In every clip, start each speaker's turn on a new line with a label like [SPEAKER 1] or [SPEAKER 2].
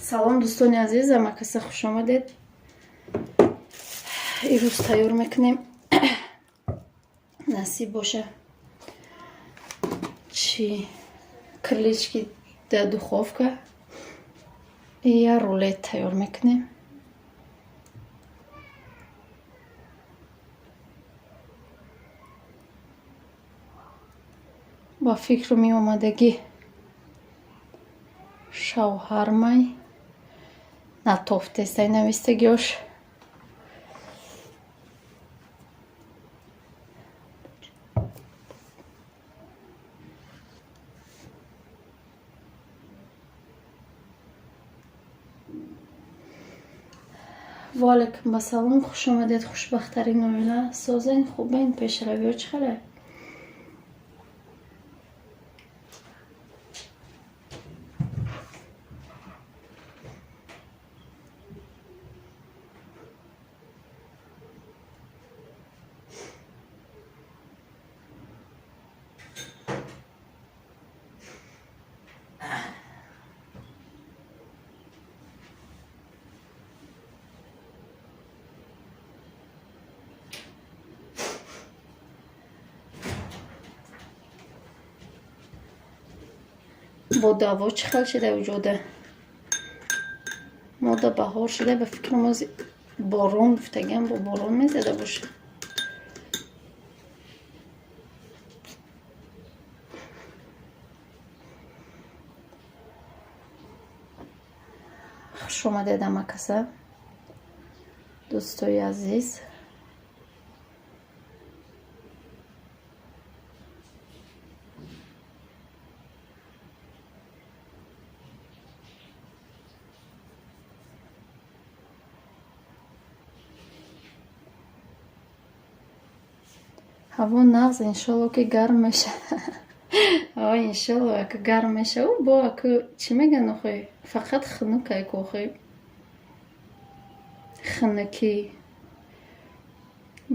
[SPEAKER 1] салом дӯстони азиз, амакаса хуш омадед. имрӯз тайёр мекунем насиб боша чи крылечки дар духовка я рулет тайёр мекунем. ба фикру меомадагӣ шавҳармай натофтестай навистагиош валейкум басалом, хуш омадед. хушбахтарин оила созен хубен пешравиҳо чӣ хале? бо даво чӣ хел шуда вуҷуда? мода баҳор шуда, ба фикрам оз борон гуфтагиам, бо борон мезада боша. хуш омадед амакаса, дӯстои азиз. ҳаво нағз иншолло ки гарм меша. иншолло ки гарм меша. бо аку чӣ меган охӯй? Фақат хунук аку охӯй. хунукӣ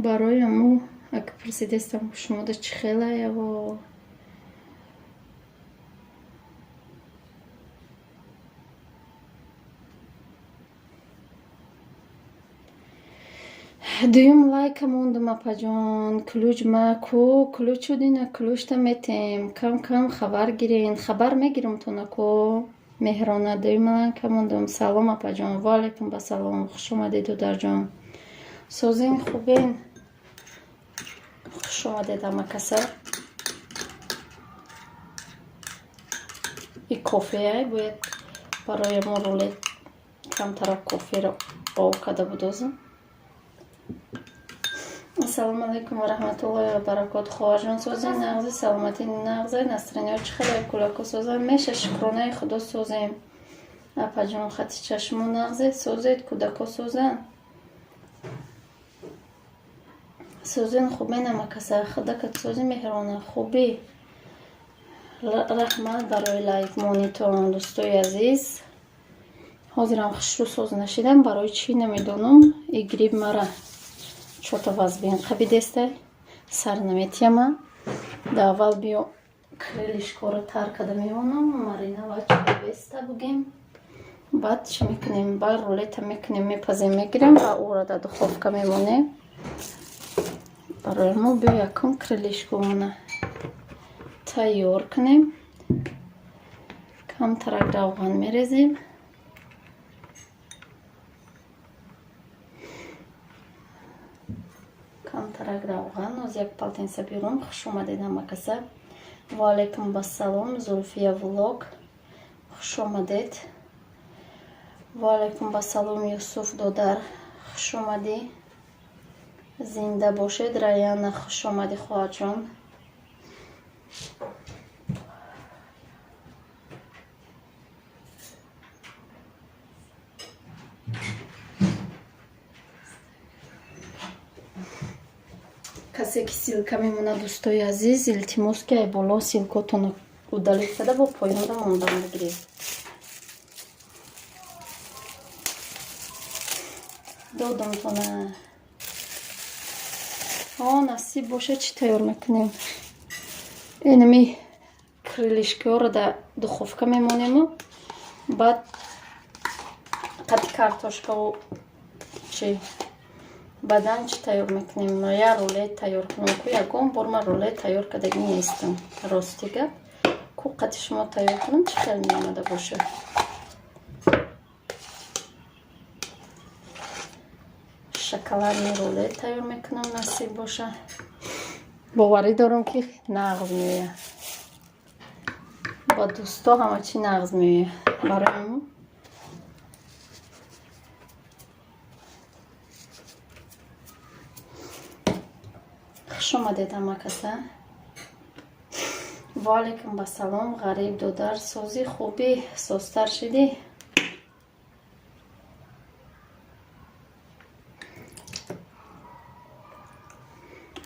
[SPEAKER 1] барои мо аку пурсидестам шумода чӣ хела яво дуюм лайка мондум апаҷон. клӯҷма ку клӯчудина клӯшта метем. Кам кам хабар гирин. Хабар мегирам тонаку меҳрона. дуюм лайка мондум. салом апаҷон. валейкум басалом. хуш омадед дударҷон. созин хубен. хуш омадед амакаса. и кофеа бояд барои мо рулет камтара коферо ов када будозам. ассалому алайкум ва раҳматуллоҳи ва баракот. хоҳарҷон созем нағзи саломати нағзе настроение чӣ хеле кӯлаку созем меша шукронаи худо созем. апаҷон хати чашмо нағзе созед кӯдако созан созен хубен амакаса худакат сози меҳрона хуби раҳмат барои лайкмонитон. дӯстои азиз, ҳозирам хушрӯ соз нашидам. барои чӣ намедонам и гриб мара чота вазбин қабидестай сар наметияма. да аввал биё крылышкоро тар карда мемонам, мариновачка беста бугем. Баъд чӣ мекунем? Ба рулета мекунем, мепазем, мегирем ва ӯро дар духовка мемонем. Барои мо биё якум крылышкомона тайёр кунем. Камтарак равған мерезем. Камтарак равған, оз як полотенце бирум. Хуш омадед ҳамакаса. Ва алайкум бассалом, Зульфия влог. Хуш омадед. Ва алайкум бассалом, Юсуф Додар. Хуш омадӣ. Зинда бошед. Раяна, хуш омадӣ хоҳарҷон. касе ки силка мемона, дӯстои азиз, илтимос ки ай боло силкотонро удалед карда бо поёнда мондан бигиред. додамтона насиб боша чӣ тайёр мекунем? инами крылышкиҳоро дар духовка мемонему. баъд қати картошкаву чӣ баъдан чӣ тайёр мекунем? Я рулет тайёр кунем. ку ягон бор ман рулет тайёр кардаги нестам. Рости гап, ку қати шумо тайёр кунам, чӣ хел меомада боша? шоколадный рулет тайёр мекунам, насиб боша. боварӣ дорам ки нағз меояд. ба дӯсто ҳама чӣ нағз меояд. Барои мо хуш омадед ҳамакаса. ва алайкум бассалом, ғариб Додар. сози хубӣ, созтар шидӣ?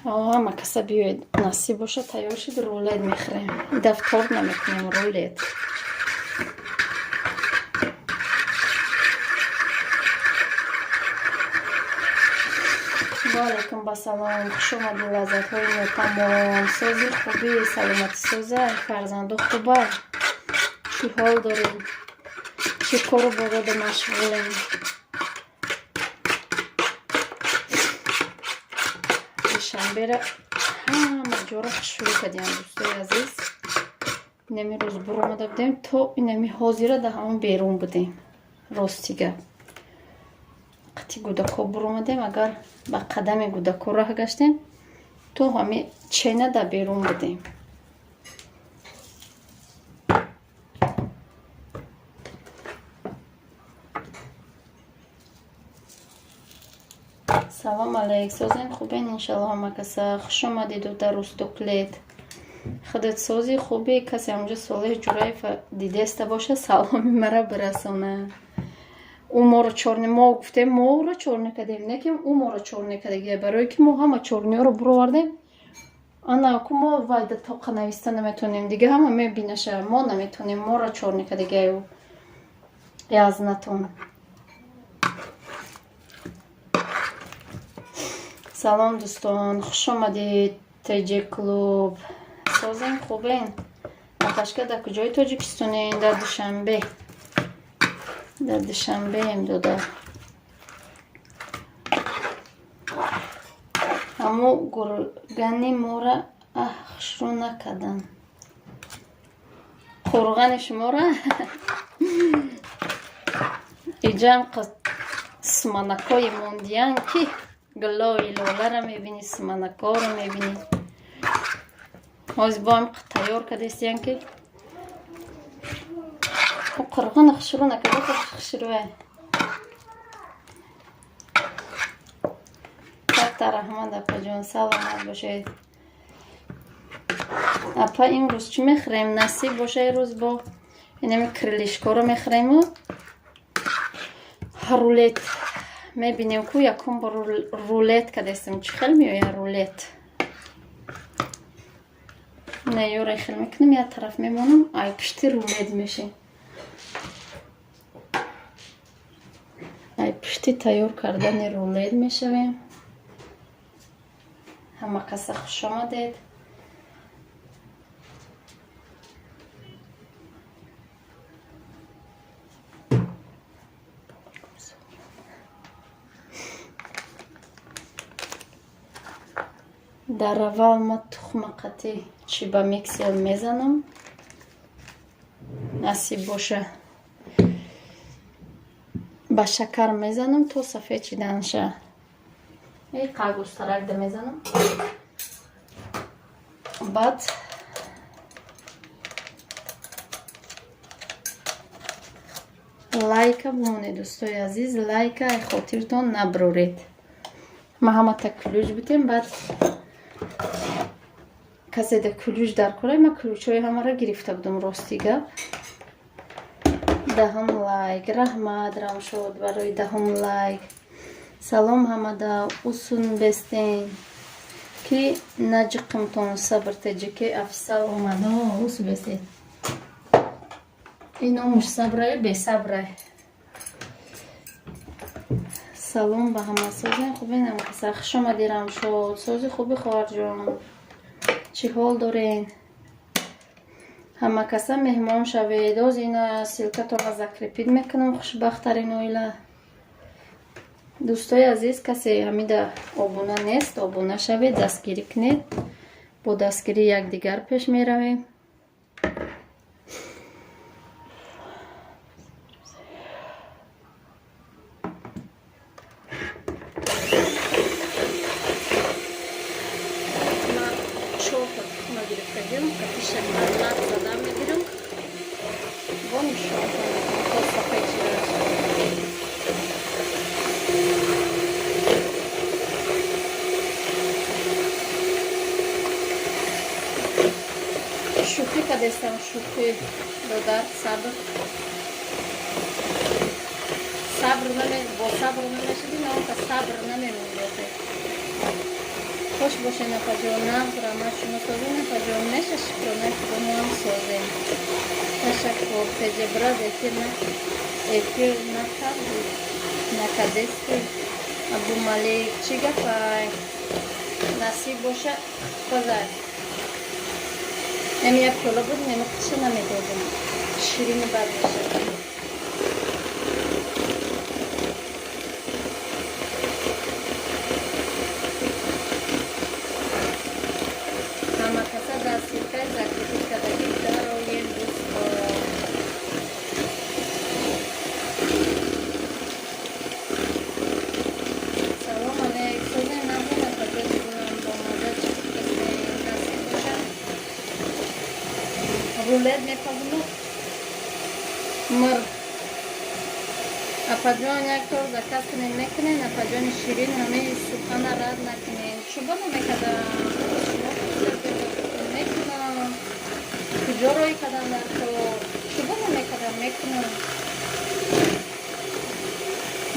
[SPEAKER 1] ҳамакаса биёед, насиб боша, тайёр шид. рулет мехӯрем. дафтор намекунем, рулет. ва алайкум бассалом, хуш омадӣ лаззатҳои нотамом. сози хубӣ, саломатӣ соза, фарзанду хуба? чӣ ҳол дорем? чӣ кору борода машғулем? душанбера ҳама ҷоро шурӯъ кардем, дӯстои азиз. инами рӯз буромада будем, то инами ҳозира дар ҳамон берун будем. рости гап, қати гӯдако буромадем, агар ба қадами гӯдако роҳ гаштем, то ҳами чена дар берун будем. салом алейк, созем хубен иншаллоҳ ҳамакаса. хуш омадеду дар Рӯстоклет. худат сози хубе, касе ҳамҷо Солеҳ Ҷураев дидеста боша, саломи мара бирасона. ӯ моро чорни, мо гуфтем моро чорни кардем, не ки ӯ моро чорни кардагия, барое ки мо ҳама чорниҳоро буровардем. ана ку мо вайда тоқа нависта наметонем, дига ҳама мебинаша, мо наметонем, моро чорни кардагия ӯ язнатон. салом дӯстон, хуш омадед. Теҷи клуб. созем хубен? аташка дар куҷои Тоҷикистонем? дар Душанбе. дар Душанбеем Додар. ҳамо гургани мора ахшрӯ накардан. қурғани шумора иҷам суманакои мондиян ки гулои лоларо мебини, суманакоро мебини. ҳозир бо ҳам тайёр кардестиян ки қурғани хушрӯ накарда, хушрӯе. катта раҳмат апаҷон, саломат бошед. апа имрӯз чӣ мехӯрем? насиб боша, имрӯз бо инами крылишкоро мехӯрему. рулет мебинем ку якум бо рулет кардестем. чӣ хел меояд рулет? не ёре хел мекунем, як тараф мемонам, ай пишти рулет мешем. ай пишти тайёр кардани рулет мешавем. ҳама каса хуш омадед. дар аввал ма тухма қатӣ чӣ ба миксер мезанам. насиб боша ба шакар мезанам то сафед шидан ша. қагустарак да мезанам. баъд лайка бимонед дӯстои азиз, лайка ай хотиртон наброред. ма ҳамата кулуҷ бутем. баъд касе да кулуҷ дар кора, ма кулуҷҳои ҳамаро гирифта будам. рости гап даҳум лайк. раҳмат рамшод барои даҳум лайк. салом ҳамада уsun бестен ки наҷиқимтон сабртеҷике афисал омада ус бестед. ин омуш сабрае бесабрае. салом ба ҳама. созен хубинам каса хуш омади рамшод. сози хуби хоҳарҷон, чӣ ҳол дорен? ҳама каса меҳмон шавед. оз ина силкатона закрепид мекунам. хушбахтарин оила. дӯстои азиз, касе ҳамида обуна нест, обуна шавед, дастгирӣ кунед. бо дастгирӣ якдигар пеш меравем. шӯхӣ кадестам, шӯхӣ додар сабр. сабр бо сабр намешади, наонка сабр намемоёте. хош боше напаҷон, нағзра ма шумо созем напаҷон, меша шукрона кудумам созем. ташаккур теҷебрад эфир накарди накадести абумалик чӣ гапай? насиб боша базай. Ем як кола буд, нема қиша намедодем. Ширини бад мешад. Ҳама каса дар сиркаи закрипи кадаги дароем дӯсто. салом алейк. созен набуна таҷози гулам бо маза чиқисем. насиб боша. рулет мепазну мир апаҷон як тор заказ кунен мекунен. апаҷони ширин ҳамаи сухана рад накунен. чӯбоно мекардам мекунам. куҷо рой кардам дар то чӯбоно мекардам мекунам.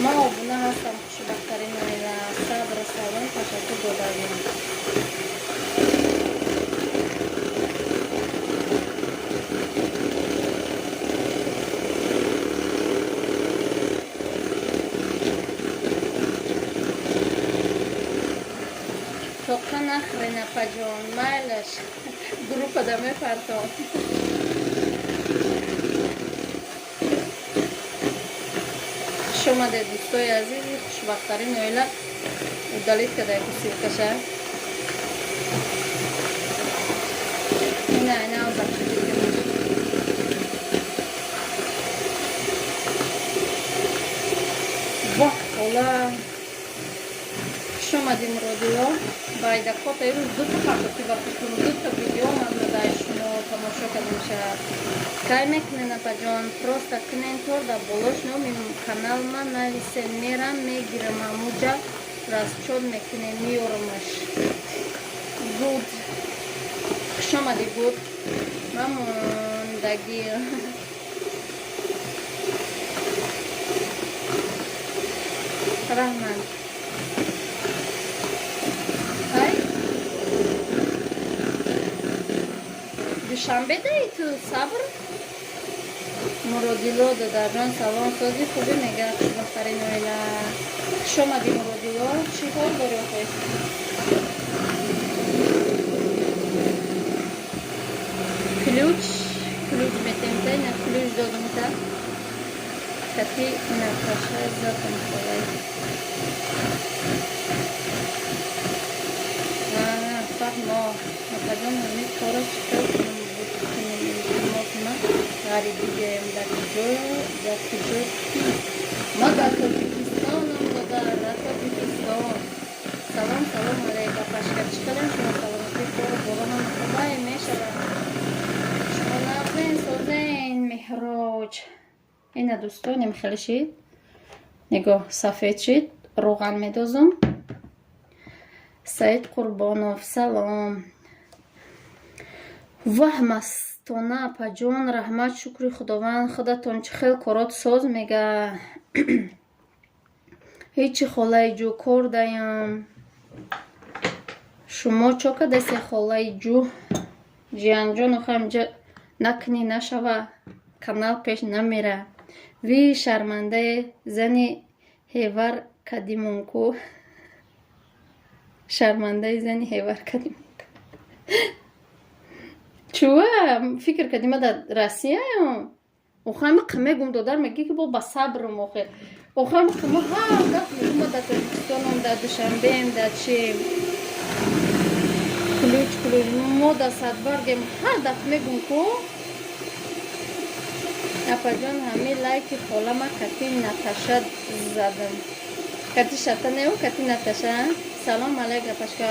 [SPEAKER 1] ма обуна ҳастам. хушбахтарин оила. сабр салом ташаккур додавем. тоқа нахӯрен апаҷон, майлаш группада мепартон. хуш омадед дӯстои азизи хушбахтарин оила. удалид кадай хусилкаша. ина закрепид. вах ола. хуш омадим родио. байдакота ирӯз дута партоки вақтикум дута видео мамнадай шумо тамошо кардимша. кай мекунен апаҷон? просто кунен тор да болош номи канал ма нависен. мерам мегирам амуҷа расчод мекунем миёрамаш. гуд. хуш омади гуд. мамондаги. раҳмат. душанбе даи ту сабр. муродило додарҷон салом. сози хубӣ мега хушбахтарин оила. хуш омади муродило. чӣ ҳол дори охои? ключ метемта ина ключ додумта кати накаша затам холай. ما مثلا همین کارا چطور کنیم غریبی بیایم در کجا ما در تاجیکستانم در تاجیکستان سلام علیکم پشکر چیکاریم شما سلامتی برام خوبه میشود شما نازین سازین مهراج اینا دوستانم خیلی شید نگاه سفید شید روغن میدازم سعید قربانов سلام واه مастона апаҷон раҳмат шукри худованд худатон чӣ хел корот соз мега ҳечи холаи ҷӯ кор даям шумо чо кадасе холаи ҷӯ ҷиянҷон охамҷа накни нашава канал пеш намера ви шармандаи зани ҳевар кадимонку шармандаи зани ҳевар кадимонку чува фикр кадима дар россияям охами қимегум додар меги ки бо ба сабрум охир охами қима ҳар даф мегума дар тоҷикистонам дар душанбеем дар чим кулуч мо дар садбаргем ҳар даф мегум ку апаҷон ҳами лайки холама кати наташа задам кати шата неу кати наташа салом алейка пашка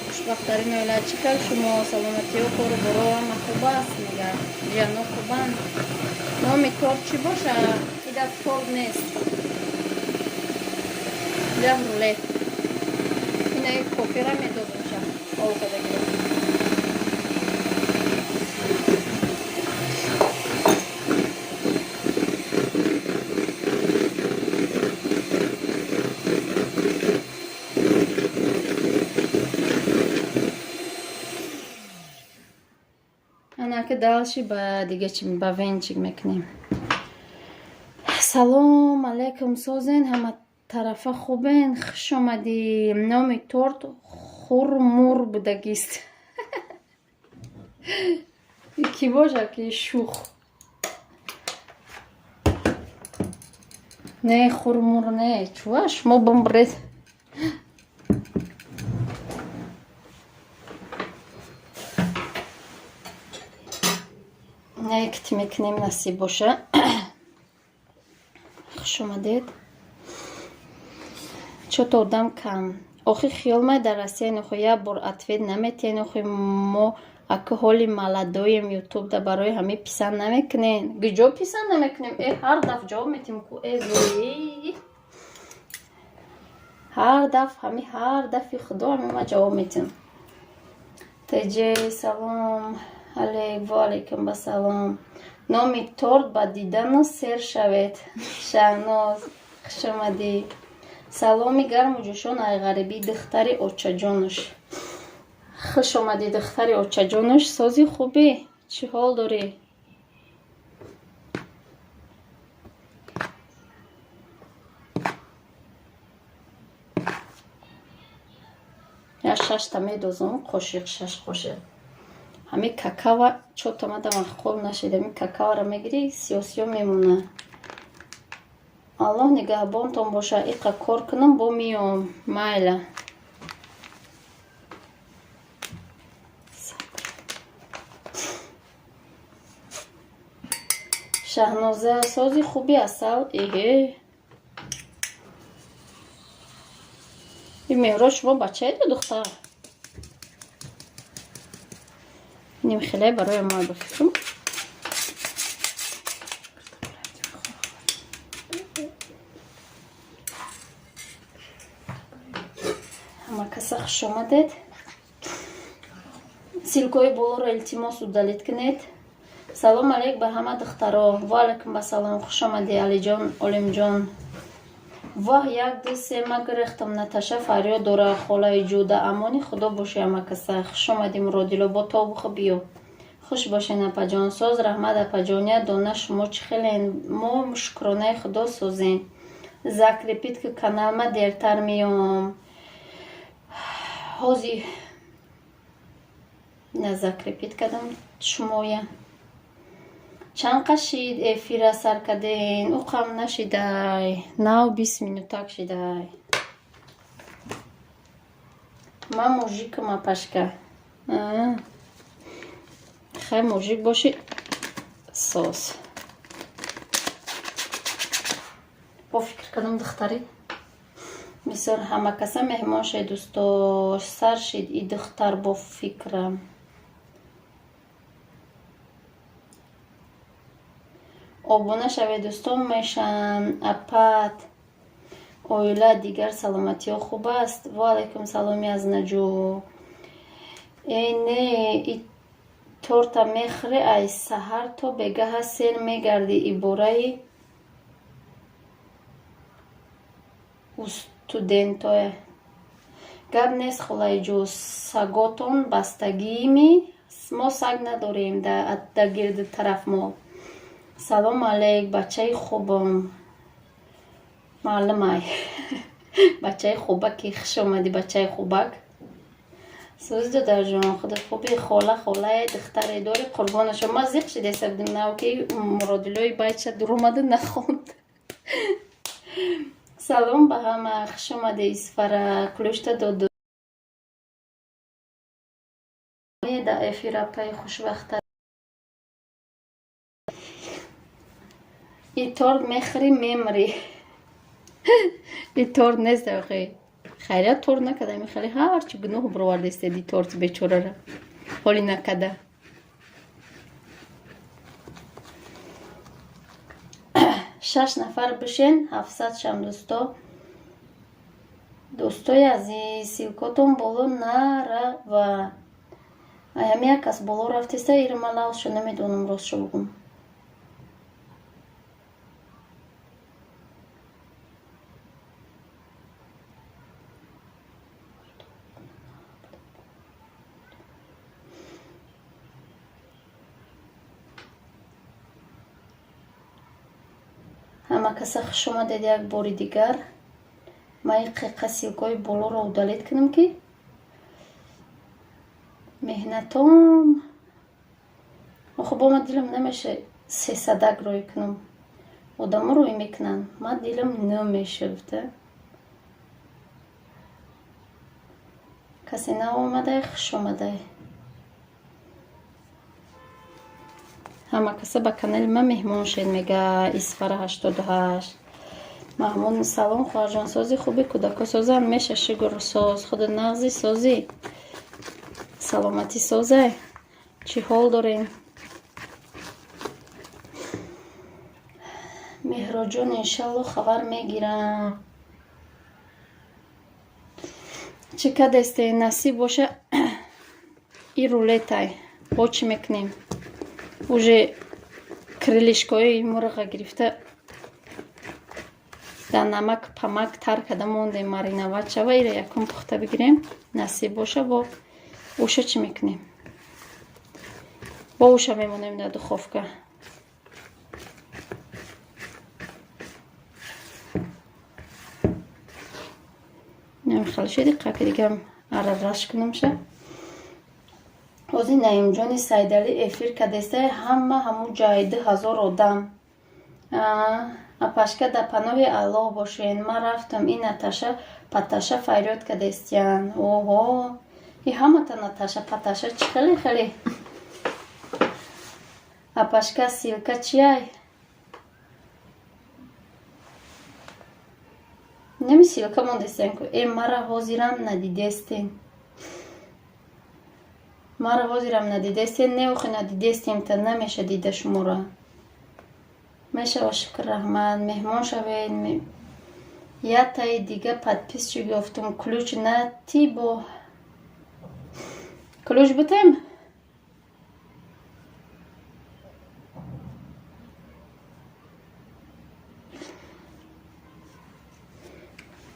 [SPEAKER 1] хушбахтарин оила чӣ хел шумо саломатиё кору боро ҳама хуб аст мега ҷано хубанд номи тор чӣ боша ида тор нест ҷа рулет ина кофера медодам ша овкадагиро далши ба дига чи ба венчик мекунем салом алейкум созен ҳама тарафа хубен хуш омади номи торт хурмур будагист ки боша ки шух не хурмур не чува шумо бомбред якт мекунем насиб боша хуш омадед чото одам кам охи хиёл май дар россия нохо як бор ответ наметиен охи мо аку ҳоли маладоем ютуб да барои ҳами писанд намекунен гиҷо писанд намекунем ҳар даф ҷавоб метим ку ҳар даф ҳами ҳар дафи худо ҳами ма ҷавоб метим теҷе салом алейкум ба салом номи торт ба дидану сер шавед шаҳноз хуш омадӣ саломи гарму ҷӯшон ай ғарибӣ духтари очаҷонуш хуш омадӣ духтари очаҷонуш сози хубӣ чӣ ҳол дорӣ я шашта медозам қошиқ шаш қошиқ ҳами какава чот омадам хоб нашид ҳами какаваро мегирӣ сиёсиё мемона аллоҳ нигаҳбонтон боша иқа кор кунам бо миём майла шаҳноза сози хуби асал эҳе ин меҳроҷ шумо бачаеду духтар нимхеле барои ма бификрум ҳама каса хуш омадед силкои болоро илтимос удалит кунед салом алейк ба ҳама духтаро ва алейкум басалом хуш омадӣ алиҷон олимҷон ваҳ як ду се ма гирехтам наташа фарёд дора холаи ҷуда амони худо боши ҳама каса хуш омадӣ муродило бо тобухо биё хуш бошен апаҷон соз раҳмат апаҷония дона шумо чӣ хелен мо шукронаи худо созем закрепит ки канал ма дертар миём ҳози на закрепит кардам шумоя чанд қашид эфира сар карден уқам нашидай нав 20 минутак шидай ма мужикам апашка. Хай мужик боши соз. бо фикр кардам духтари бисёр ҳама каса меҳмон шед дӯстош сар шид и духтар бо фикрам. обуна шаве дӯстон мешан апат оила дигар саломатиё хуб аст. ва алайкум саломи аз наҷу. не и торта мехӯре ай саҳар то бегаҳа сер мегарди ибораи студентое. гап нест хулайҷу саготон бастагиими мо саг надорем да гирди тараф мо. салом алейк бачаи хубам. маълумай бачаи хубак ки хуш омадӣ бачаи хубак. сӯз додарҷон худи хуби холае духтаре дори қурбонаша ма зиқ шидеса будим навки муродилои байча дуромада нахонд. салом ба ҳама хуш омаде исфара кулушта доду да эфирапай хушвақта и торт мехӯри мемри. и торт нест охи хайрият торт накада мехӯри ҳарчи гуноҳ бировардестеди торти бечорара ҳоли накада. 6 нафар бишен 700 шам дӯстои азиз силкотон боло нарава. аям як кас боло рафтеста ирмалалшо намедонам ростшо бугум. ҳама каса хуш омадед як бори дигар. ман қиққа силкои болоро удалед кунам ки меҳнатон охо бо ман дилам намеша сесадак рӯй кунам. одамо рӯй мекунанд ман дилам намешавда. касе наомадай хуш омадай. ҳама каса ба канали ман меҳмон шед мега исфара 88. маҳмуд салом хоҳарҷон сози хуби кӯдако созам меша шигур соз худи нағзи сози саломатӣ созай чӣ ҳол дорем. меҳроҷон иншалло хабар мегирам. чӣ кадесте насиб боша и рулетай бо чӣ мекунем. уже крылишкои мурға гирифта да намак памак тар када мондем мариноват шава. ира якум пухта бигирем насиб боша. бо уша чӣ мекунем. бо уша мемонем дар духовка. намехалши диққа ки дигам арараш кунамша. ҳозир наимҷони сайдалӣ эфир кадестай ҳаму ҷаи 2000 одам. апашка да паноҳи аллоҳ бошен. ман рафтам и наташа паташа фарёд кадестиян. оҳо и ҳамата наташа паташа чи хеле апашка силка чияй неми силка мондестиян ку мара ҳозирам надидестен. мара ҳозирам надидестен. не охи надидестем та намеша дида шумора. мешава шукр раҳмат меҳмон шавед. ятаи дига подписчик ёфтум. ключ на ти бо ключ бутем.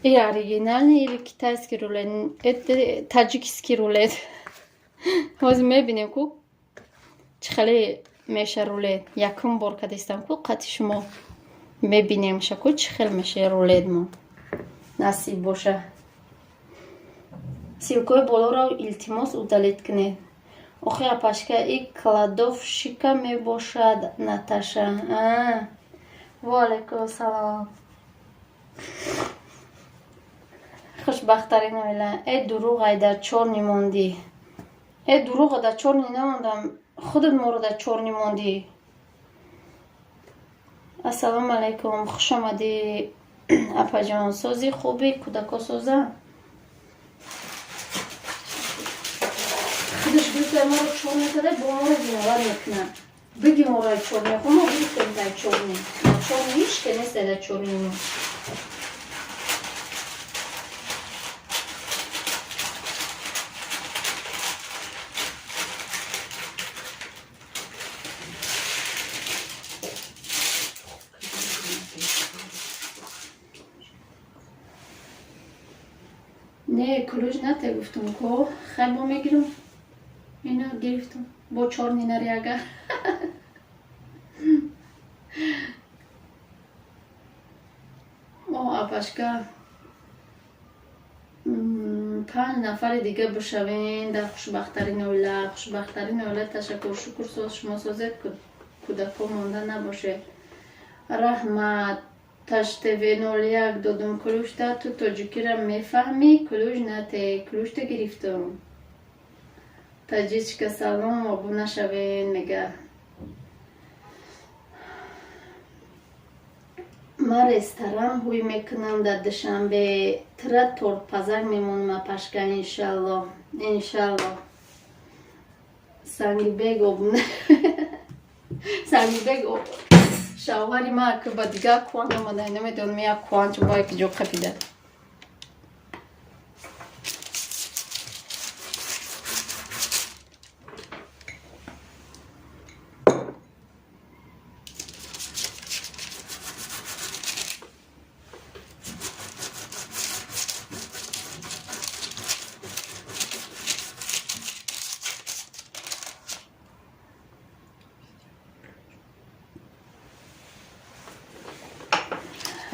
[SPEAKER 1] и оригинальный или китайский рулет. это таҷикский рулет. ҳозир мебинем ку чӣ хеле меша рулет. якум бор кадистам ку қати шумо мебинем шаку чӣ хел меша рулет. мо насиб боша. силкои болоро илтимос удалед кунед. охи апашка и кладов шика мебошад наташа. ва алайкум салом. خوشبختترین اویلا ای دروغ ای در چور نیموندی ای دروغ در چور نموندم خودت ما رو در چور نموندی. السلام علیکم خوش آمدی اپا جان. سازی خوبی کودکا سازه خودش گفته ما رو چور نکده با ما رو گناور میکنه بگی ما رو چور نکن ما بگیم در چور نیم در چور نیش که نیست در چور نیم. نه کلوش نته گفتم که خیلی با میگیرم اینا گرفتم با چار نیناری اگر ما اپشکا 5 نفر دیگه بشوین در خوشبختترین اوله. خوشبختترین اوله تشکر شکر ساز شما سازید که کودکا مانده نباشه. رحمت تشتوین یک دادم کلوشتا تو تاجیکی را میفهمی کلوش نته کلوشتا گرفتم تاجیچ که سلام و بو نشوین میگه ما رستوران هوی میکنم در دوشنبه ترا تورت پزک میمونم پشکه انشالله انشالله. سنگی بیگ و سنگی بیگ و شوهری ما که با دیگه کوان آمده نمیدونم یک کوان چون باید که جو قفیده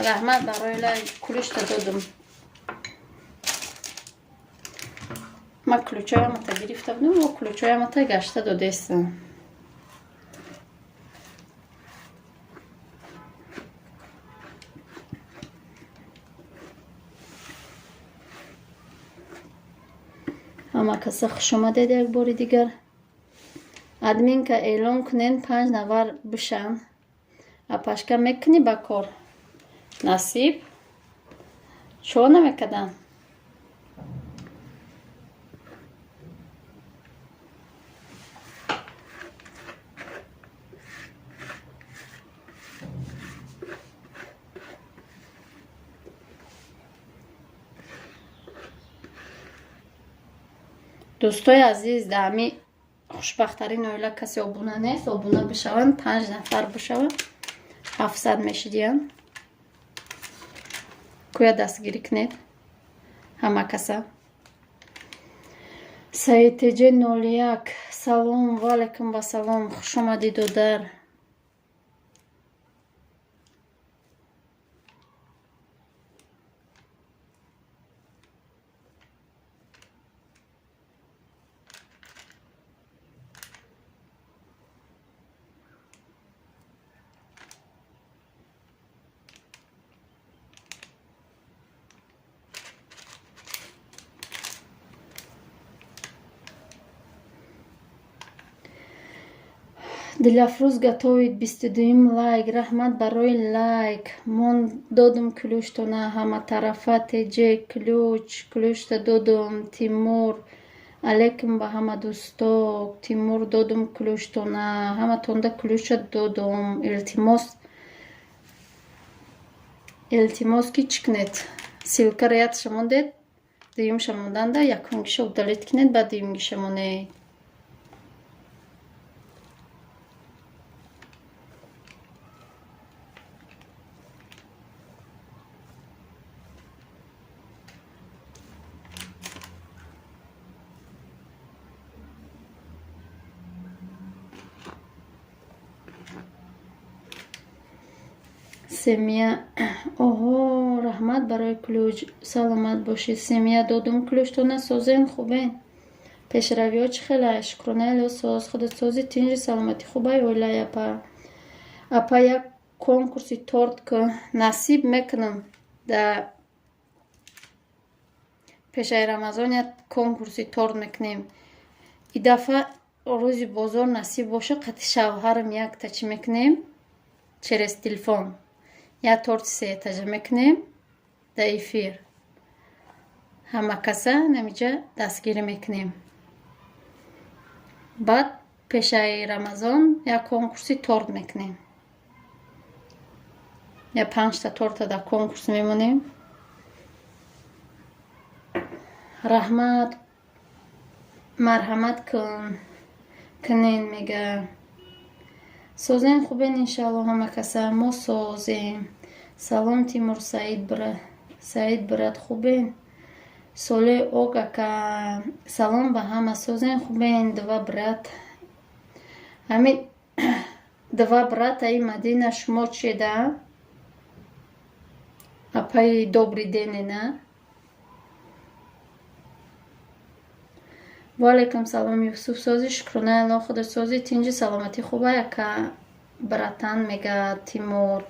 [SPEAKER 1] رحمت برای کلوشت دادم ما کلوچای ما تا گرفته بودم و کلوچای ما تا گشته دادستم. اما کسی خوش آمده یک بار دیگر ادمین که اعلام کنین 5 نفر بشن اپشکه میکنی با کار نصیب چو نمیکدن دوستای عزیز دمی خوشبختترین اویلا کسی آبونه نیست آبونه بشون 5 نفر بشون 700 میشیدین کویا دستگیری کنید همه کسا. سعید جه 01 سلام و علیکم با سلام خوش آمدید و در دلافروز گتوید 22 لایک رحمت برای لایک من دادم کلوشتونه همه طرفت جه کلوشت دادم تیمور علیکم به همه دوستا تیمور دادم کلوشتونه همه تونده کلوشت دادم التماس کی چکنید سیلکه ریت شماندید دیم شماندن ده یکم گیشه دلیت کنید بعد دیم گیشه مونه سمیه اوه رحمت برای کلوج سلامت باشید سمیه دادم کلوشتونه سازین خوبه پیشروی ها چه خیلی شکرانه الو ساز خودت سازی تینجی سلامتی خوبه ولی اپا یک کنکورسی تورت که نصیب میکنم در пешаи рамазон як конкурси торт мекунем. И дафъа рӯзи бозор насиб боша қатъи шавҳарам якта чӣ мекунем через телефон як торти 3 этажа мекунем дар эфир. Ҳама каса намиҷа дастгирӣ мекунем. Баъд пешаи рамазон як конкурси торт мекунем. Я 5 торта дар конкурс мемонем. Раҳмат, марҳамат кунен мега. Созен хубен иншаллоҳ ҳама каса. Мо созем. Салом Тимур Саид брат хубен. Соле Огака. Салом ба ҳама. Созен хубен два брат. Ҳамин два брата и Мадина шумо чеда? Апаи добрый день на. Валейкум салом Юсуф сози шукрона Алло худа сози тинҷи саломати хуба яка братан мега Тимур.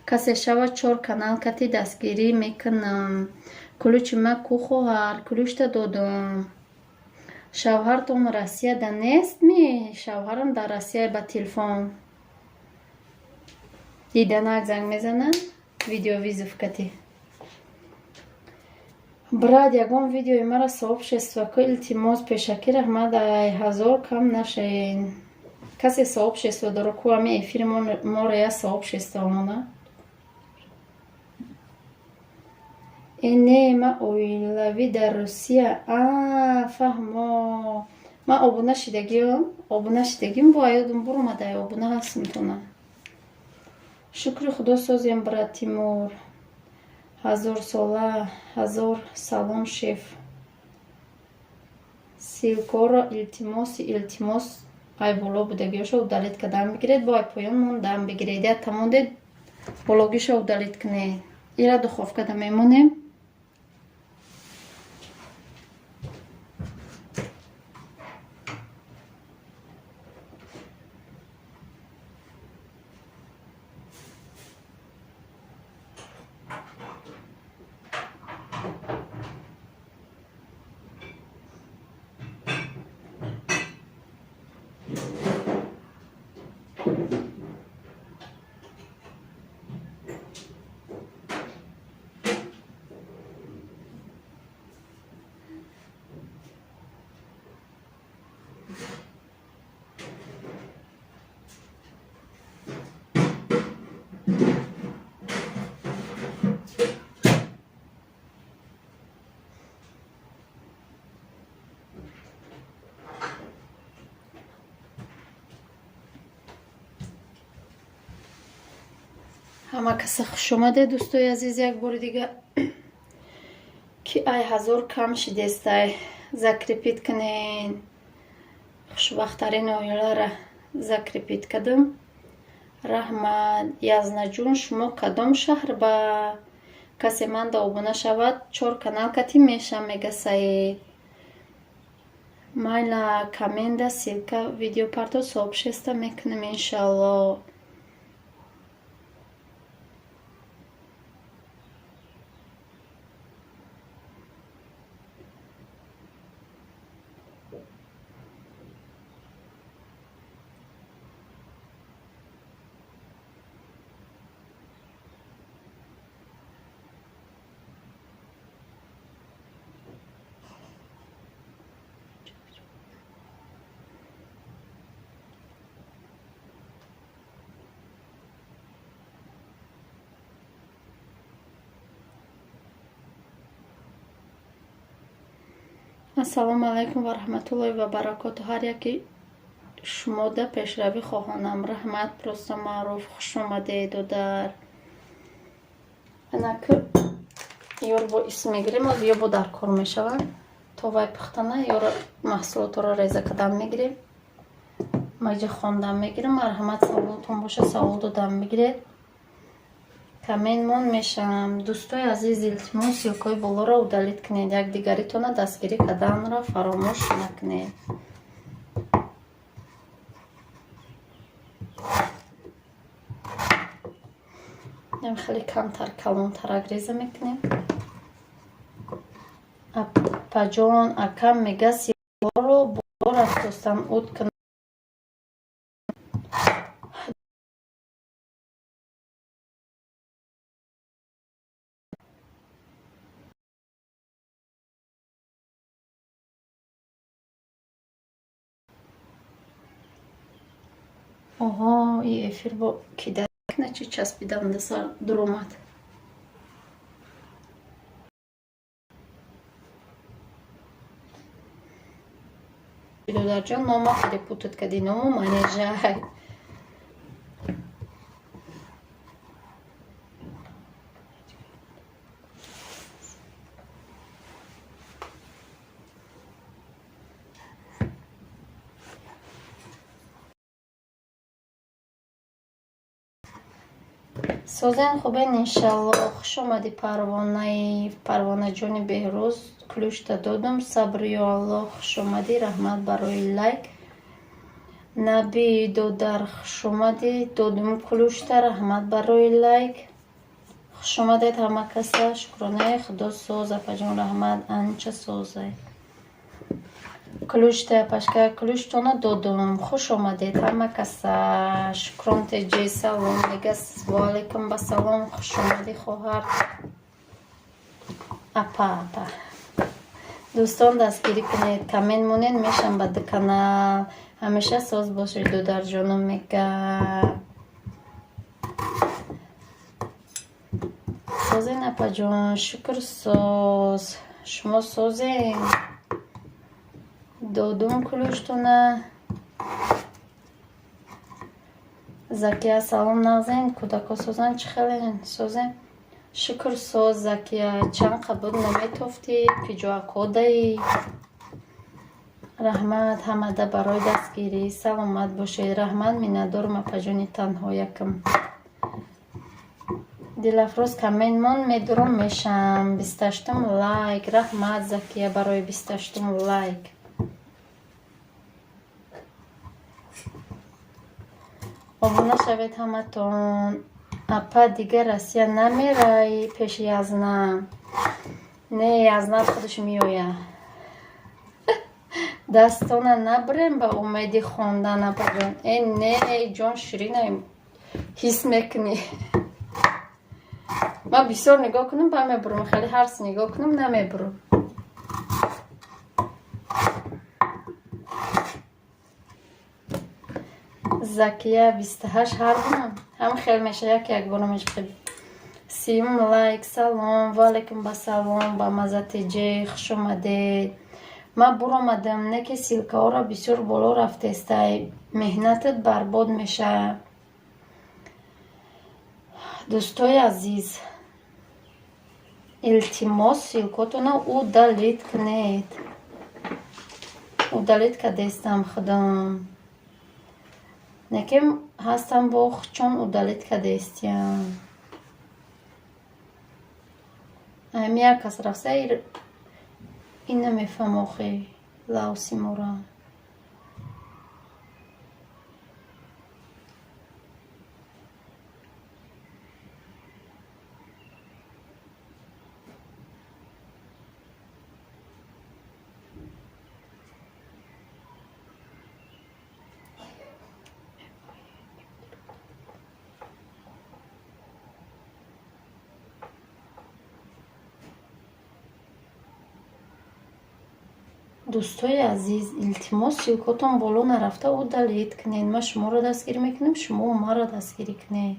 [SPEAKER 1] Касе шава 4 канал кати дастгирӣ мекунам. Кулучи ма ку хоҳар кулушта додум. Шавҳартон Россияда нест ми? Шавҳарам дар Россия ба телефон. Диданак занг мезанад. Видеовизов кати. Брат, ягон видеои мара сообщество ку илтимос пешакӣ раҳмат ай 1000 кам нашаен. Касе сообщество дора ку ами эфири моро я сообщество мона. Не, ма оилави дар Русия. Фаҳмо. Ма обуна шидагим бо аёдум бурумадай обуна ҳастм тона. Шукри худо созем брат Тимур. 1000 сола 1000 салом шеф. Силкоро илтимос ай боло будагиёшо удалит кадан бигиред бо ай поён мондан бигиред я тамондед бологиша удалит кунед. Ира духовкада мемонем. ҳама каса хуш омадед дӯстои азиз. Як бори дига ки ай 1000 кам шидестай закрепит кунен. хушбахтарин оилара закрепит кадам. Раҳмат Язнаҷун шумо кадом шаҳр ба касе манда обуна шавад 4 канал кати меша мега Саид. Майла коменда силка видеопарто сообщества мекунем иншаллоҳ. ассалому алайкум ва раҳматуллоҳи ва баракоту. ҳар яки шумода пешравӣ хоҳонам. раҳмат просто маъруф хуш омадеду дар анаку ёр бо исм мегирем аз ё бо дар кор мешавад то вай пухтана ёро маҳсулотро реза кадан мегирем маҷа хондан мегирем. марҳамат саволтон боша савол додан мегиред камен мон мешам. дӯстои азиз илтимос силкои болоро удалит кунед. якдигаритона дастгирӣ каданро фаромӯш накунед. хеле камтар калонтарак реза мекунем. апаҷон акам мега силҳоро боло рафтостан уд кунам. оҳо и эфир бо кидакна чи часпиданда сар дуромад. Додарҷон нома перепутат кади ному манежай. созен хубен иншаллоҳ. хуш омадӣ парвонаҷони беҳрӯз. клюшта додум сабрию аллоҳ. хуш омадӣ, раҳмат барои лайк. наби додар хуш омадӣ, додум клюшта, раҳмат барои лайк. хуш омадед ҳама каса. шукронаи худо соз апаҷон, раҳмат, анча созай. клюшта пашка клюштона додум. хуш омадед ҳама каса. шукрон теҷи салом мегас. ваалайкум басалом. хуш омадӣ хоҳар. апа дӯстон дастгирӣ кунед, комент монед, мешам ба канал. ҳамеша соз бошед додарҷоном мега. созен апаҷон, шукр соз. шумо созен. додум клюштона. закия салом нағзен. кӯдако созан чӣ хелен созен. шукр соз закия. чанд қабуд наметофтӣ пиҷоакодаи. раҳмат ҳамада барои дастгирӣ. саломат бошед. раҳмат миннатдорум апаҷони танҳо якм. дилафрӯз комент мон медуром мешам. 28 лайк. раҳмат закия барои 28 лайк. обуна шавед ҳаматон. апа дигар Россия намерай пеши язнам. не язнам худаш меоя. дастона набрем ба умеди хондан апаҷон. не ҷон ширинай ҳис мекунӣ. ман бисёр нигоҳ кунам ба мебурам, хеле ҳарс нигоҳ кунам намебурам. закия 28 ҳардунам ҳам хел меша як бора мешқиб. 30 лайк. салом ваалайкум басалом. ба мазатиҷи хуш омадед. ман буромадам не ки силкаҳоро бисёр боло рафтестай, меҳнатат барбод меша. дӯстои азиз, илтимос силкотона удалит кунед. удалит кардестам худам. некем ҳастам бо чон удалит кардестиям. ҳамия кас рафса ин намефам охи лавси мора. дӯстои азиз, илтимос силкотон боло нарафта удалит кунед. ман шуморо дастгирӣ мекунам, шумо маро дастгирӣ кунед.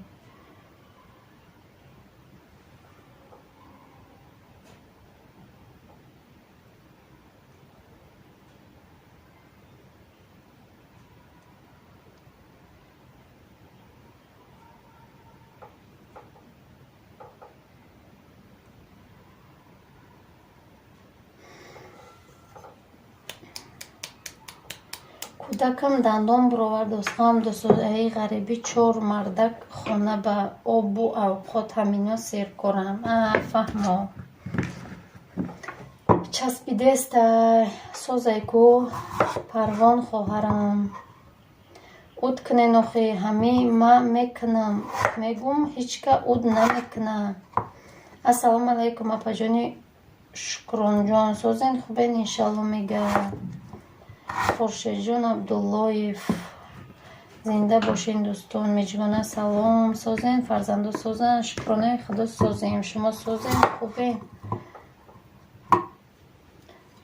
[SPEAKER 1] кӯдакам дандон буровард устхоам дусодаи ғарибӣ 4 мардак хона ба обу авқот ҳамино серкорам. фаҳмо часпидестай созай ку парвон хоҳарам. уд кунен охи ҳами ма мекунам мегум ҳичка уд намекунам. ассалому алайкум апаҷони шукронҷон созен хубен иншалло мега хуршедҷон абдуллоев зинда бошен дӯстон меҷгона салом созен фарзанду созен шукронаи худо созем шумо созен хубен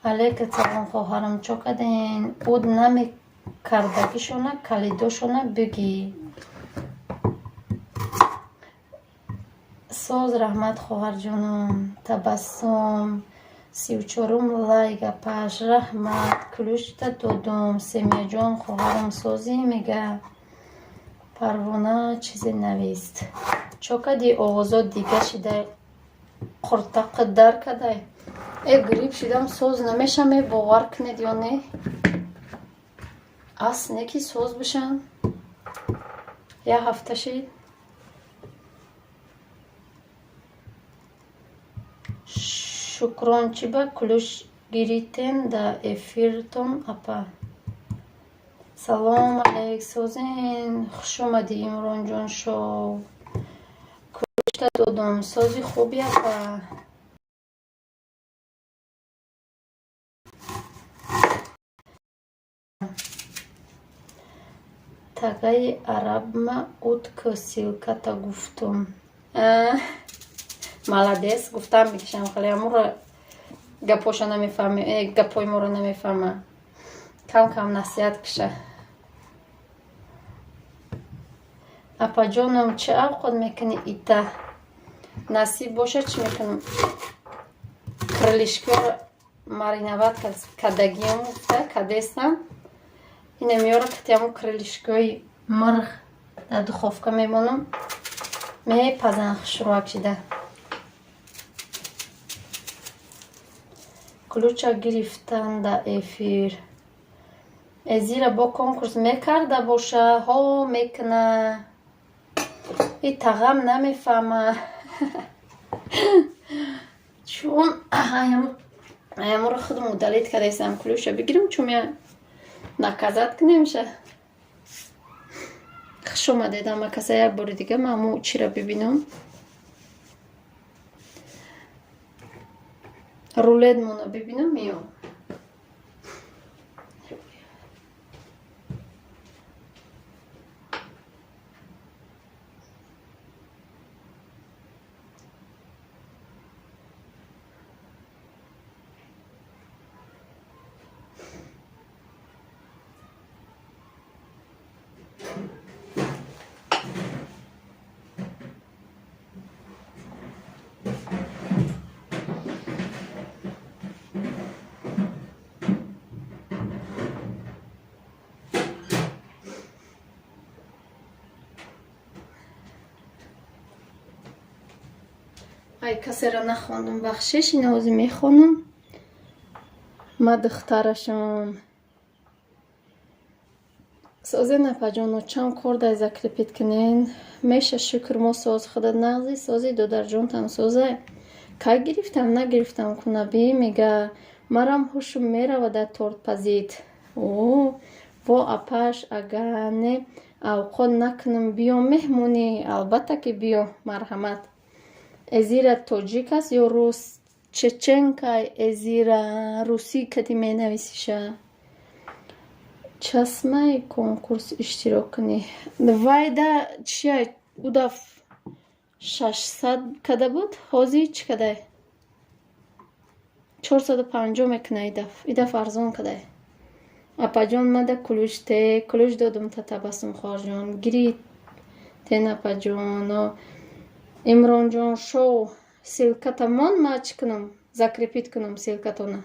[SPEAKER 1] алейка салом хоҳарам чо каден уд намекардагишона калидошона биги соз раҳмат хоҳарҷонам табассум 34 лайга паш раҳмат кулӯшта додум семияҷон хоҳарам созӣ мега парвона чизе навист чо кади овозот дига шидай қуртақи дар кадай грипп шидам соз намеша мебовар кунед ё не ас не ки соз бишам я ҳафта шид шукрон чӣ ба кулӯш гиритен да эфиртон апа салом алейк созен хуш омадӣ имронҷон шов кулӯшта додум сози хуби апа тагаи арабма утку силката гуфтум молодец гуфтам мекишам хеле амуро гапоша намефаҳме гапои моро намефаҳма кам кам насиҳат киша апаҷоном чӣ авқот мекунӣ ита насиб боша чӣ мекунам крылишкиро мариноват кадагиам гуфта кадестам ина меёра катиаму крылишкиҳои мирғ дар духовка мемонам мепазанд хушрӯак шида ключа гирифтан да эфир эзира бо конкурс мекарда боша ҳо мекуна и тағам намефаҳма чун аямуро худум удалит кадаистам ключа бигирим чун я наказат кунемша хуш омадед ама каса як бори дига маму чиро бибинам рулетмона бибинам ё ай касеро нахондум бахшиш ин ҳозир мехонам ма духтарашам созен апаҷоно чанд кор дай закрепит кунен меша шукр мо соз худат нағзи сози додарҷонтам созай кай гирифтам нагирифтам кунаби мега марам ҳушум меравада тортпазит во апаш агар не авқот накунам биё меҳмонӣ албатта ки биё марҳамат эзира тоҷик аст ё рус чеченкай эзира русӣ кади менависиша часмаи конкурс иштирок кунӣ вайда чия удаф 600 када буд ҳозир чӣ кадай 450 мекуна идаф арзон кадай апаҷон мада кулӯште кулӯш додум та табассум хоҳарҷон гири тен апаҷоно имронҷон шоу силкатамон ма чӣ кунам закрепит кунам силкатона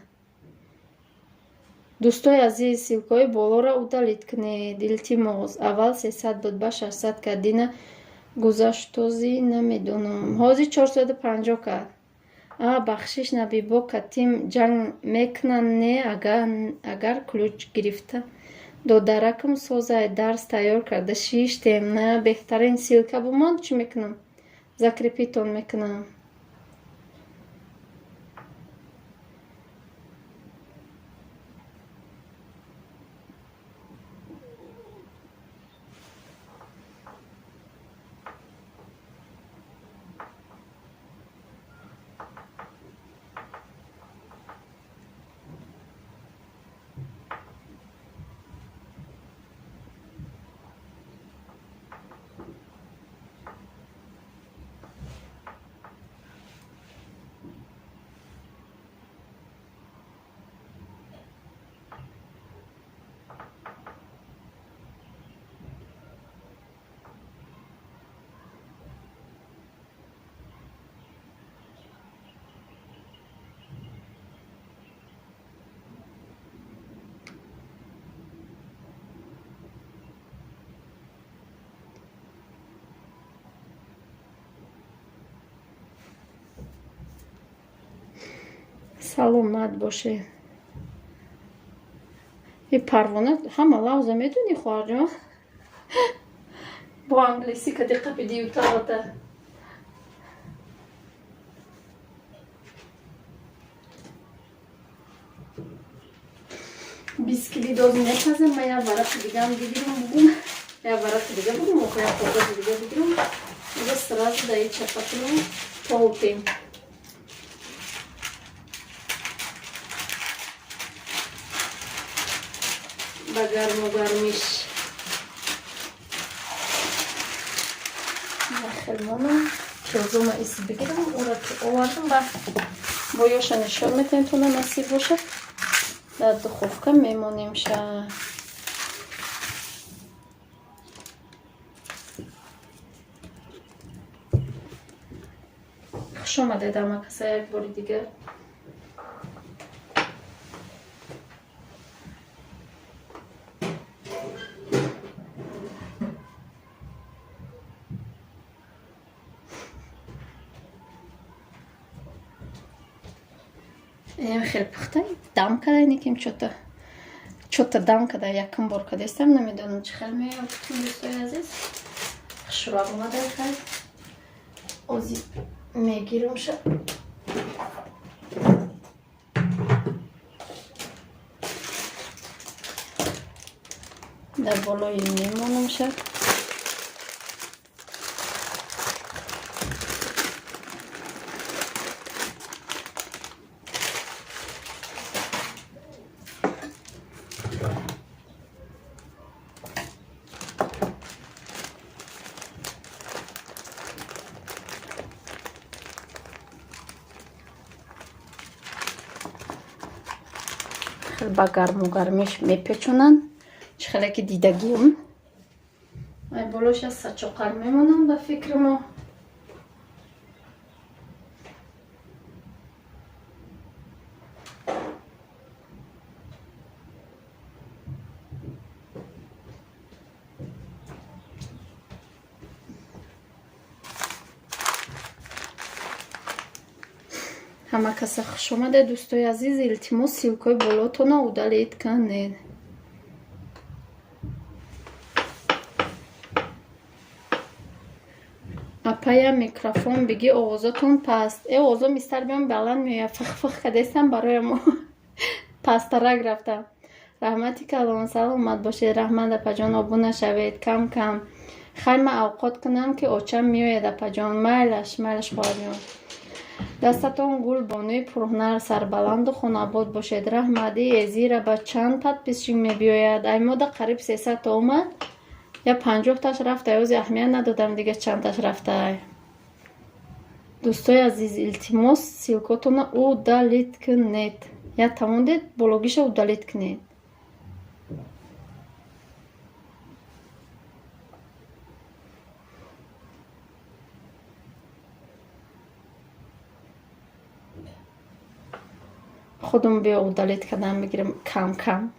[SPEAKER 1] дӯстои азиз силкаҳои болоро удалит кунед илтимос аввал 300 буд ба 600 кардина гузаштози намедонам ҳозир 450 кард бахшиш набибо катим ҷанг мекунанд не агар ключ гирифта додаракам созай дарс тайёр карда шиштем на беҳтарин силка бумон чӣ мекунам закрепитон мекунам саломат бошед. این پروانه همه لحظه میدونی خواهر جان با انگلیسی که دقیقه بدیو تاوته بیسکیلی داز نتازم من یا ورق دیگه هم بگیرم بگم یا ورق دیگه بگم و یا پاگه دیگه بگیرم دیگه سراز دایی چپاتونو پاوپیم با گرم و گرمیش خیلمانم چوزوم ایسی بگیرم او را که آوردم و بایاش نشان میتونیم تونه نصیب باشه در دخوفکه میمونیم شه خوش آمده دامه کسا یک باری دیگه این خیلی پخته دم کده اینی که چوتا دم کده یکم بار کده استم نمیدونم چه خیلی میاد تو دوستای عزیز شروع اومده خیلی آزی میگیرم شد در بالای میمونم شد با گرم و گرمش میپیچونن خیلی که دیدگیم ای بلوش از سچوقر میمونم به فکر ما همه کسی خوش اومده دوستای عزیز التماس سیلکای بالاتون удалить کنید اپایا میکروفون بگی آوازتون پست ای آوازا میستر بیام بلند میاد فخ کدستم برای ما پسترک رفتم رحمتی کلام سلامت باشید رحمت اپا آبو نشوید کم کم خیلی اوقات کنم که اوچم میوید اپا جان میلش خواهدیم دستتون گل بانوی پرهنر سربلند و خوناباد باشد رحمتی زیرا با چند تدپیسشین میبیاید ای ماده قریب 300 تا اومد یا 50 تاش رفته یوزی اهمیت ندادم دیگه چند تاش رفته دوستای عزیز التماس سیلکاتون удалить کنید یا تموندید بلوگیش удалить کنید خودم بیا удалить کردم میگیرم کم کم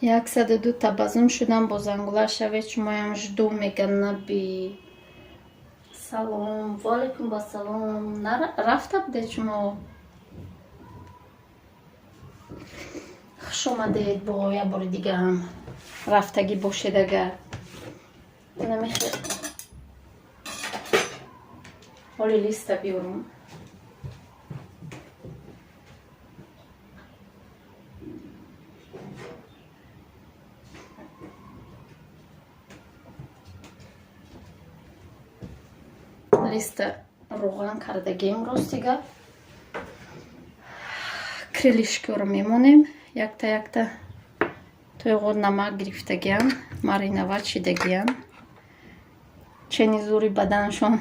[SPEAKER 1] یک 102 تبازم شدم با زنگوله شوید شما هم جدو میگن نبی سلام والیکم با سلام رفته بده شما خوش اومدید با یه بار دیگه هم رفتگی باشید اگر نمیخواد حالی لیست بیارم لیست روغن کردگیم روز دیگه کریلیشکی رو میمونیم یک تا توی غور نمک گرفتگیم مارینوات شدگیم چنی زوری بدنشون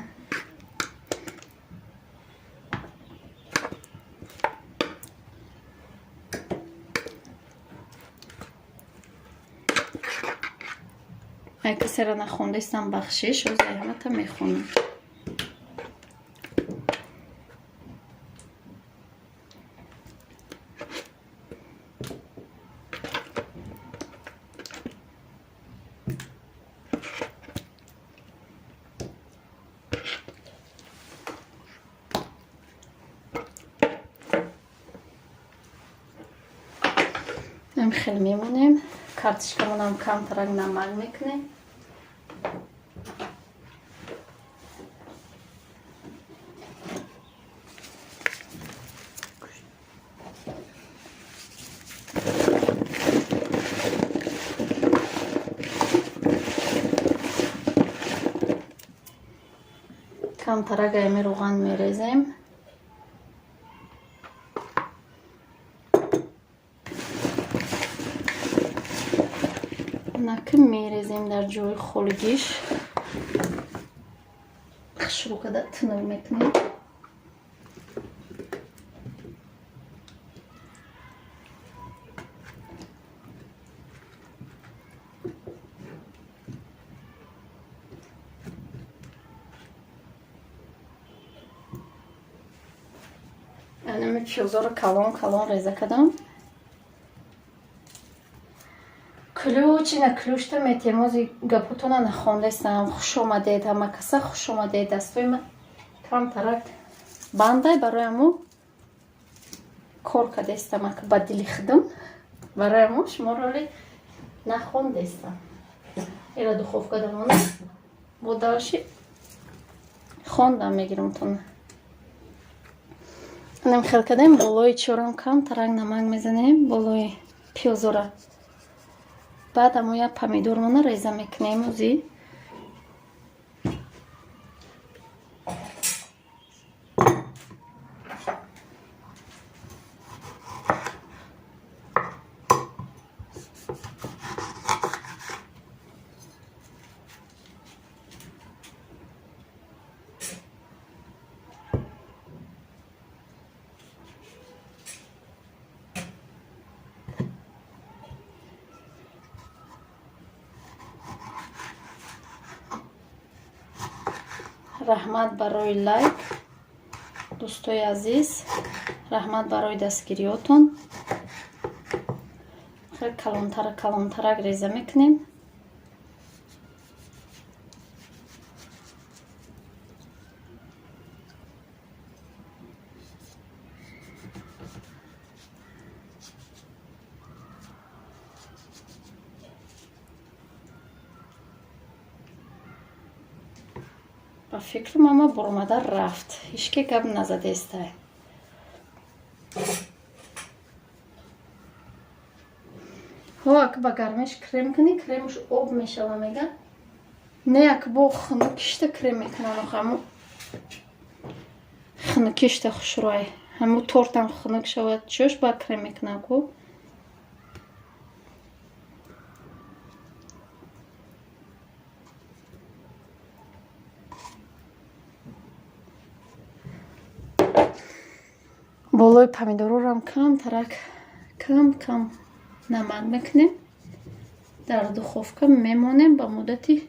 [SPEAKER 1] ای کسی را نخوندستم بخشش و زیامت میخونم خیلی میمونیم. کارتشکمون هم کم ترک نمک میکنیم. کم ترک ایمی روغن میریزیم. نکم میریزیم در جای خولگیش. شروع کده تنوی میکنیم. اینمی پیوزا رو کلان کلان ریزه کدم. کلوچ اینا کلوشتا میتیمازی گپوتونا نخونده استم. خوش اومدید همه کسا خوش اومدید. دستوی من کم ترک بنده برای امو کار کده استم که بدلی خدم برای امو شما رولی نخونده استم. ایره دو خوف کدمونه بوداشی خوندم میگیرم تونه. اینم خیل کدیم بولوی چورم کم ترک نمک میزنیم بولوی پیوزورا. بعد امو یا پمیدورمونه ریزه میکنیم اوزی. رحمت برای لایک دوستای عزیز. رحمت برای دستگیریاتون. خیلی کلانترک ریزه میکنیم. با فکر ماما برمده رفت. هیچکی گپ نزده استه. ها که با گرمش کرم کنی کرمش آب میشه میگه. نه که با خنکشت کرم میکنن همون خنکشت خوش روی همون تورتم خنک شود چوش با کرم میکنن کو. بالای پمیدورو رو هم کم ترک کم نمک میکنیم. در دخوفکه میمونیم با مدتی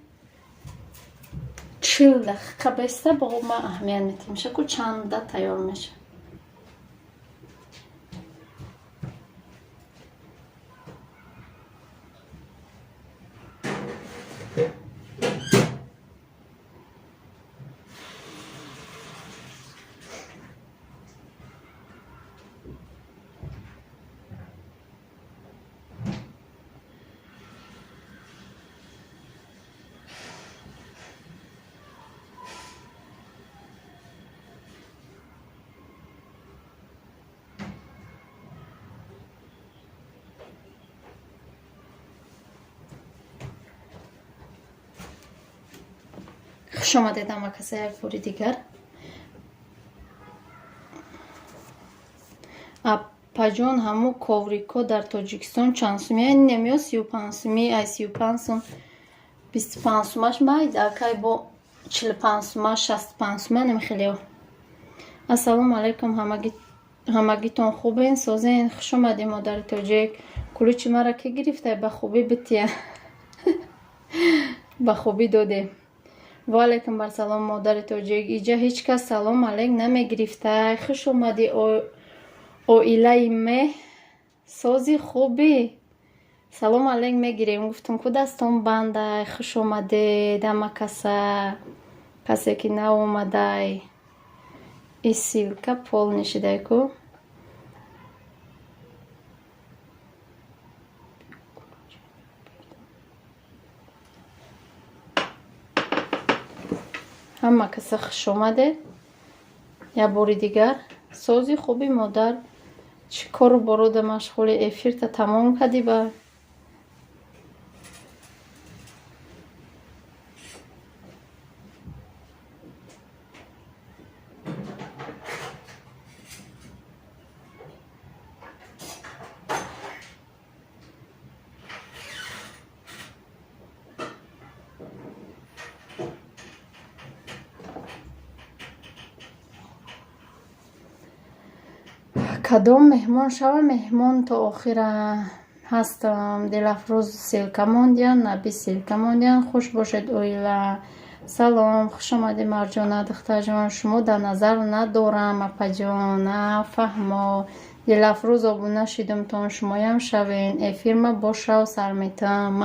[SPEAKER 1] 40 دقیقه بیسته با ما اهمیت میتیم شکو چند ده تیار میشه. خوش آمدید اما کسی یک باری دیگر. اپاجون همو کوریکو در تاجیکستان چند سومی این نمیو 35 سومی ای 35 سوم 25 سومش باید اکای با 45 سومش 65 سومه نمیخیلیو. السلام علیکم همگیتون خوبین سازین. خوش آمدید مادر تاجیک. کلوچی مرا که گرفته به خوبی بتیه به خوبی داده. و علیکم بر سلام مادر تاجیک. اینجا هیچ کس سلام علیک نمی گرفته. خوش اومدی اویلای مه سازی خوبی سلام علیک میگیریم. گفتم که دستم بنده. خوش اومده دم کسی که نه اومده ای سیلکا پول نشیده کو ҳама каса хуш омадед. Я бори дигар сози хуби модар чӣ кору борода машғули эфирта тамом кардӣ ба кадом меҳмон шава меҳмон то охира ҳастам. Дилафрӯз силка мондиян, наби силка мондиян. Хуш бошед оила. Салом, хуш омадӣ Марҷона духтарҷон. Шумо дар назар надорам апаҷон. Фаҳмо Дилафрӯз обуна шидумтон шумоям шавен. Эфирма бошав сарметам.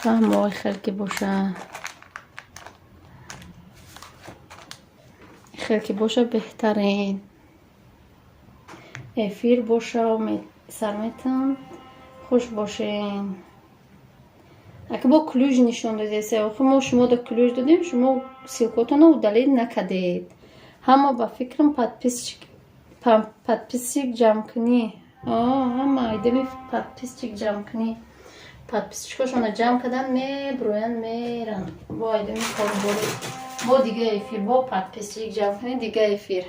[SPEAKER 1] Фаҳмо хелки боша. خیلی باشه بهترین افیر باشه و سرمتم خوش باشین. اگه با کلوج نشون دادید آخه ما شما دا کلوج دادیم شما سیلکاتون رو دلیل نکدید. همه با فکرم پادپیسچیک جمع کنی. همه ایدمی پادپیسچیک جمع کنی. پادپیسچیکاشون جمع کردن میبروین میرن با ایدمی کار باری با دیگه افیر با پادپیسچیک جمع کنی دیگه افیر.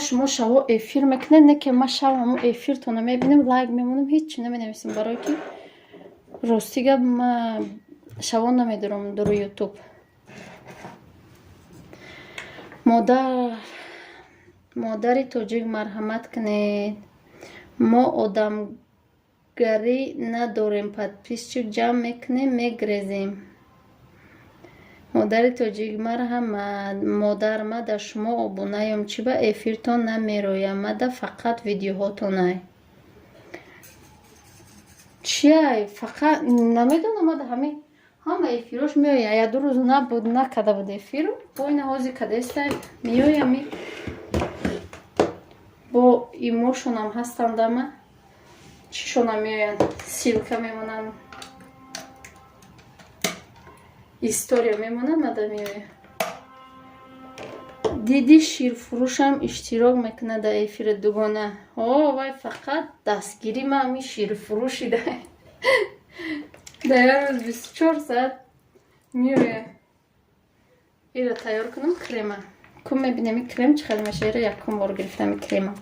[SPEAKER 1] شما شوا افیر میکنید نه که ما شوا همون افیر تونو میبینیم لایک میمونم هیچی نمینویسیم برای که راستیگه ما شوا نمیدارم در یوتیوب. مادری توجیک مرحمت کنید. ما آدمگری نداریم پادپیسچیک جمع میکنیم میگریزیم. مادر توجیک مرحمت. مادر ما در شما آبونایم چی با افیرتون نمیرویم ما در فقط ویدیوهاتونه چیه فقط نمیدونم ما در همه افیروش میویم یا دو روز نبود نکده بود افیرو با این حوزی کدسته میویم با ایموشون هم هستن دمه چیشون هم میویم سیلکه میمونن история мемонад мадамиёе диди ширфурӯшам иштирок мекунад дар эфири дугона. вай фақат дастгирӣ ма ҳамин ширфурӯшида дар як рӯз 24 соат меоя. иро тайёр кунам крема кум мебинем ин крем чӣ хел меша. иро якум бор гирифтам ин крема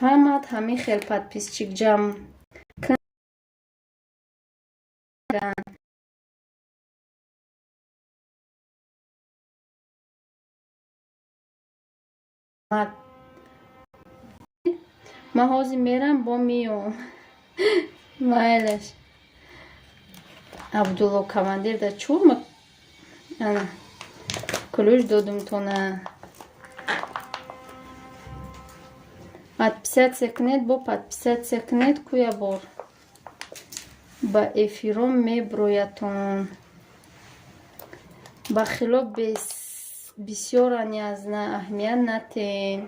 [SPEAKER 1] ҳамат ҳамин хел подписчик ҷамъ ما ҳозир мерам бо миём майлаш абдулло командир да чӯма ана кулӯш додумтона подписатсия кунед бо подписатсия кунед куя бор ба эфиром меброятон ба хилоф бисёр аниязна аҳамият натен.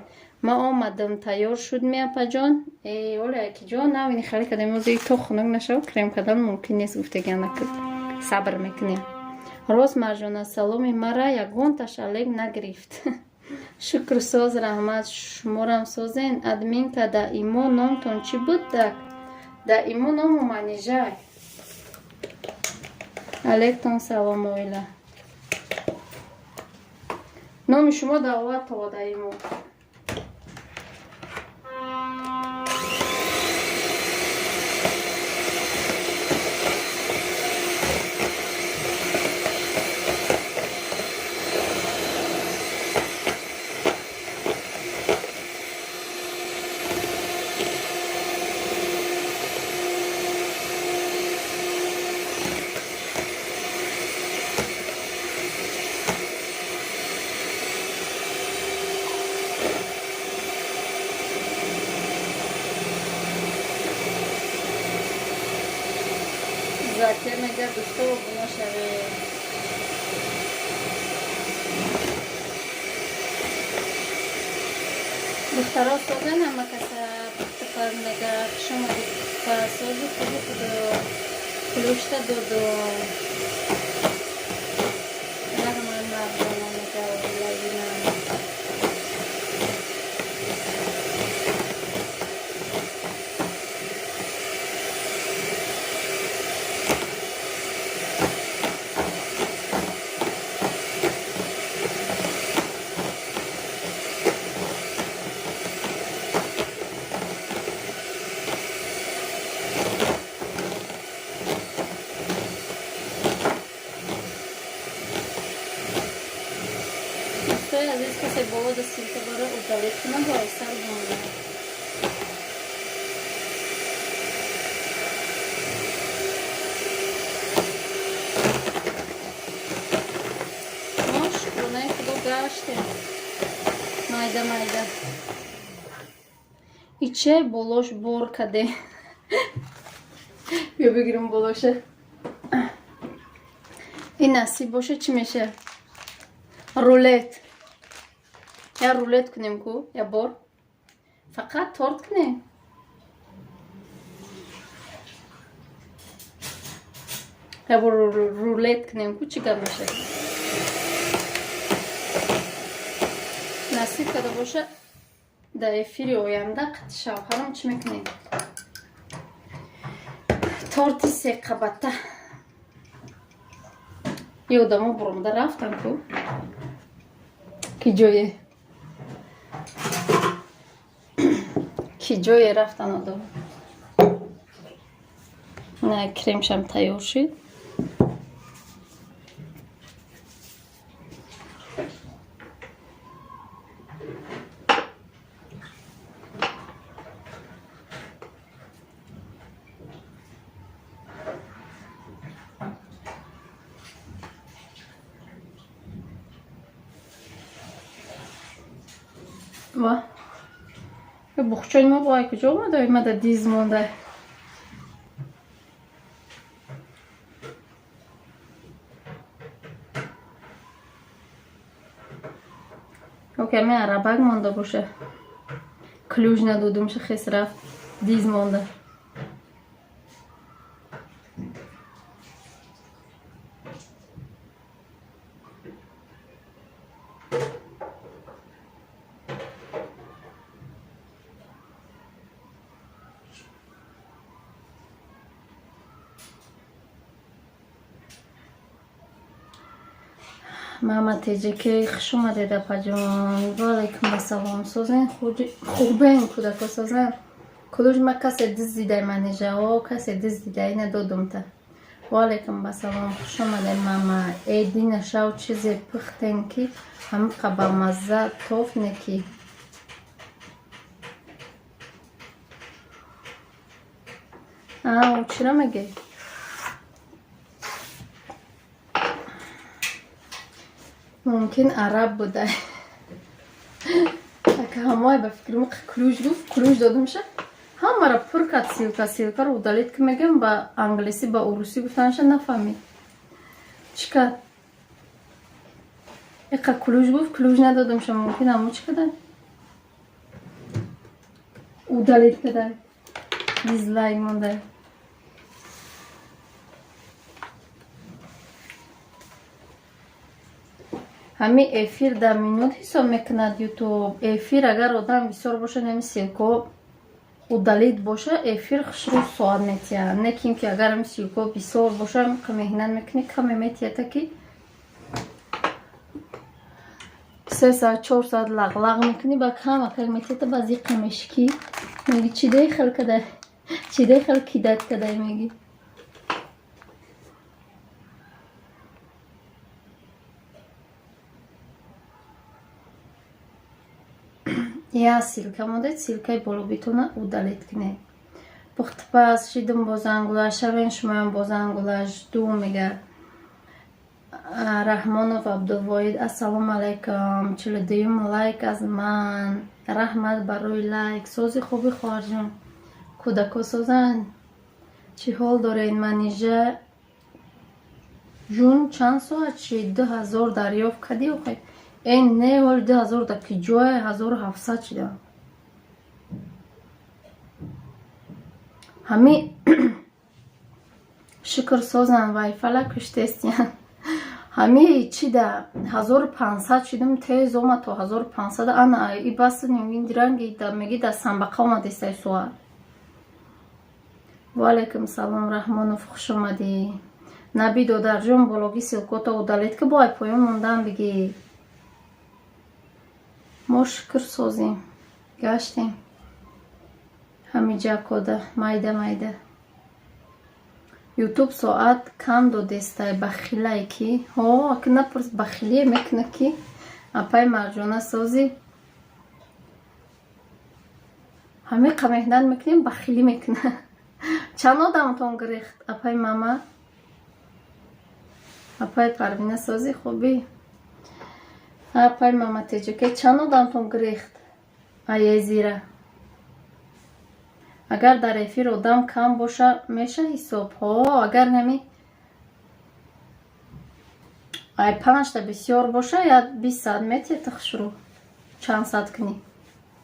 [SPEAKER 1] ما آمدم تیار شد می اپا جان اولی که جان نوینی خیلی کدیم موزی تو خنک نشو کریم کدن ممکن نیست گفتگی نکد صبر میکنیم. راست مرجانه سلامی مرا یکون تشلیک نگرفت. شکر ساز رحمت شمارم سازین ادمین که دا ایمو نامتون چی بود دا ایمو نامو منیجای علیکتون سلام اویلا نامی شما دعوت تا دا ایمو Затем мега густого буна шаве. Духтара созен ама каса пухтапар мега шума парасози хуби кудо ключта додо рахман мабдана мега обилавина. Às vezes com a cebola assim, que agora o galeto que não gosta, sabe? Nossa, né? Que do gasto. Mayda. İçe boloş bor kade. Bia بگیرم بولوشه. این نصیب باشه چی میشه؟ رولت. یا رولت کنیم کو یا بور فقط تورت کنیم یا بور رولت کنیم کو چی گم میشه نصیب کده باشه در افیری آینده قطع شوهرم چی میکنیم تورتی سه قبطه یادمو برم در رفتم کو کی جایه کی جای رفتن آدم نه کریمشم تیار شد و بخچای ما باید کجا اومده ایمده دیز مونده اوکی می عربک مونده باشه کلوژ ندودم شه خیس رفت دیز مونده ماما تیجه که خوش اومده در پاجان والیکم بسلام سوزن خوبه این کودکا سوزن کلوش ما کسی دز دیده منی جا کسی دز دیده اینه دودم تا والیکم بسلام خوش اومده ماما ایدی نشاو چیزی پختن که همه قبا مزه توف نکی چرا مگه ممکن عرب بوده اگه همه به فکرم کلوش دادم شه همه را پر کت سیلکا رو دالید که میگم با انگلیسی با اوروسی گفتنش نفهمید چیکار اگه کلوش ندادم شه ممکن همه چی کدن او دالید کدن دیزلای مونده همه افیر در مینوت حساب میکند یوتیوب افیر اگر آدم بسیار باشه نمیسیل که удалит боша эфир хушру соат метия не ким ки агарам силко бисор боша меҳнат мекунӣ каме метията ки 3 соат 4 соат лағлақ мекунӣ ба кама как метията баъзи камешки меги чидаи хел кадай чидаи хел кидат кадай меги я силка модет силкаи болобитона удалит кунед пухтпас шидум бозангулаш шавен шумоям бозангулаш ду мега раҳмонов абдулвоид ассалому алайкум 42 лайк аз ман раҳмат барои лайк сози хуби хоҳарҷон кӯдако созан чӣ ҳол доред манижа جون چند ساعت چی 2000 دریافت کردی اوخی این نه ولی 2000 دا که جای 1700 شده همین شکر سازن وای فلکش تستیان همین چی ده 1500 شدم تیز اومد تا 1500 انا ای بس نمین درنگی ده میگی ده سنبقه اومده سای سوال و علیکم سلام رحمانوف خوش اومدی نبی دادر جون بلوگی سیلکوتا удалید که بای پایون موندن بگی ما شکر سازیم گشتیم همین جا کده майда ютуб соат кам додестай бахилае ки аки напурс бахилие мекуна ки апай марҷона созӣ ҳамин қа меҳнат мекунем бахилӣ мекуна чанд одамтон гирехт апай мама апай парвина созӣ хубӣ апай мама теҷуке чанд одамтон гирехт аязира агар дар эфир одам кам боша меша ҳисобҳо агар нами ай 5 та бисёр боша я 20 саат метия тахшуру чанд саат кuni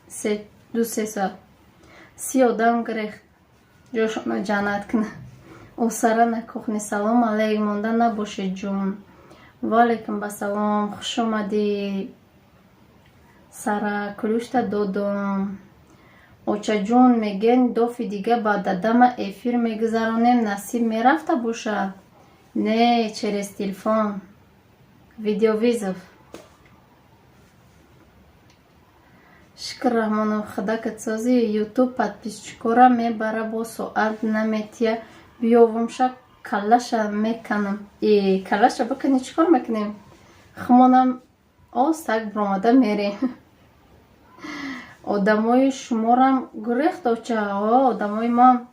[SPEAKER 1] 2-3 саат 30 одам гирехт ҷошона ҷанат куна усара накухни салом алейкум монда набошед ҷун ваалейкум басалом хуш омадӣ сара кулушта додум очаҷон мегӯянд дофи дига ба дадама эфир мегузаронем насиб мерафта бошад не через телефон видеовизов шукр раҳмонов худакат созӣ ютуб подписчикора мебара бо соат наметия биёвумша калаша меканам калаша бикани чикор мекунем хумонам остак бромада мерем одамои шуморам гурехт оча одамои ман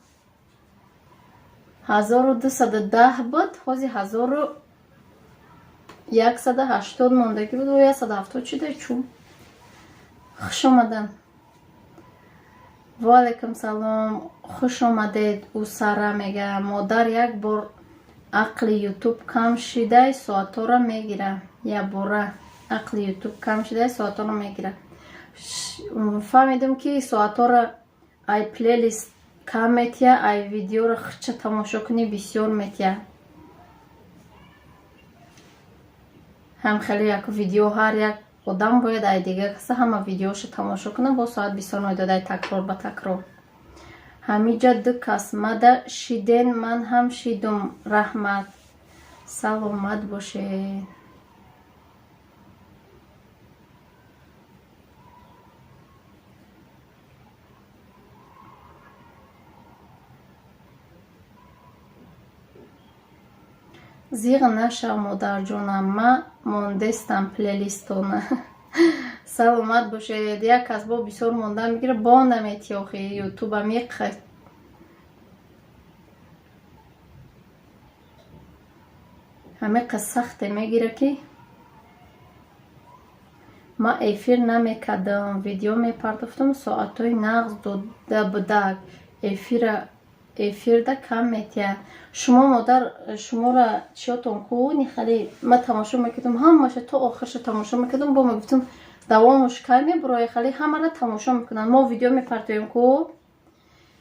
[SPEAKER 1] 1210 буд ҳози 1180 мондаги буд 170 шуда чун хуш омадан ваалейкум салом хуш омадед усара мега модар як бор ақли ютуб кам шидай соатора мегира я бора ақли ютуб кам шидай соатора мегира фаҳмидам ки соатора ай плейлист кам метия ай видеоро хича тамошо кунӣ бисёр метия ҳам хеле як видео ҳар як одам бояд ай дига каса ҳама видеошо тамошо кунам бо соат бисёр ноидадай такрор ба такрор ҳамиҷа ду кас мада шиден ман ҳам шидум раҳмат саломат бошед зиғ наша модарҷонам ма мондестам плейлистона саломат бошед як кас бо бисёр монда мегира бо намети охи ютуба меқад ҳамеқа сахте мегира ки ма эфир намекардам видео мепардофтам соатҳои нағз дода будак эфирда кам метия шумо модар шумора чиётон ку нихали ма тамошо мекардам ҳамаша то охирша тамошо мекардам бо мегуфтам давомуш кай мебурои хали ҳамара тамошо мекунанд мо видео мепартоем ку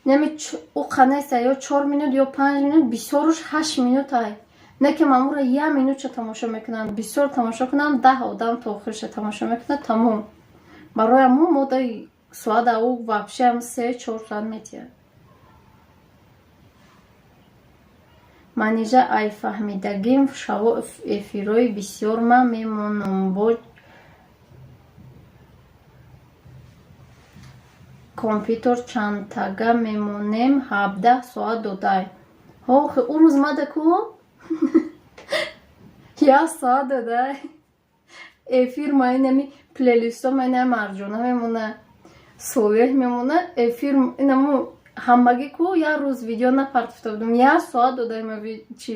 [SPEAKER 1] нами у қанеса ё 4 минут ё 5 минут бисёруш 8 минут ай не ки мамура 1 минутша тамошо мекунанд бисёр тамошо кунанд 10 одам то охирша тамошо мекунанд тамом барои мо модаи соада у вообще ам 3-4 соат метия манижа ай фаҳмидагим шаво эфирои бисёр ма мемонам бо компютер чандтага мемонем 17 соат додай охи у рӯз мада ку 1 соат додай эфир майнами плейлисто майна марҷона мемона соеҳ мемона эфир инаму ҳамаги ку як рӯз видео напартофта будам 1 соат додаем чи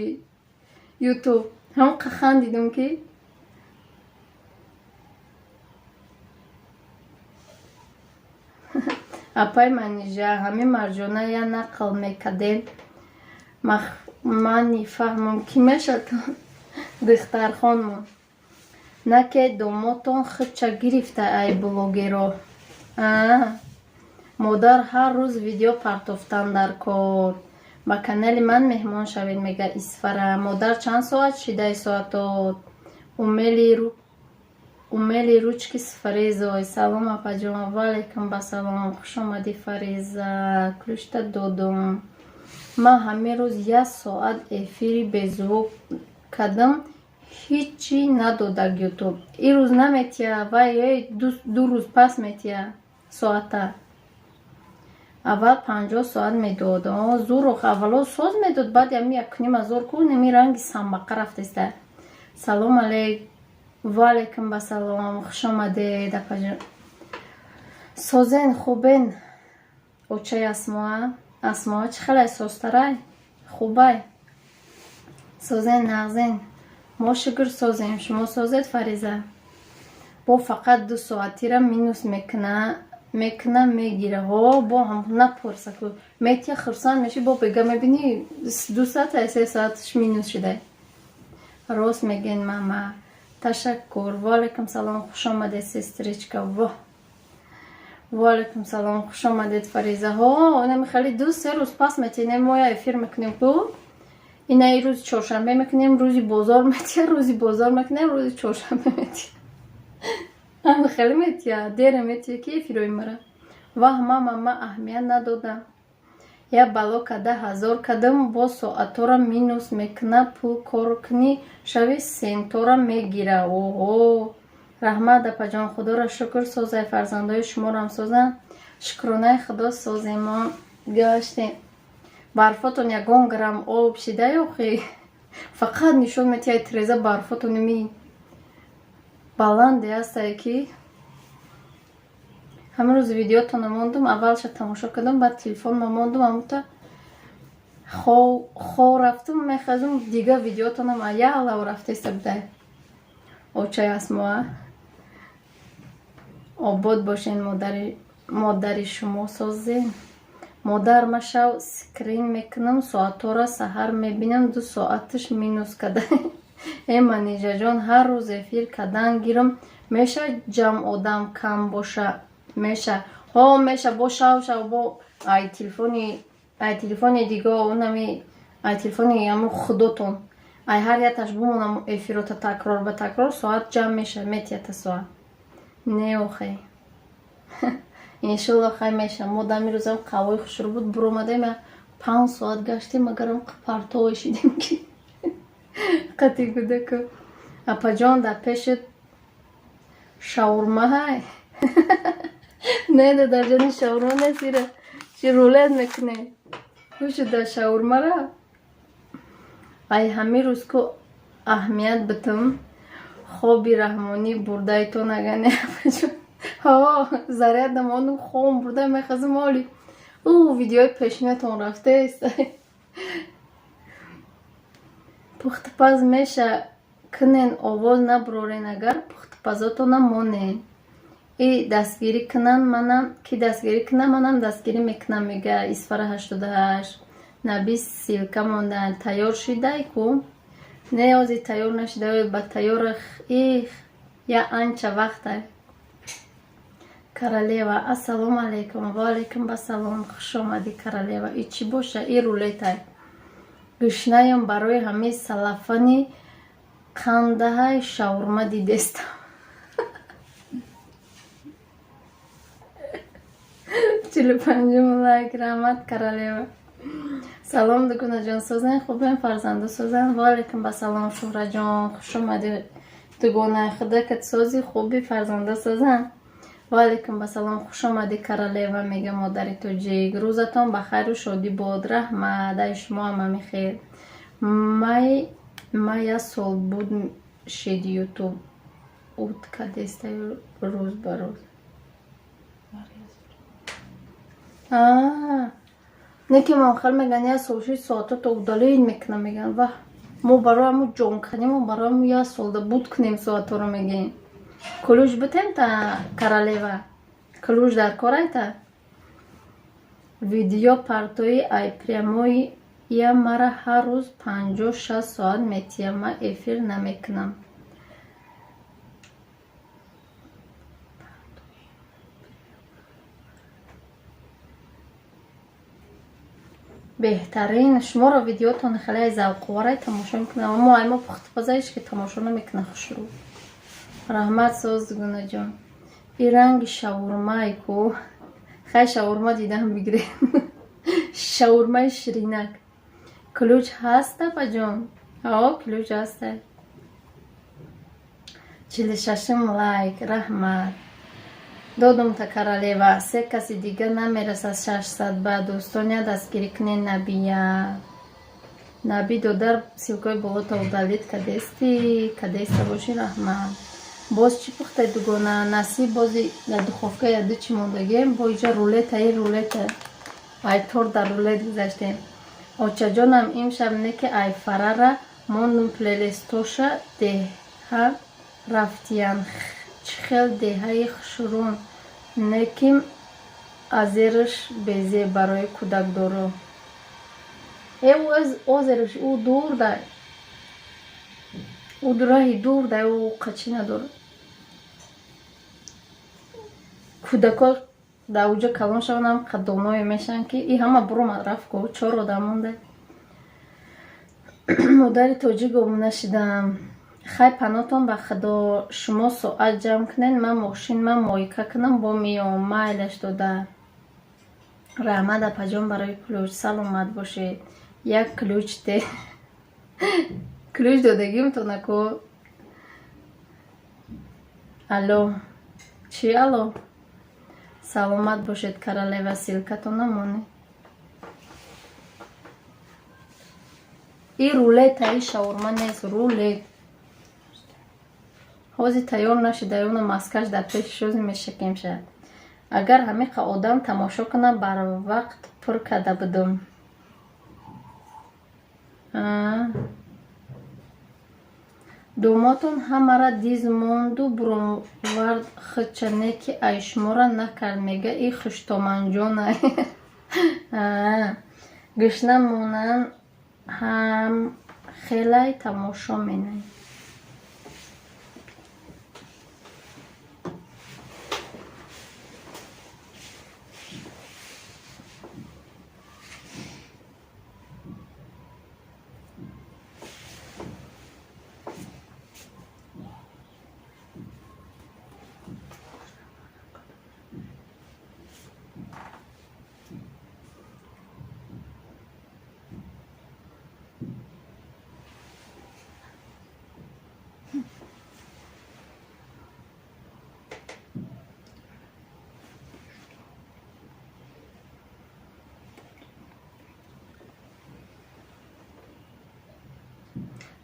[SPEAKER 1] ютуб ҳамқа хандидам ки апай манижа ҳамин марҷона я нақл мекардем ман фаҳмам ки мешад духтархонмон. Наке домотон хипча гирифта ай блогеро. модар ҳар рӯз видео партофтан дар кор. ба канали ман меҳмон шавед, мега Исфара. модар чанд соат шидаи соатот? умели ручки с Фаризой. Салом апаҷон. Ваалейкум басалом. хуш омадӣ Фариза. клушта додум. ман ҳамин рӯз 1 соат эфири беззвук кардам, ҳичи надодак ютуб. ин рӯз наметия вай 2 рӯз пас метия соата. аввал 50 соат медод. зурух аввало соз медод, баъд ями 1500 ку нами ранги самбақа рафтеста. салом алейк. ваалейкум басалом. хуш омадед апаҷон. созен хубен. очаи асмоа чӣ халай созтарай? хубай. созен нағзен. мо шукр созем. шумо созед Фариза? бо фақат 2 соатира минус мекна мегира. бо ҳам напурса ку метия хурсанд меши, бо бега мебини 2 соат 3 соатш минус шидай. рост меген мама. ташаккур. ваалейкум салом. хуш омадед сестричка. ваалейкум салом. хуш омадед Фариза. намихали 2-3 рӯз пас метинем мо я эфир мекунем ку ина ин рӯзи чоршанбе мекунем, рӯзи бозор метия, рӯзи бозор мекунем, рӯзи чоршанбе метия. намихали метия дере метия ки эфирои мара. ваҳ мама аҳамият надодам. я бало када 1000 кадам, бо соатора минус мекна, пул кор кuni шави сентора мегира. раҳмат апаҷон. худоро шукр. созай фарзандои шуморам созан. шукронаи худо соземо гаштем. барфотон 1 грамм об шидай охи фақат нишон метия треза барфотон ми баланде астае ки ҳамин рӯз видеотон мондум. аввалша тамошо кардам, баъд телефонма мондум, амута хо рафтум мехазум дига видеотонам аялав рафтеста будай. очаи асмоа обод бошен. модари шумо созен. модар ма шав скрин мекунам, соатора саҳар мебинам, 2 соатш минус када. манижаҷон ҳар рӯз эфир кадан гирам. меша ҷамъ одам кам боша? меша бо шав бо ай телефони диго унами ай телефони яму худотон ай ҳар яташ бумонам эфирота такрор ба такрор соат ҷамъ меша метията соат. не охе иншалло хай меша. мо дами рӯзам қавои хушрӯ буд буромадем 5 соат гаштем, агарам партове шидем ки қати гудаку. апаҷон да пешит шаурма ҳай. не дар ҷони шаурма несира чи рулет мекуне хушуда шаурмара. ай ҳамин рӯз ку аҳамият битам хоби раҳмонӣ бурдаитон агане апаҷон. зарядам ону хом бурда мехазам оли видеои пешинатон рафтест. пухтипаз меша кунен овоз набурорен, агар пухтипазотона монен и дастгирӣ кунан манам дастгирӣ мекунам, мега Исфара 88. наби силка мондан. тайёр шидай ку? не ози тайёр нашидай, ба тайёра я анча вақта. Королева. ассалому алейкум. ваалейкум басалом. хуш омадӣ Королева. и чӣ боша? и рулетай гӯшнаём барои ҳамаи салафани қандаҳай шаурма дидестам. 45 лайк. раҳмат Королева. салом дугунаҷон. созен хубен? фарзанду созан. ваалейкум басалом шуҳраҷон. хуш омадӣ дугонаи худакат сози хуби фарзанда созан. ваалейкум басалом. хуш омадӣ Королева, мега модари тоҷик. рӯзатон ба хайру шодӣ бод. раҳмат. ай шумо ҳама мехел. май 1 сол буд шид ютуб утка деста рӯз ба рӯз. неки монхел меган 1 сол 6 соатот удалид мекунам меган. ва мо барои ҳамун ҷонканӣ мо барои ҳамун 1 сол да буд кунем соаторо мегем. кулуш бутем та Королева? кулуш дар корай та? видео партои ай прямои я мара ҳар рӯз 56 соат метиям, ма эфир намекунам. беҳтарин шуморо видеотон хеле завқовара тамошо мекунам, аммо аймо пухтипазаиш ки тамошо намекунам хушрӯ. раҳмат Созгунаҷон. И ранги шаурмае ку хай шаурма дидам бигире. шаурмаи ширинак. Ключ ҳаст апаҷон? Ключ ҳаста. 46 лайк. раҳмат. додумта королева. Се каси дига намерасад 600 ба дӯстоня дастгирӣ кунен набия. наби додар силкои болота удалид кадеста боши. раҳмат. боз чӣ пухта дугона? Насиб бози дар духовка яду чӣ мондагем? Бо иҷа рулета, и рулета. ай тор дар рулет гузаштем. очаҷонам имшаб неки ай фарара мондум плейлистоша деҳа рафтиян. чӣ хел деҳаи хушрун неким азериш безе барои кӯдакдоро. озериш ӯ дурдай. ӯ раҳи дурдай, ӯ қачи надор. кӯдако дар уҷа калон шаванам қаддоное мешаванд ки и ҳама буромад рафтко 4 одам монда. модари тоҷик обуна шидам. хай панотон ба худо. шумо соат ҷамъ кунед, ман мошинма мойка кунам бо миём. майлаш дода. раҳмат апаҷон барои ключ. саломат бошед. як ключ де. ключ додагимтонаку. алло чӣ алло? саломат бошед королева. силкатон намоне. и рулета, и шаурма нест, рулет. ҳозир тайёр нашуда, ёна маскаш дар пеши шӯзи мешакем шад. агар ҳамиқа одам тамошо кунад барвақт пур карда будум. домодтон ҳамара диз монду буровард худчане ки ай шумора накард мега и хуштоманҷонай. гушна монанд ҳам хелай тамошо менай.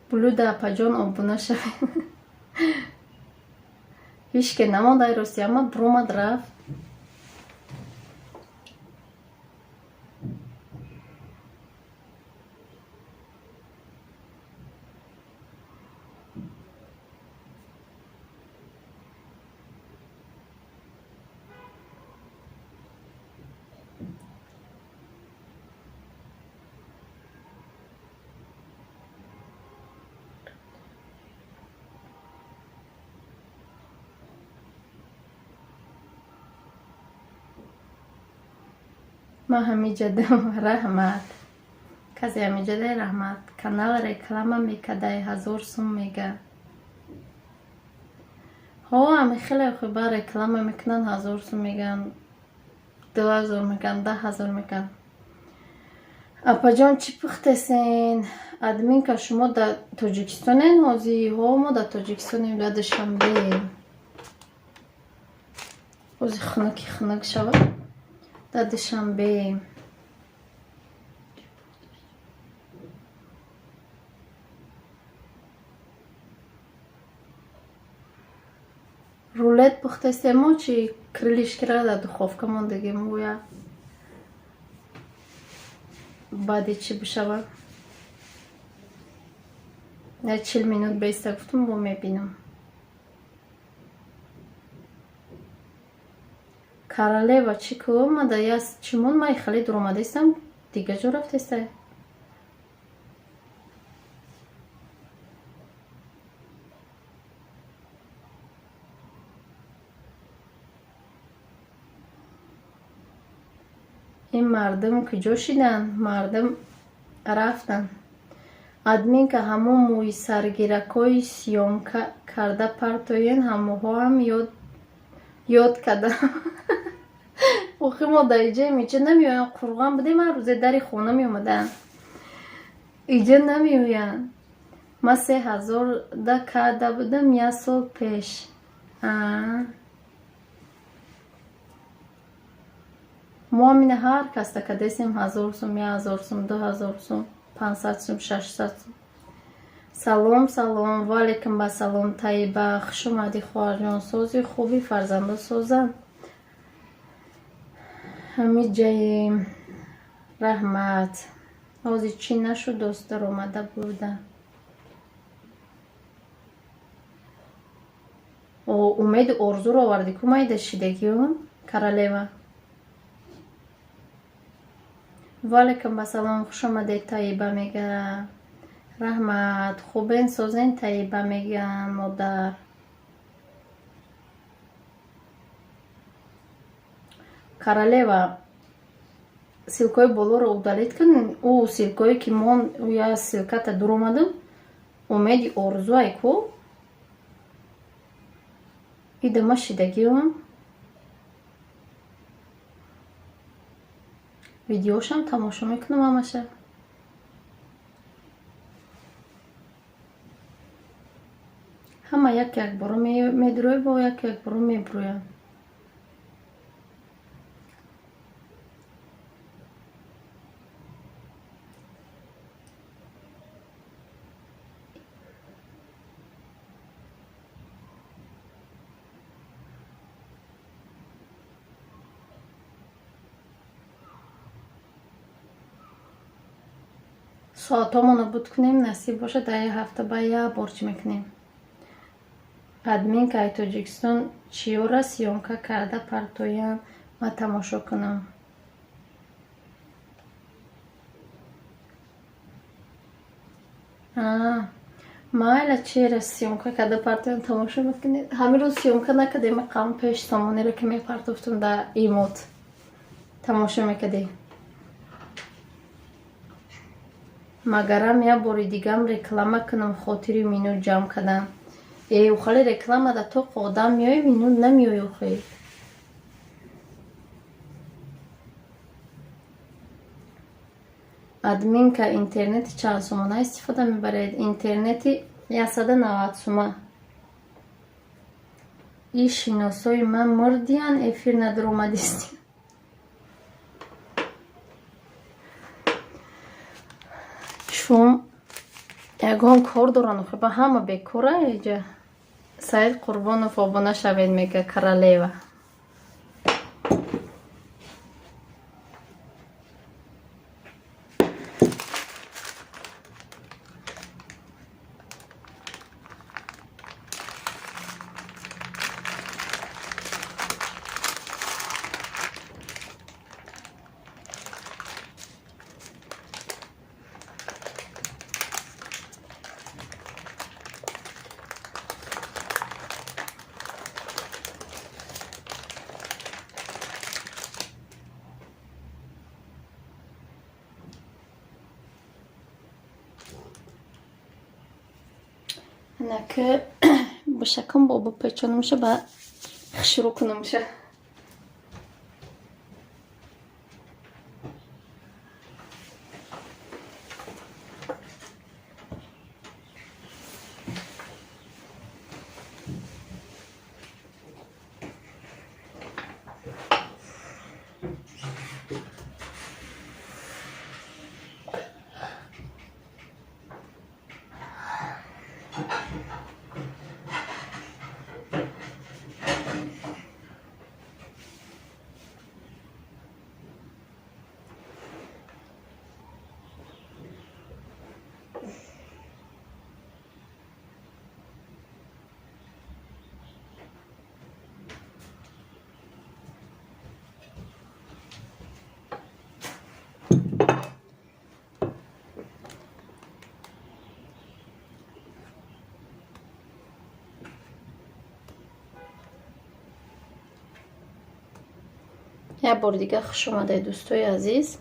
[SPEAKER 1] булуда апаҷон обуна шавед. ҳичке намондай рости, аммо буромад рафт. ма ҳамиҷадам. раҳмат. касе ҳамиҷадай раҳмат. канал реклама мекадай 1000 сум мега. ами хеле хуба реклама мекунанд 1000 сум меган, 2000 меган, 10000 меган. апаҷон чӣ пухтесен? админка шумо дар тоҷикистонен ҳозир? мо дар тоҷикистонем. дар душанбе ҳозир хунук шавад. дар душанбе рулет пухтестем. мо чи крылишкира дар духовка мондагем. гӯя баъди чӣ бишавад? 40 минут беиста гуфтум, бо мебинам. королева чӣ ку? ма дар яз чӣ мон? ма хеле дуромадастам. дига ҷо рафтеста. мардум куҷо шидан? Мардум рафтан. Админка ҳамон мӯи саргиракҳои сиёмка карда партоен, ҳамоҳоам ёд кардам. охи мо дар иҷаем, иҷа намеоян. қурған будем, ҳар рӯзе дари хона меомадан. Иҷа намеоян. Ман 3000 карда будам 1 сол пеш. мо амина ҳар каста кадесем 1000 сум, 1000 сум, 2000 сум, 500 сум, 600 сум. салом салом. Ва алайкум басалом. Таиба хуш омадӣ хоҳарҷон. сози хуби фарзанду созам. ҳамид ҷаем. раҳмат. ҳозир чӣ нашуд? дост даромада буда. умеду орзуро оварди ку майда шидагиё королева. ва алайкум басалом. хуш омадед. Таиба мега. раҳмат. хубен созен? Таиба мегам модар. королева, силкои болоро удалит кун. ӯ силкое ки мон я силката дуромаду умеди орзуай ку идама шидагиё. видеошам тамошо мекунам ҳамаша. ҳама як боро медурӯя, бо як боро мебурӯя. соатҳомона буд кунем, насиб боша дар як ҳафта ба як бор чӣ мекунем. админка ай Тоҷикистон чиёра сиёмка карда партоян, ма тамошо кунам. майла чиёра сиёмка карда партоян тамошо мекунед. ҳамин рӯз сиёмка накардем, қавм пеш сомонеро ки мепартофтум дар имод тамошо мекардем. магарам як бори дигам реклама кунам хотири минут ҷамъ кардан. ухали реклама да то одам меои минут намеои ухи. админка интернети чанд сомона истифода мебаред? Интернети 190 сума. И шиносои ман мурдиян, эфир надуромадисти. чун ягон кор доран, ба ҳама бекора иҷа. Саид Қурбонов обуна шавед, мега королева. инаки бушакам бобу печонамша ба хишру кунамша. یک بار دیگه خوش اومده دوستای عزیز.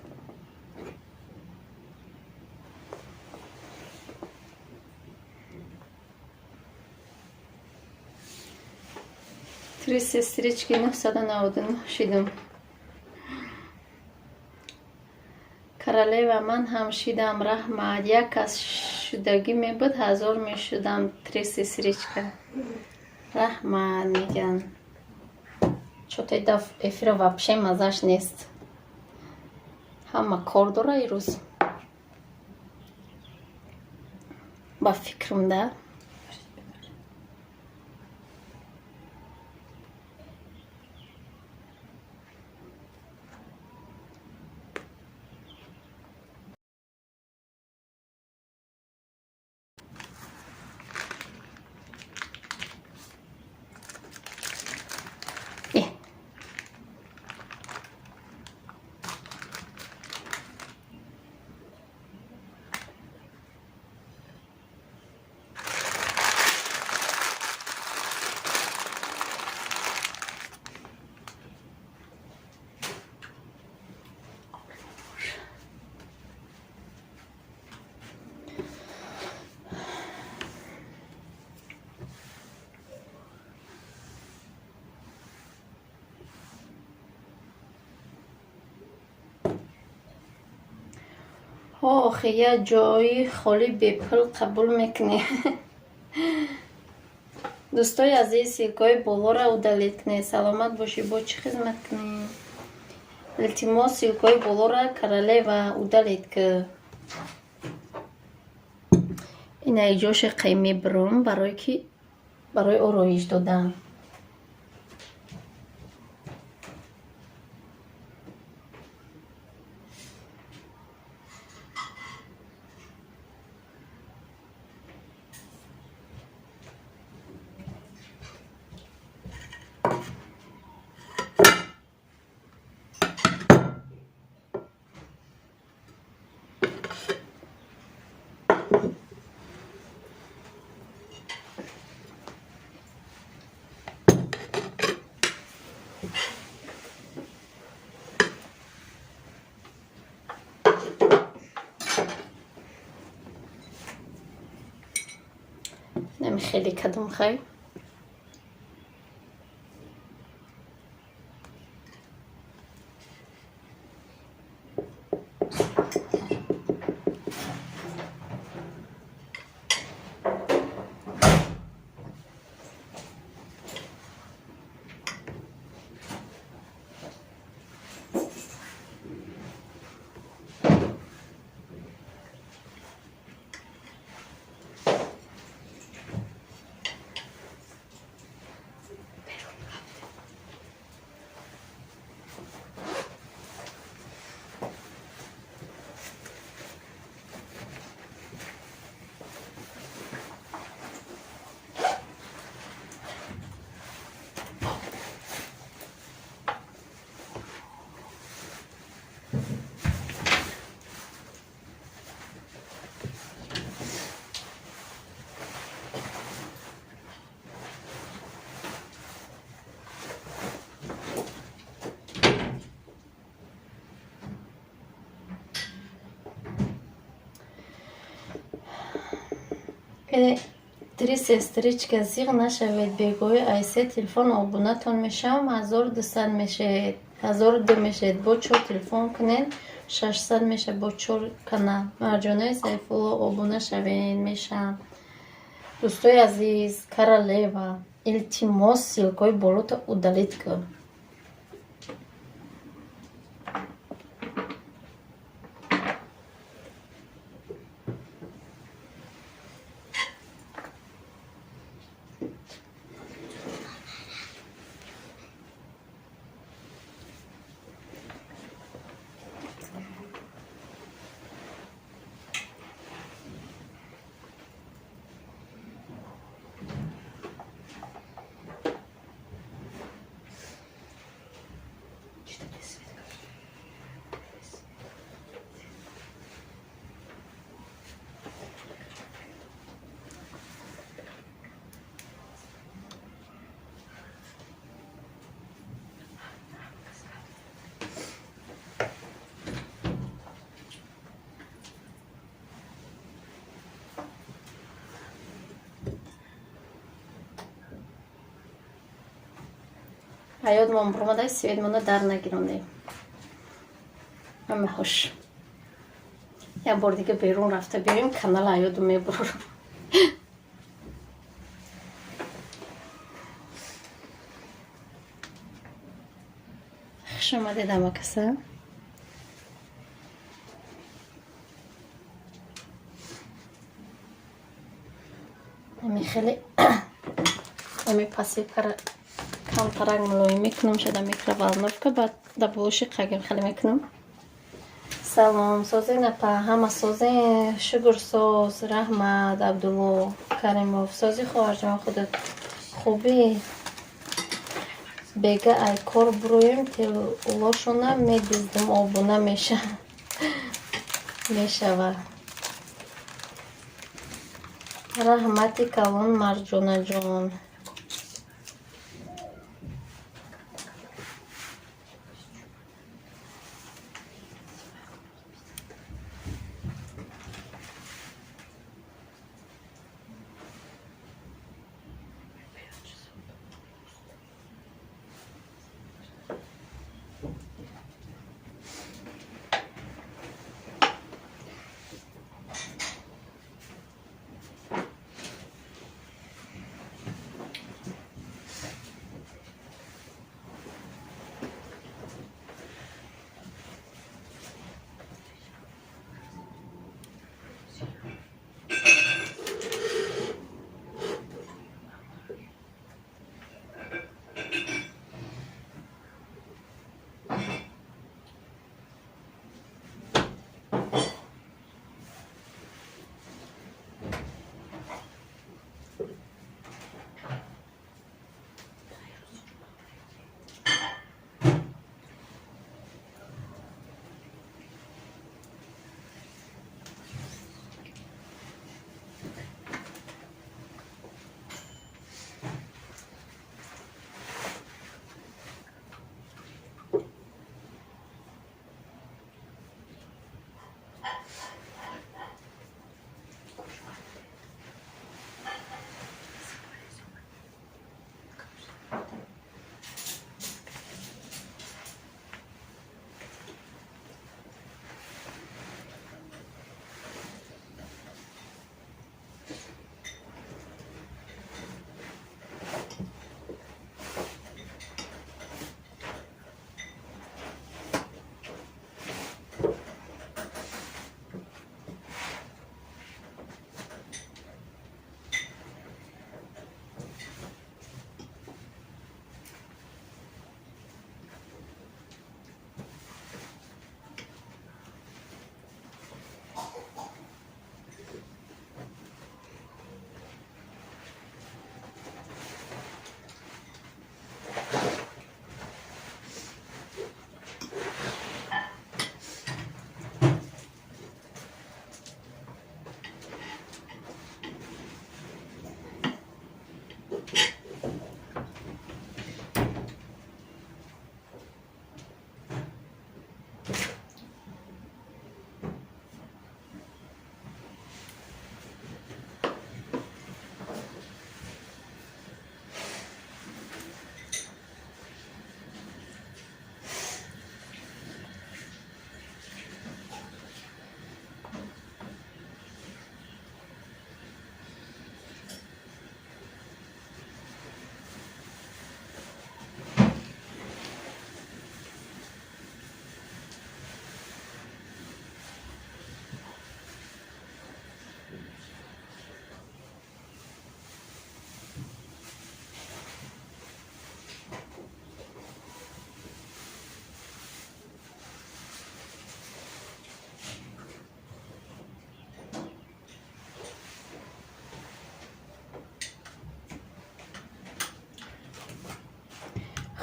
[SPEAKER 1] تریس استریچ که 999 شیدم. کرالے و من هم شیدم رحمت. یک از شدگی می بود 1000 می شدم. تریس استریچکا رحمت میگن چطور دف افیرا وابشه مزاش نیست. همه کار داره ای روز با فکرم ده. آخه یه جایی خالی به پل قبول میکنی. دوستای عزیز سیلکای بالا را удалит کنی. سلامت باشی. با چی خدمت کنی؟ التماس سیلکای بالا را کرالے و удалит که این ایجاش قیمی برام برای آرایش دادم. نمی خیلی کدوم خواهی؟ تریس استریچ که زیغ نشوید. بگوی ایسه تلفن آبونتون میشم 1200 میشه 1002 میشه. با 4 تلفن کنین 600 میشه. با 4 کانال مرجانه سیفولا آبونه شوین میشم. دوستای عزیز کرالé و التماس سیلکای بالا تا удалит که ҳаётмон буромадай светмона дар нагиронем. Ҳама хуш. Як бор дига берун рафта биёем, канал ҳаёту мебурорам. хуш омадед амакаса. ами хеле ами паси камтарак мулоим мекунам шада микроволновка баъд да булуши қагим хеле мекунам. салом созен апа ҳама созен шукрсоз раҳмат абдулло каримов сози хоҳарҷон худат хубӣ бега ай кор буроем телошона медиздим обуна мешава раҳмати калон марҷонаҷон.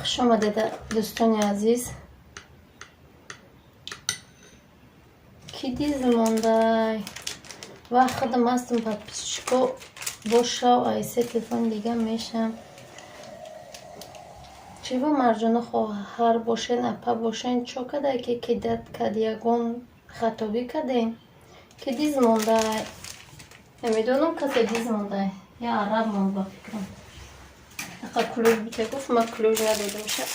[SPEAKER 1] خوش آمدید دوستان عزیز. کی دیز مونده و خودم هستم подписчику باشا ایسه تلفن دیگه میشم چی با مرجان خواهر باشین اپا باشین چو کده که کدت کد یگون خطابی کدین کی دیز مونده نمیدونم کسی دیز مونده یا عرب مونده با فکرم Ақа клюж бите гуфт, ма клюж надодам шад.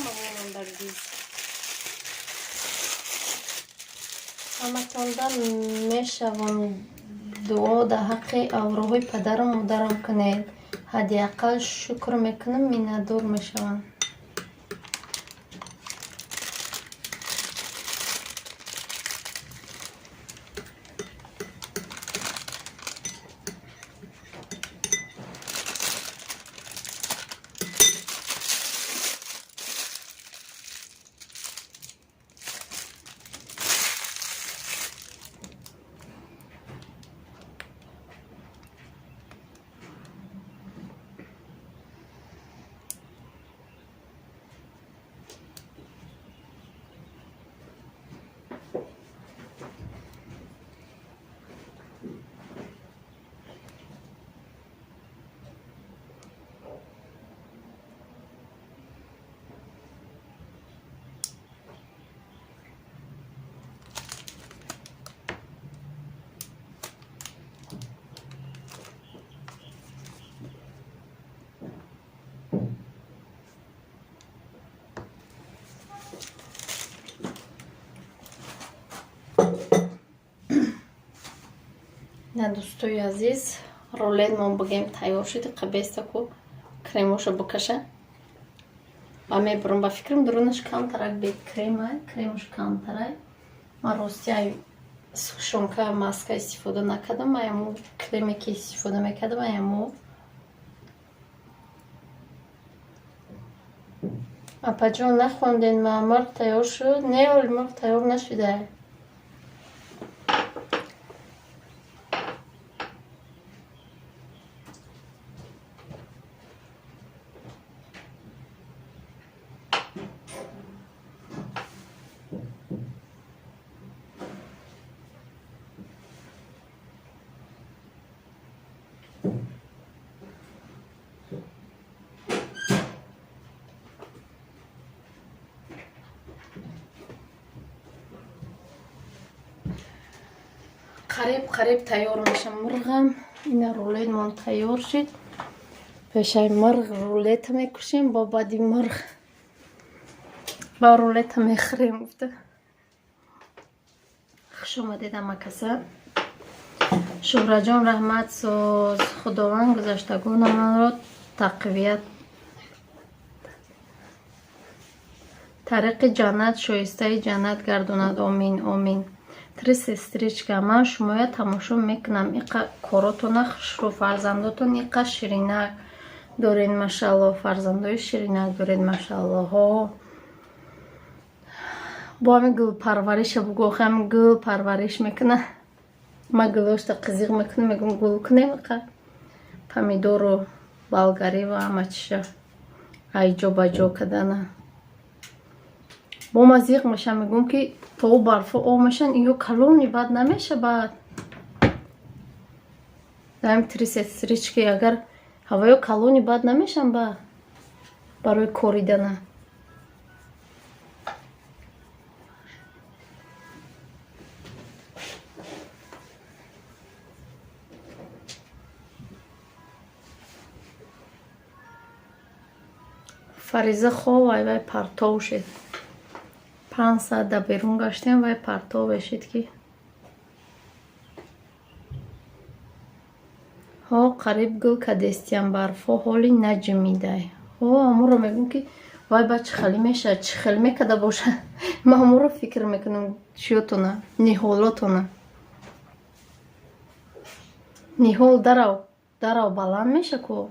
[SPEAKER 1] Мамонам дар диз. Ҳаматондан мешавам дуо дар ҳаққи авроҳои падару модарам кунед. ҳадиаққал шукр мекунам, миннатдор мешавам. На дӯстои азиз, рулетмон бигем тайёр шуд. Қабестаку кремоша бикаша. Ва мебурам ба фикрам дурунаш камтарак бе крема, кремаш камтарай. Ман ростияй сухшонка маска истифода накардам, аяму креме ки истифода мекардам, аяму апаҷон нахонден. Ма марғ тайёр шуд? Не, оли марғ тайёр нашуда. қариб тайёр мешам мурғам. Ина рулетмон тайёр шуд. пешаи марғ рулета мекушем, бо баъди марғ ба рулета мехӯрем. гуфта хуш омадед амакаса. шӯҳраҷон раҳмат соз. худованд гузаштагонамонро тақвият тариқи ҷаннат шоистаи ҷаннат гардонад. омин омин. 3 сестричка, ман шумоя тамошо мекунам. иқа коротона хушрӯ, фарзандотон иқа ширинак доред, машаалло. фарзандои ширинак доред, машааллоҳо. бо ҳамин гулпарвариша бугӯ, ҳамин гул парвариш мекунад. ма гулошта қизиқ мекунам, мегӯм гул кунем. иқа помидору болгарӣ ва ҳама чиша айҷо баҷо кардана. бо ма зиқ мешам, мегӯм ки то барфо об мешан, ё калони бад намеша. бад даим 3 сестрички агар ҳаваё калони бад намешан ба барои коридана. фариза хо вай партов шед. 5 саат да берун гаштем, вай партов шед ки ҳо қариб гул кадестиам барфо ҳоли наҷмидай. ҳо амуро мегӯм ки вай ба чихелӣ меша, чихел мекарда боша. ман амуро фикр мекунам. чиётона ниҳолотона. ниҳол дарав баланд меша ку.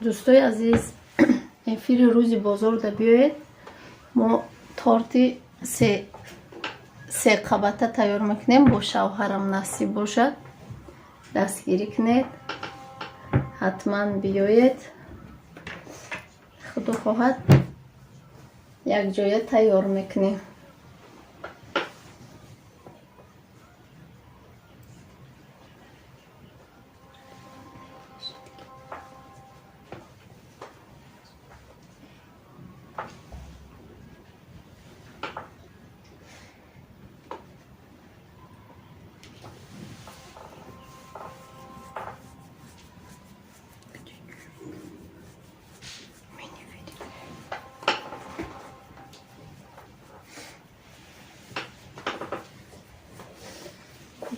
[SPEAKER 1] дӯстои азиз, эфири рӯзи бозор да биёед. мо торти се қабата тайёр мекунем. бо шавҳарам насиб бошад, дастгирӣ кунед. ҳатман биёед. худо хоҳад якҷоя тайёр мекунем.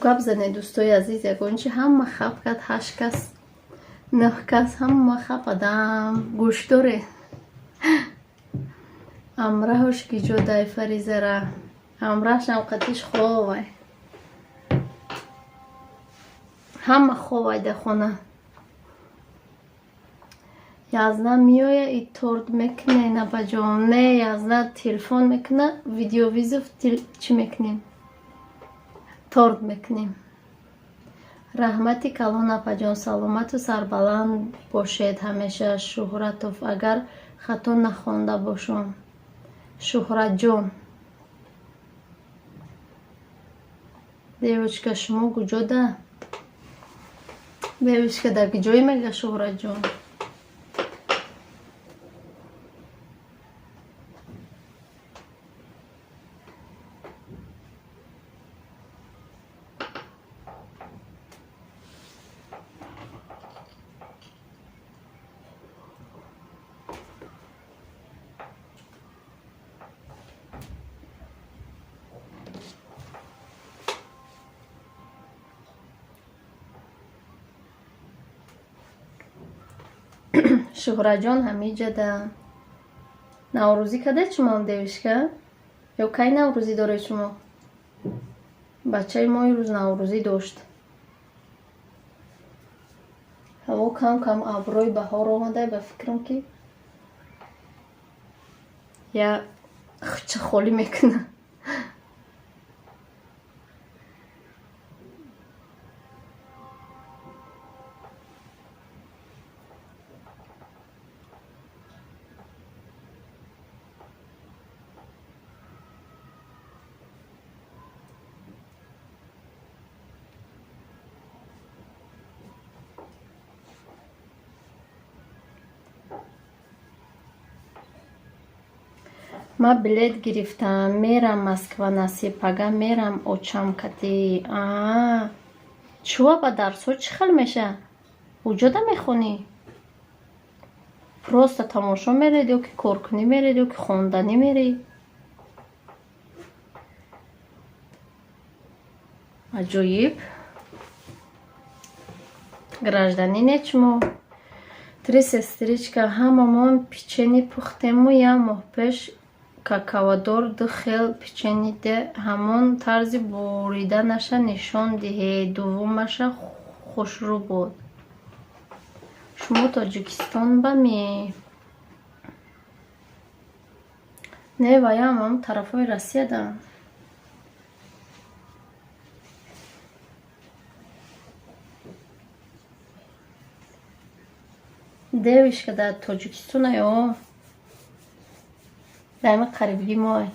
[SPEAKER 1] гап зане дӯстои азиз, ягончи ҳама хаб кард, 8 кас 9 кас ҳама хападам гӯшдоре амраҳош гиҷодай фаризара амраҳшам қатиш ховай ҳама ховай да хона язна миёя и торд мекне набаҷон не язна телефон мекна видеовизов чӣ мекунем торд мекунем. раҳмати калон апаҷон, саломату сарбаланд бошед ҳамеша. Шуҳратов, агар хато нахонда бошам. Шуҳратҷон, девочка шумо куҷода? Девочка дар куҷои мега Шуҳратҷон? Шуҳраҷон ҳамиҷада наврӯзӣ кардед шумо девишка? Ё кай наврӯзӣ доред шумо? Бачаи мо имрӯз наврӯзӣ дошт. ҳаво кам кам аброи баҳор омадай, ба фикрам ки я хуча холӣ мекунам. Ма билет гирифтам, мерам Москва насиб, ага мерам очамкати. Чува ба дарсҳо чӣ хел меша? уҷода мехонӣ? Просто тамошо меред ё ки коркунӣ меред ё ки хонданӣ меред? аҷоиб. гражданин чмо 3 сестричка ҳамамон печени пухтему як моҳ пеш какаодор 2 хел печени де ҳамон тарзи буриданаша нишон диҳед. Дуввумаша хушрӯ буд. шумо Тоҷикистон бами? Не ваям ҳам тарафҳои Россияда. Девушка дар Тоҷикистона ё? Дар ин қарибги мой.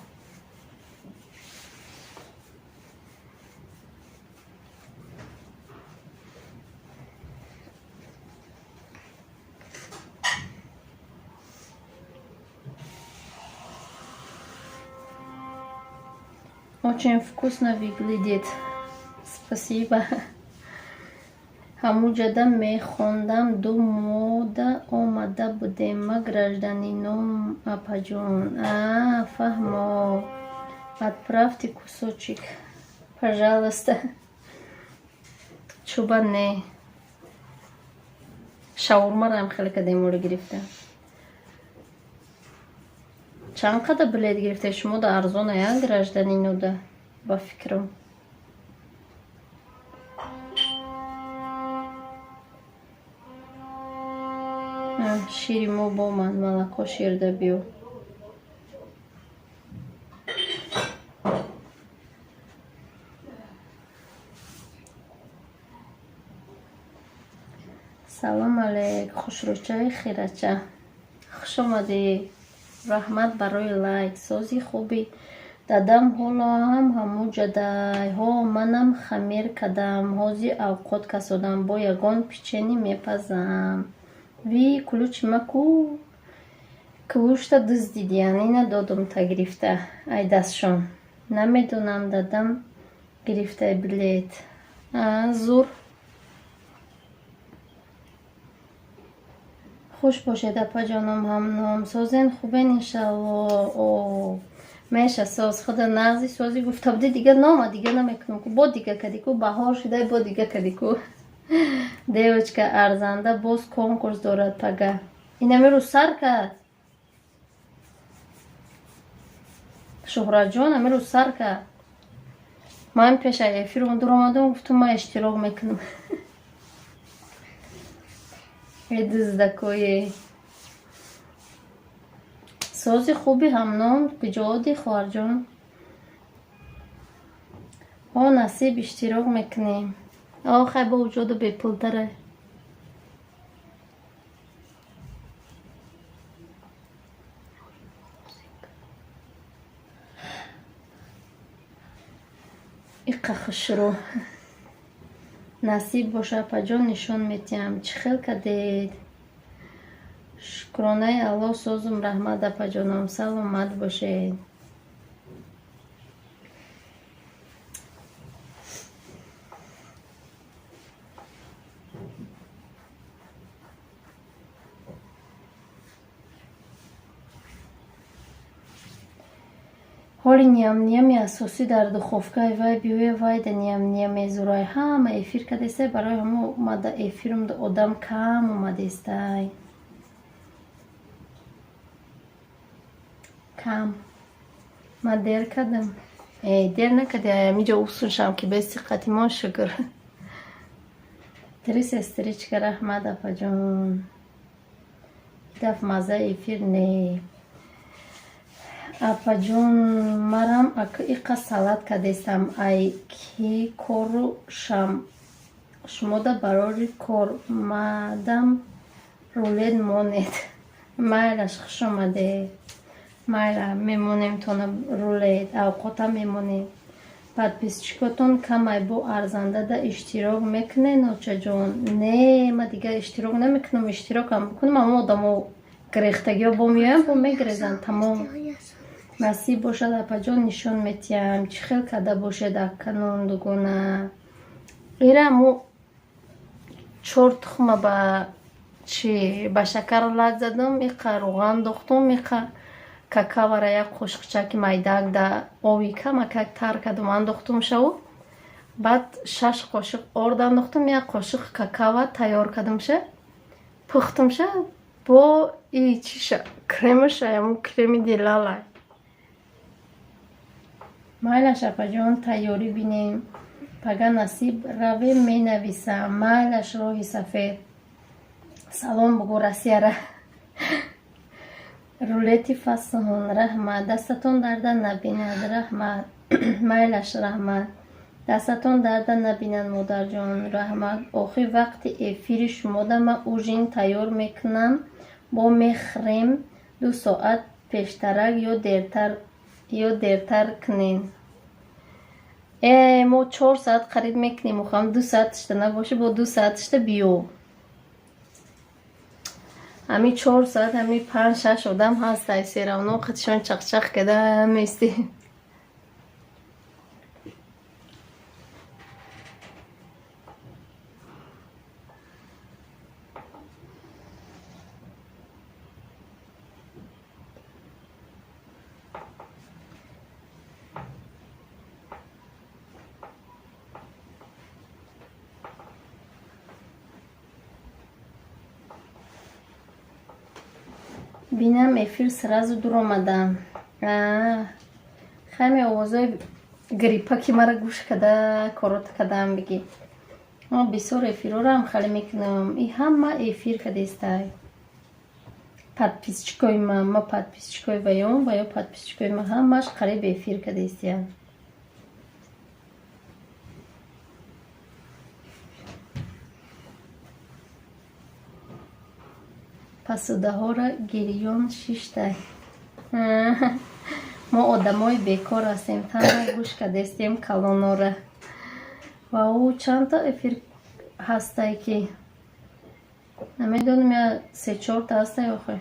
[SPEAKER 1] Очень вкусно выглядит. Спасибо. ҳамуҷада мехондам 2 мода омада будем. Ма гражданином апаҷон. Фаҳмо. Отправьте кусочек. Пожалуйста. Чуба не. Шаурмараам хеле кадемоли гирифта. Чанд қадар билет гирифта шумо? Да арзона я гражданинуда ба фикрам. шири мо бо ман малако ширда биё. салом алейк хушрӯчаи хирача. хуш омадӣ. раҳмат барои лайк. сози хуби дадам ҳолоам ҳамуҷадай. ҳо манам хамир кардам. ҳози авқот касодам. бо ягон печени мепазам. Ви ключи маку клушта дуздидиян, ина додум та гирифта. Ай дастшон. Намедунам дадам гирифта билет. Зур. خوش باشد اپا جانم هم سازن خوبن انشالله. میشه ساز خدا نغزی سازی گفت بده دیگه نام دیگه نمیکنم که با دیگه کدی کو بهار شده با دیگه کدی کو دیوچکا ارزنده باز کنکورس دارد پگه اینمی رو سر کرد شهرت جان امی رو سر کرد من پیش افیر اون آمدم گفتم من اشتراک میکنم دزدکوی سازی خوبی هم نام کجادی خواهر جان نصیب اشتراک میکنیم خیلی با وجود بپول داره ایقا خوش رو نصیب باشه اپا جان نشان میتیم چه خیل کدید شکرانه الله سازم رحمت اپا جانم سلامت باشید حالی نیمی اساسی در دخوفگاه وای بیوی وای ده نیمی زورای همه افیر کدیسته برای همه اومده افیرم ده آدم کم اومده استای کم ما دیر کدم دیر نکده میجا اوسون شم که بیستی قدیمان شگر دریس استریچ که رحمت اپا جان دف مزه افیر نه اپا جون مرم اکا ایقا سالت کدیستم ای کی کورو شم شما دا براری کور مادم رولید مونید مایلش خوش آمده مایلا میمونیم تونم رولید اوقاتا میمونیم подписчикотон камай бо арзанда да иштирок мекунед ноча ҷон не ма дига иштирок намекунам иштирокам бикунам аммо одамо гирехтагиҳо бо меоям бо мегирезанд тамом насиб бошад апаҷон нишон метиҳам чӣ хел када бошед акканун дугона ира мо 4 тухма ба чи ба шакар лак задам иқа руған дохтум иқа какавара як қошиқчаки майдак да ови камакак тар кадам андохтум шаву баъд 6 қошиқ орд андохтум як қошиқ какава тайёр кадамша пухтумша бо и чиша кремаша яму креми дилала майла шапаҷон тайёрӣ бинем пага насиб равем менависам майлаш роҳи сафед салом бугу расияра рулети фасоҳон раҳмат дастатон дарда набинад раҳмат майлаш раҳмат дастатон дарда набинад модарҷон раҳмат охир вақти эфири шумода ман ужин тайёр мекунам бо мехрем 2 соат пештарак ё дертар кунем мо 4 соат қариб мекунем охам 2 соатишта набоши бо 2 соатишта биё ами 4 соат ами 5-6 одам ҳастай серавно хатишон чақчақ када мести бинам эфир сразу дур омадам хаме овозои гриппаки мара гӯш када корот кадам биги бисёр эфирорам хали мекунам и ҳама эфир кадестай подписчикои ма подписчикои ваён ва ё подписчикои ма ҳамаш қариб эфир кадестиян пасудаҳора гириён шиштай мо одамои бекор ҳастем танҳо гӯш кадестем калонора ва ӯ чандта эфир ҳастай ки намедонам я 3-4 та ҳастай охир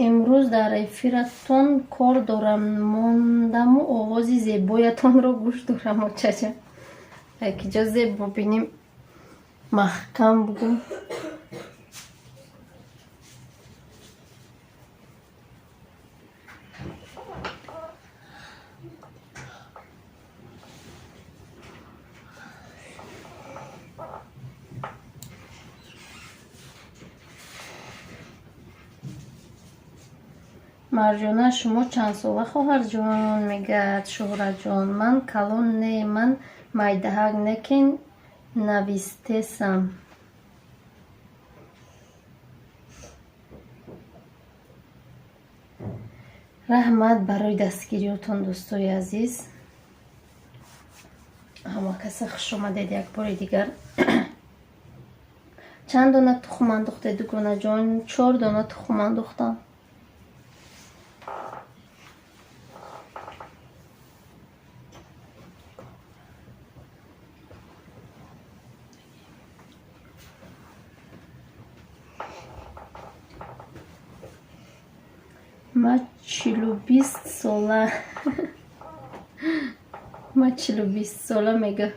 [SPEAKER 1] امروز در افیرتون کار دارم موندم و آوازی زیبایتان را گوش دارم و چچه یک جا زیبا بینیم محکم بگم. مرجانه شما چند ساله خواهر جان؟ میگد شهرت جان من کلان نه من майдаҳак некин навистесам. раҳмат барои дастгириётон дӯстои азиз. ҳама каса хуш омадед як бори дигар. чанд дона тухм андохтед дугонаҷон? 4 дона тухм андохтам. ма 40 сола ма 40 сола мега.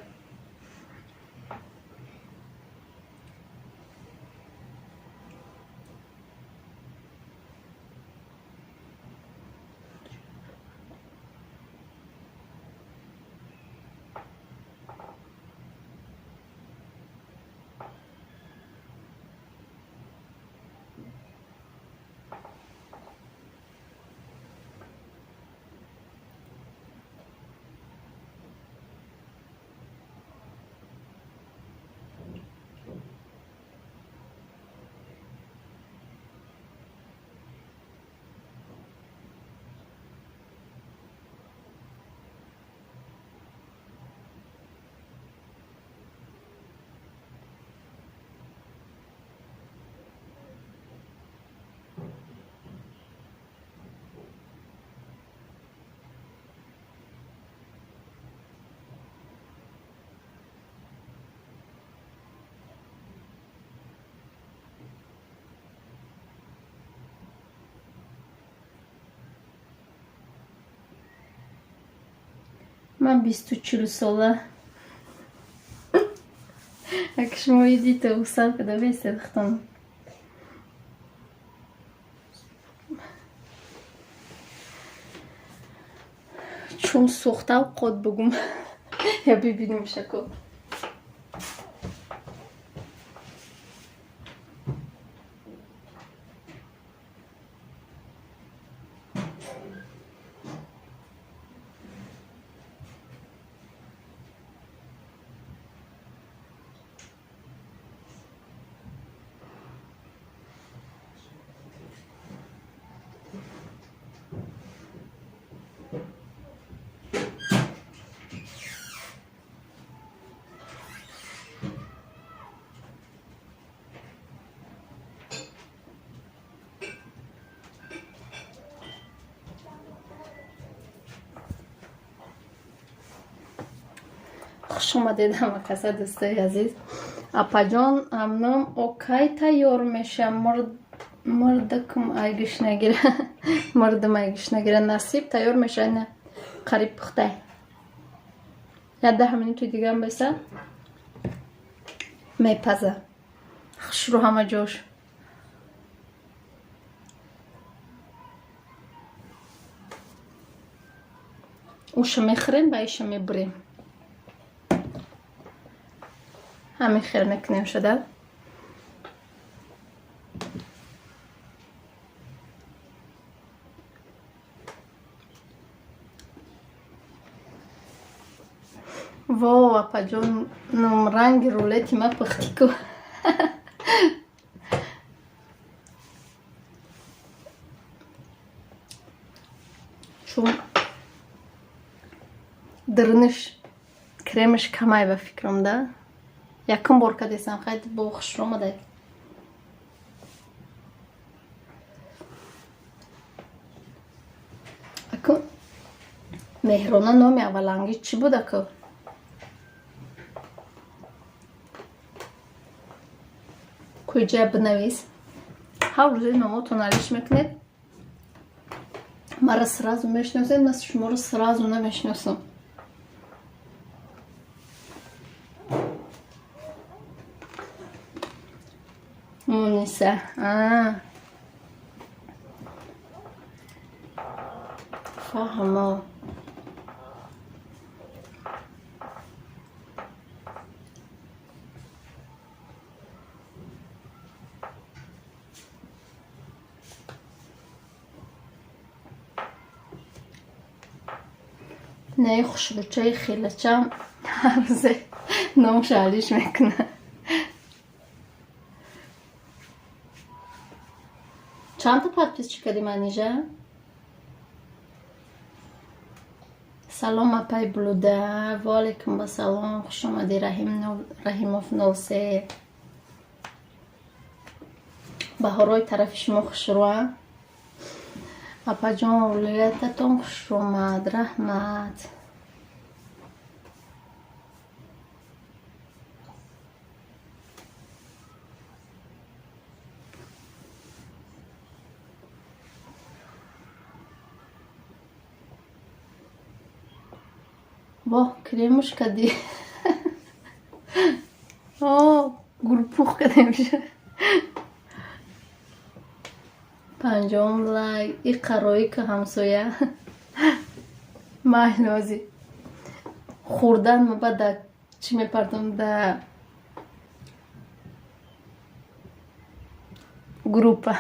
[SPEAKER 1] من 24 сола. Ако шумо видите усалкада бесед хтам. чун сухта овқот бугум. Я бибиним шако. خوش اومدید همه کسا دوستای عزیز. اپاجان امنام اوکی تیار میشه. مردکم ایگش نگیره. مردم ایگش نگیره. نصیب تیار میشه. نه قریب پخته. یا 10 منوت دیگه هم بیسه میپزه. خوش رو همه جوش. اوش میخریم با ایش میبریم. همین خیر میکنیم شده. واو اپا جون نم رنگ رولیتی ما پختی کو. چون درنش کرمش کمای به فکرم ده. یکم بار که دیسم خیلی با خوش رو مده. اکو مهرانه نامی اولانگی چی بود اکو؟ کجا بنویس؟ هر روزی نامو تونالیش میکنید мара сразу мешносем, нас шуморо сразу намешносам. Муниса, фаҳмо. نه خوشبوچه خیلچم هر روزه نام شهریش میکنه. چند تا подпис کردی منیجا؟ سلام اپای بلوده، و علیکم با سلام، خوش آمدی. رحیموف 03 بهارای طرف شما خوش روه. اپا جان ولایتتون خوش اومد. رحمت. واه کریمش کدی. گروپوخ کده میشه. پنجم لایک. ای قرایی که همسایه مهنازی خوردن مبادا چی میپردم دا گروپا.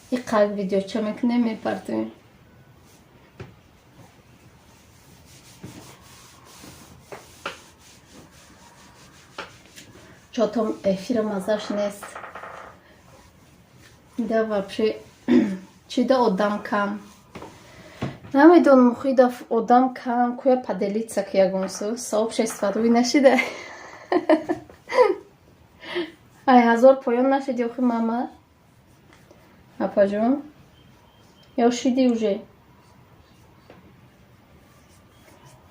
[SPEAKER 1] ای قلب ویدیو چه میکنه میپردم. چطور افیر مزاش نیست. Да вообще чида одам кам. Намедонам хида одам кам куя поделиться к ягонсу сообщество руй нашида. Ай 1000 поён нашиди охи мама. Апажон. Я шиди уже.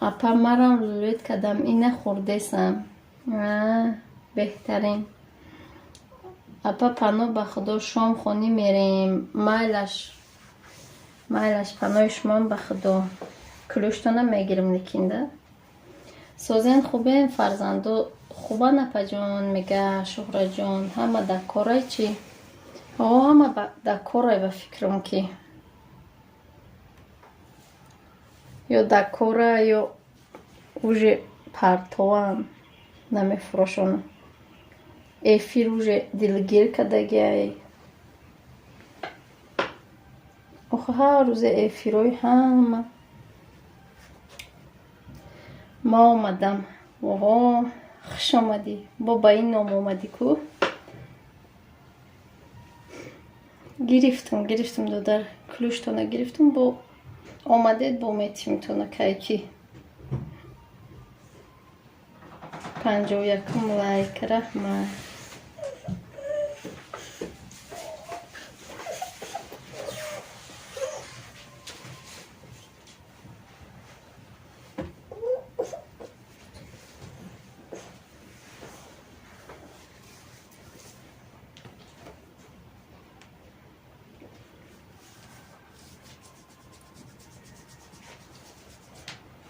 [SPEAKER 1] Апа марам лулет кадам ина хурдесам. بهترین. اپا پناه به خدا شام خونی میریم. مایلش پناه شما به خدا کلوشتانه میگیرم نکینده. سوزین خوبه فرزندو خوبه نپا جان میگه شهره جان همه در کارای چی؟ همه در کارای به فکرم که یا در کارای یا اوژه پرتوان نمیفروشونه. افیر уже دلگیر کدگی. آخه هر روز افیرای همه ما آمدم. خوش آمدی. با این نام آمدی کو گرفتم دادر کلوشتانه گرفتم با آمدید با میتیمتونه که 51 لایک. رحمت.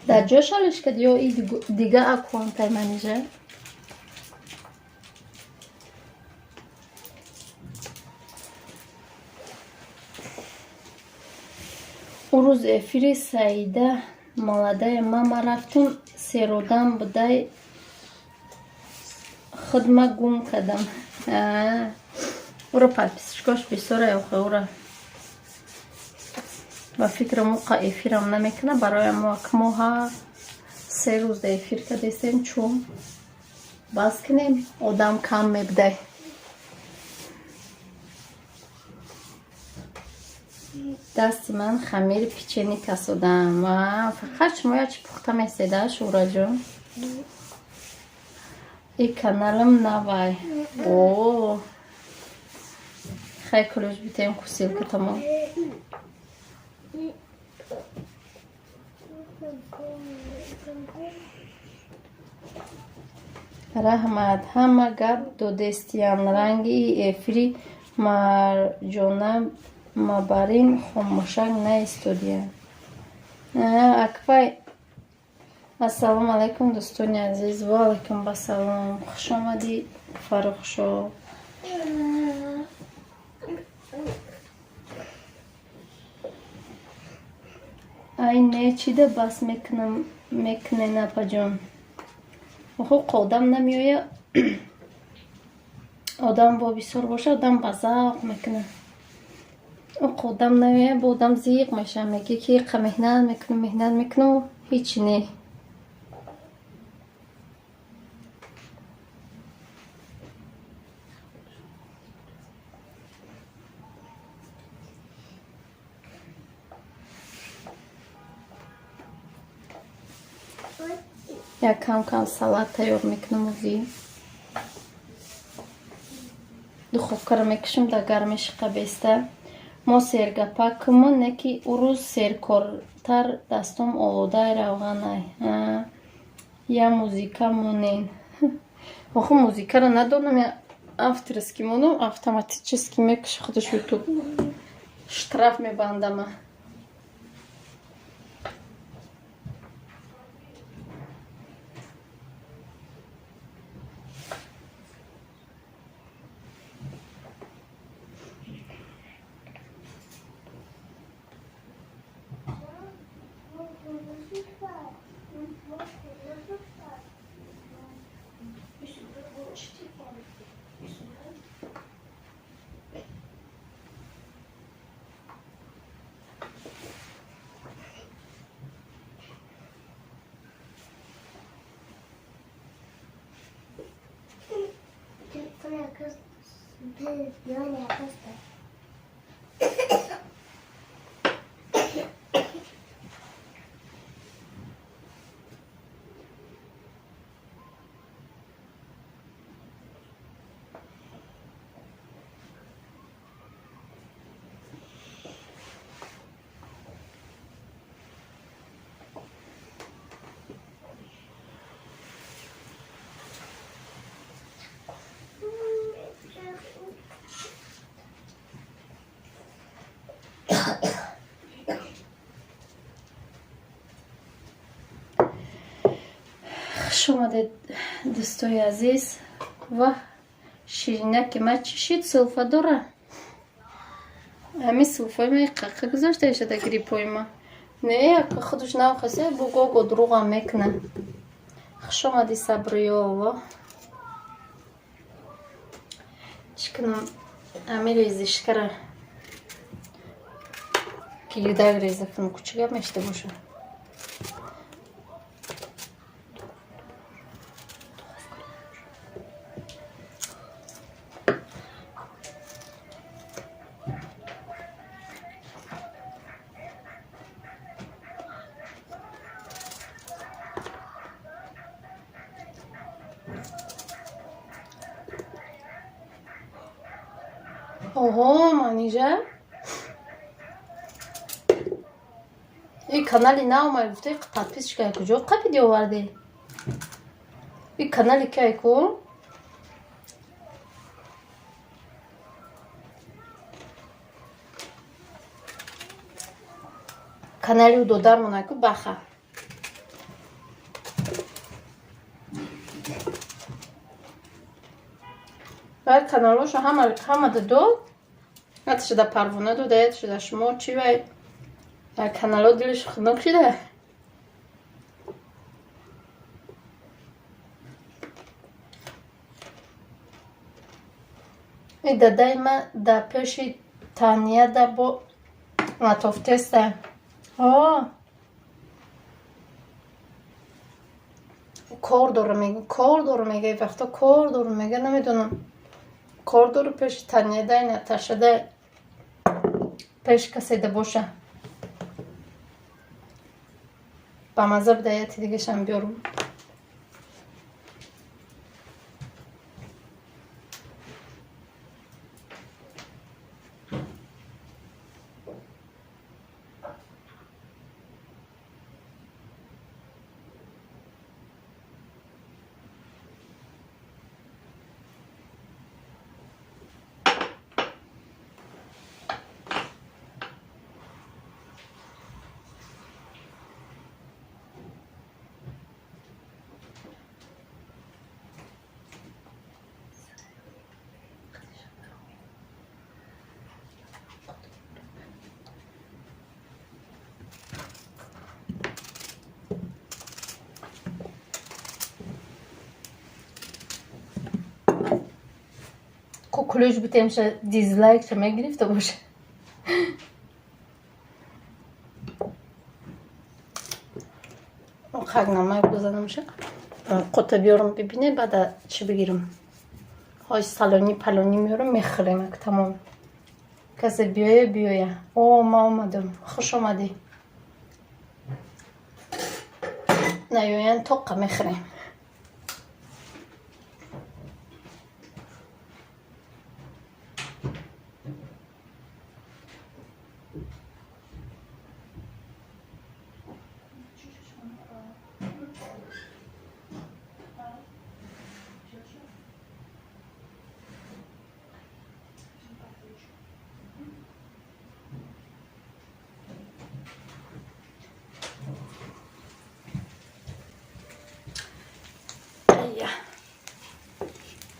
[SPEAKER 1] در جا شالش کد یا ای دیگه اکوانتای منیجه. اون روز افیری سعیده مالاده ماما رفتم سیرودم بودای خدمه گم کدم. او را پرپیسشکاش بیساره اوخه او را و فکر موقع افیرم نمیکنه. برای ما اکموها 3 روز افیر کدیستیم چون باز کنیم آدم کم میبده. دست من خمیر پیچنی کسودم و فقط شما یا چی پخته میسیده شورا جون. این کانالم نوای. خیلی کلوش بیتیم کسیل که تمام. رحمت همه گرد دو دستیم رنگی افری Марҷона мабарин хомӯшак наистодия. Акбай, ассалому алайкум дӯстони азиз. Ва алайкум басалом. Хуш омадӣ Фаррухшо. ай не чида бас мекунен апаҷон. охо одам намеоя. одам бо бисёр боша, одам ба завқ мекунад. одам намеоя, бо одам зиқ меша. Меги ки қа меҳнат мекунам, ҳичи не. Як кам салат тайёр мекунам. ози духовкаро мекушам дар гармиши қабеста. мо сергапакмо неки урӯз серкортар дастом олодаи равғанай. Я музика монен. охо музикаро надонам, я авторски монам, автоматически мекуша худаш ютуб. штраф мебандама. хуш омадед дӯстои азиз. ва ширинаки ма чӣ шид? сулфа дора? ҳамин сулфаи ма қақа гузошта ешада гирипои ма. Не, ака худаш навхасе бугого дуруғам мекуна. хуш омади сабриё. ва чикунам ҳамин резишкара киюдаг реза кунам. кучугап мешида боша. оҳо манижа ин канали наомай гуфта подписочка куҷо қабиди оварде? ин канали кай ку? канали у додармонай ку баха. باید کانالاشو همه داد. حتی شده پروانه داده، حتی شده شما چی باید کانالا دلش خنک شده. این دادای من در پیش تانیه در با مطافتسته. کار داره میگه وقتا کار داره میگه نمیدونم. کار داره پیش تانیه دای نتاشه دای پیش کسی ده باشه. با مذهب دایتی دیگه شم بیارم. کلوچ بتیمشه دیزلایک چه میگرفته باشه. خاک نمای بزنم شه قطع بیارم ببینه بعد چی بگیرم. های سالونی پلونی میارم میخوریم اک تمام. کسی بیایه او ما اومدم خوش آمدی. نیوین توقع میخوریم.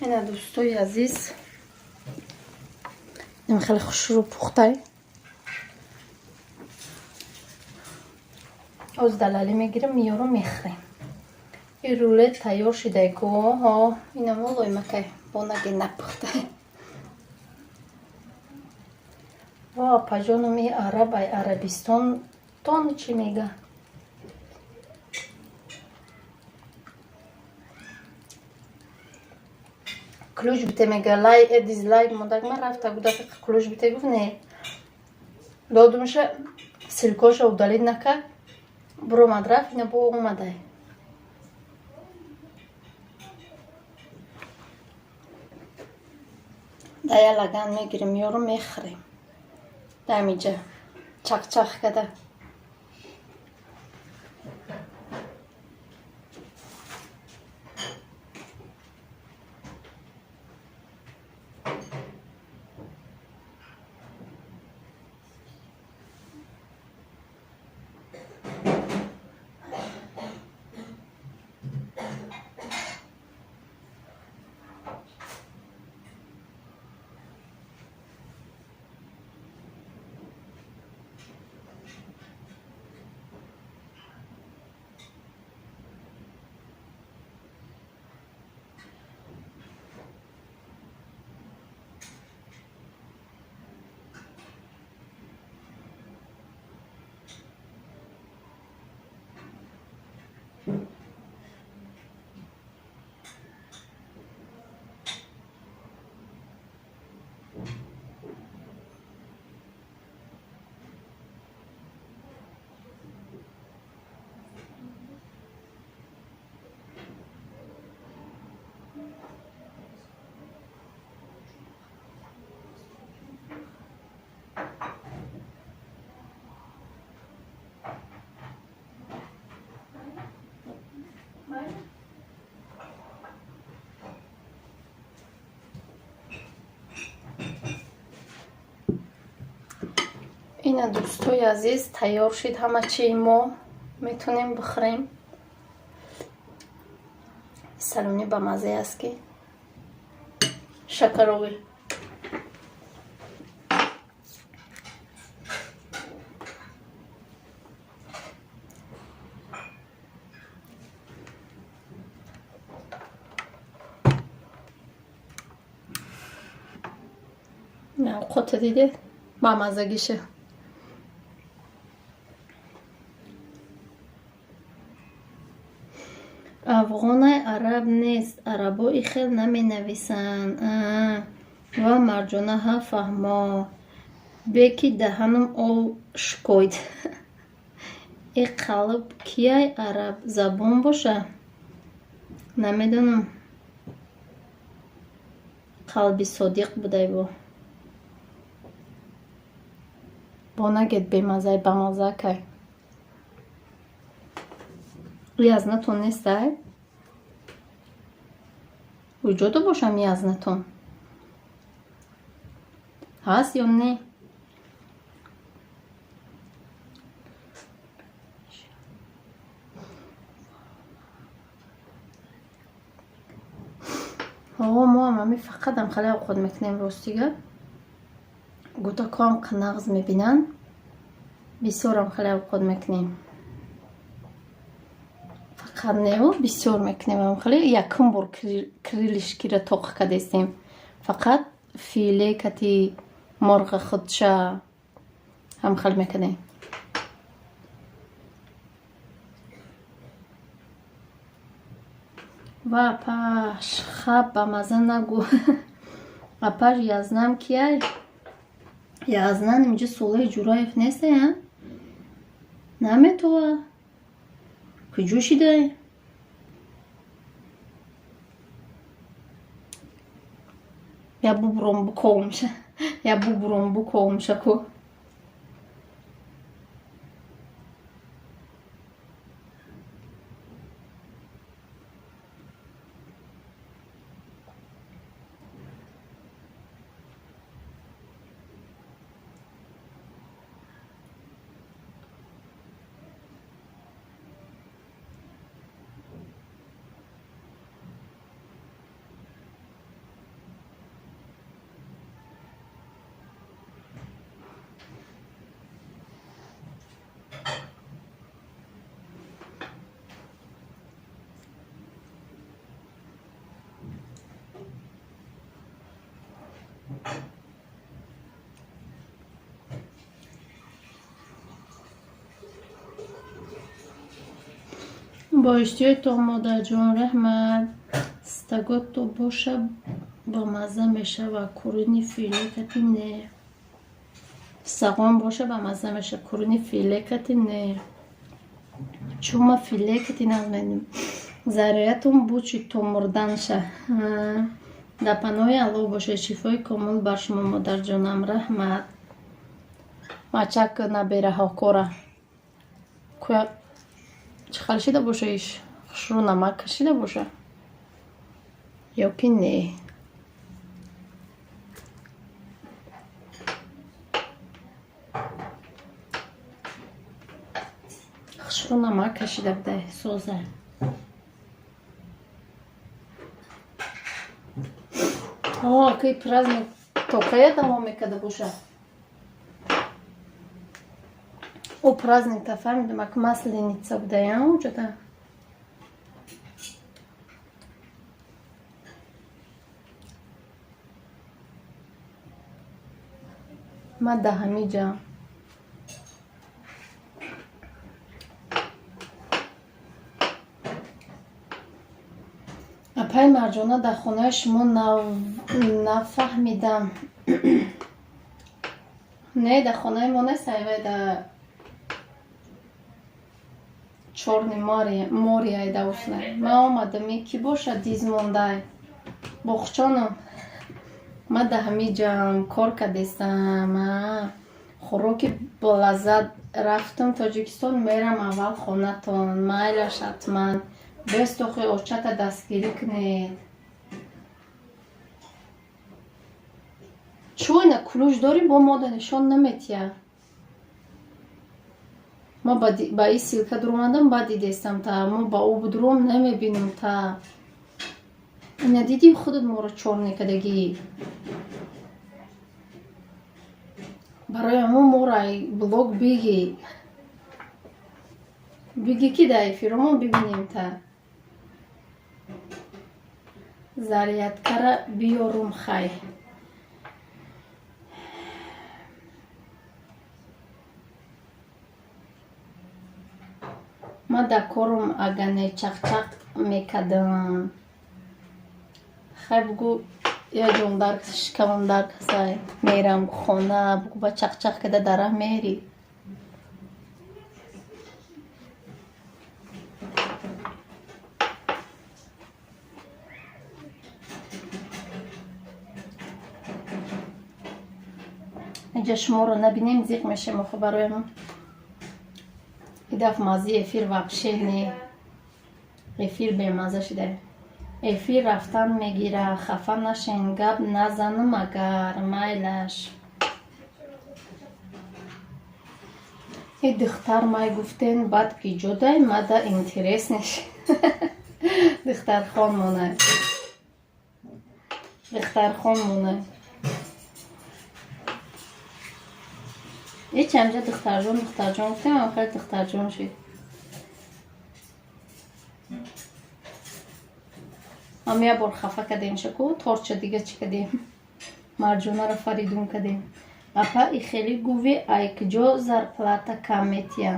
[SPEAKER 1] اینا دوستای عزیز این خیلی خوش رو پخته از دلالی میگیرم میارم میخوریم. این رولت تیار شده که ها اینا مولای مکه با نگه نپخته و پجانم ای عرب ای عربستان تان چی میگه کلوچ بته میگه لای دیزلایک مدک من رفته بوده که کلوچ بته گفت نه دادمشه سلکاش او دالید نکرد برو مدرف اینا با اومده دایا لگن میگیریم میارم میخوریم دمیجه چخ چخ کده اینا دوستای عزیز تیار شد همه چی ما میتونیم بخوریم سالونی با مزه است که شکروی نه قطع دیده با مزه گیشه افغان عرب نیست عربایی خیل نمی نویسن و مرجانه ها فهما بکی دهنم او شکوید ای قلب کیای عرب زبون باشه نمیدونم قلبی صادق بوده با نگید بمزه بمزه که یزنتون نیسته وجود باشم یزنتون هست یا نه ما هم فقط هم خیلی خود میکنیم روستیگه گوتا کام قناغز میبینن بسیار هم خیلی خود میکنیم فقط نیو بسیار میکنیم هم خیلی یکم بار کریلشکی را توق کدیستیم فقط فیله کتی مرغ خودشا هم خل میکنه. و اپاش خب با مزه نگو. اپاش یازنم کیای؟ یازنم اینجا سوله جورایف نیسته ها؟ نمی تو کجوشی دای؟ یا ببرم بکومشه یا ببرم بکومشه کو. با اشتیای تو مادر جان رحمت ستگات تو باشه با مزه میشه و کرونی فیله کتی نه. سقوان باشه با مزه میشه کرونی فیله کتی نه. چون ما فیله کتی نزمینیم ضرریتون بود چی تو مردن شه. در پناه الله باشه شفای کامل بر شما مادر جانم رحمت. مچک نبیره ها کره که چه خلشیده باشه ایش خشرو نمک کشیده باشه یا که نه. خشرو نمک کشیده بده سوزه. که پرازник توقعه دوام میکده باشه. او праздник та фамидум ак масленица буда уҷуда. ма да ҳамиҷа апай марҷона дар хонаи шумо нафаҳмидам. не дар хонаи мо нест айвай дар чорни мори айда уснай. Ма омадами ки боша диз мондай бохчонам. Ма да ҳамиҷам кор кардестам. хӯроки болаззат рафтам Тоҷикистон мерам аввал хонатон. Майлаш ҳатман бестохи очата дастгирӣ кунед. чойна кулӯш дорӣ бо мода нишон наметия. ما با این سیلکه درماندم با دیدستم تا ما با او بدروم نمیبینم تا ندیدی خودت ما رو چور نکدگی برای ما رای بلوگ بگی که در افیرمون ببینیم تا زریعت کره بیارم خای. ما در کارم اگه چق میکردم خیلی بگو یا جون در شکمم در کسای میرم خونه بگو با چق کده داره میری. اینجا شما رو نبینیم زیق میشه مخبرم. ایداف مازی افیر وابشه نه. افیر به مازه شده. افیر رفتن میگیره خفه نشین گب نزنم اگر مایلش. این دختر مای گفتن بعد که جدای مده اینترس نشه. دختر خان مونه. یه چمجه دختر جون گفتم آخر دختر جون شد. هم یه بار خفه کدیم شکو تورچه دیگه چی کدیم марҷонаро фаридун кардем. Апа и хеле гуви айкҷо зарплата кам метия.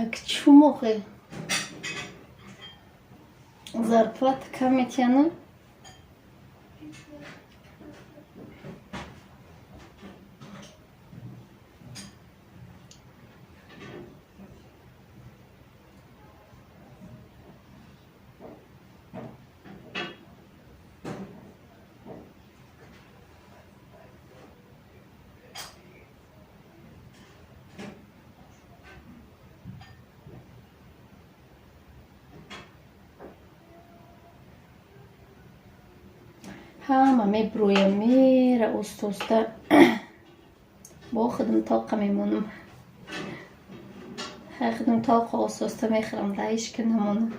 [SPEAKER 1] Ак чумохе зарплата кам метияну. ҳама меброям, мера устоста бо хидмтоқа мемонам. Хидмтоқа устоста мехӯрам, даишка намонам.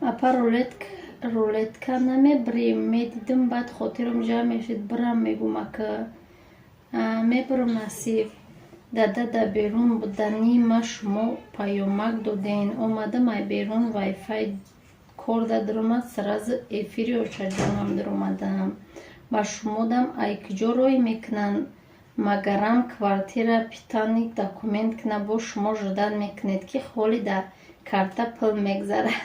[SPEAKER 1] Апа рулетка намебарем. Медидим баъд хотирам ҷамъ мешид, бирам, мегум ака мебарам насиб. Дада да берун буда, нима шумо паёмак доден. Омадам ай берун вайфай кор дадаромад, саразу эфири очаҷонам даромадам. Ба шумодам айкҷо рой мекунанд. Магарам квартира питани документ кина, бо шумо жадан мекунед ки холи да карта пул мегзара.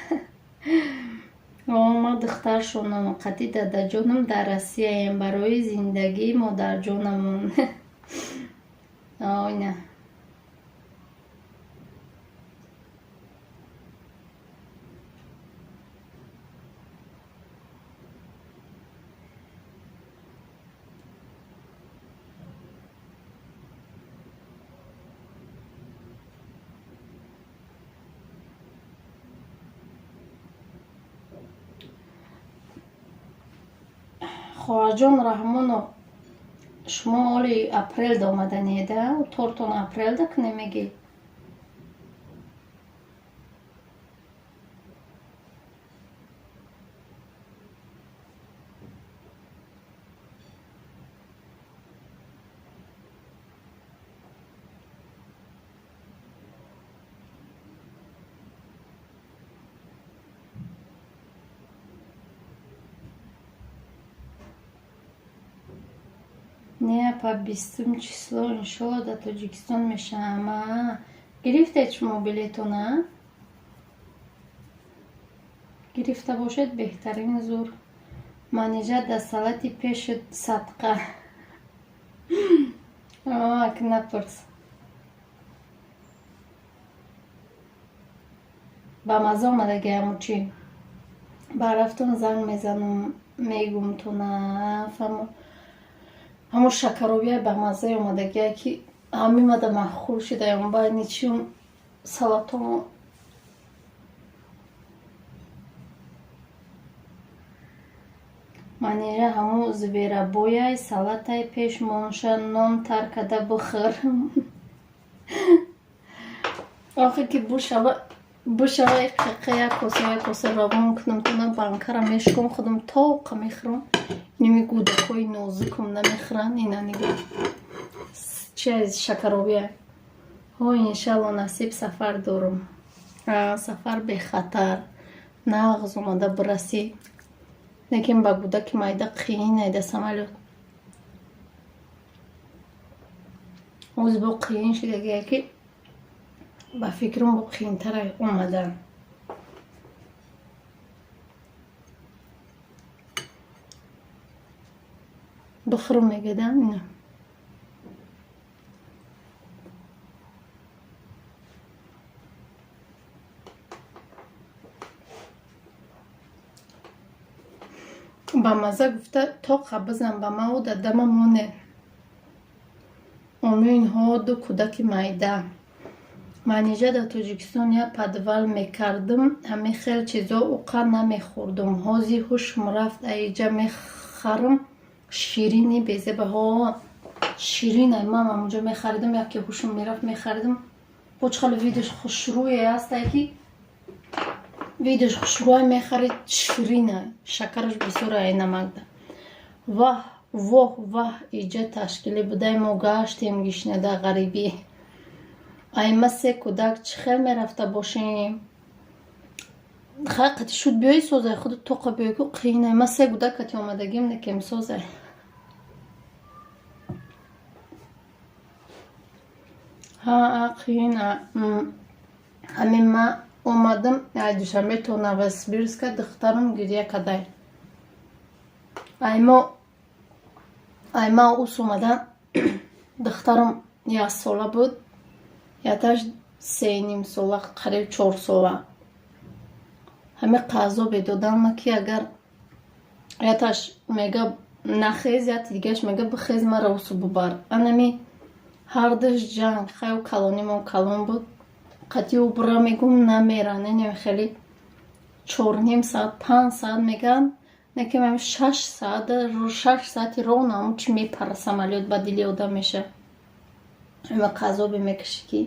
[SPEAKER 1] ма духтаршонам, қади дадаҷонам дар Россияем, барои зиндагии модарҷонамон. Ойна хоҳаҷон Раҳмонов, шумо оли апрелда омаданеда? Тортон апрелда кune мегӣ? Не, апа 20 число иншалло да Тоҷикистон мешавам. Гирифтед шумо билетона? Гирифта бошед беҳтарин зур. Манеҷа да салати пешид садқа. Ак напурс. Ба маза омадаги ҳамун чӣ? Ба рафтон занг мезанам, мегум то нафаҳмо. ҳамун шакаробия ба маззаи омадагие ки ҳамимада маххул шудаям байни чиум салатомо. манера ҳамун зверобояй салатай пешмонша нон таркада бихӯр. охир ки бушава қиқия коса равон кунам тона банкара мешком худам тоқа мехӯрам. Ними гудакҳои нозикум намехӯранд. Ина нигоҳ чиз шакаробия. Иншалло насиб сафар дорам. Сафар бехатар. Нағз омада бирасӣ. Лекин ба гудаки майда қиин айда самолёт. оз бо қиин шудагие ки ба фикрам бо қиинтара омадан. бихӯрам мегадам ина. ба маза гуфта то қабзам ба мау дадама моне уминҳо ду кӯдаки майда манижа дар Тоҷикистон я подвал мекардым ҳами хел чизо уқа намехӯрдум ҳози ҳушм рафт аиҷа мехарам ширини безебаҳо ширинай мам амуҷо мехаридам яке ҳушм мерафт мехаридам почхали видеош хушрӯе астае ки видеош хушрӯе мехарид ширинай шакараш бисёр ай намакда ваҳ воҳ ваҳ иҷа ташкилӣ будай мо гаштем гишнада ғарибӣ айма се кӯдак чӣ хел мерафта бошем қати шуд биёи созай худ тоқа биёи ку қиинай ма се кӯдак кати омадагим некем созай қиина ҳамин ма омадам ай душанбе то Новосибирска духтарам гирья кадай айма ус омадан духтарам 1 сола буд яташ 3.5 сола қариб 4 сола ҳами қазо бедодан ма ки агар яташ мега нахез яти дигаш мега бихез мара усу бубар анами ҳардаш ҷанг хай калонимон калон буд қати ӯ бура мегум намера ненем хели 4.5 соат 5 соат меган некем 6 соати роҳ наму чи мепара самолёт ба дили одам меша ҳама қазобе мекаши ки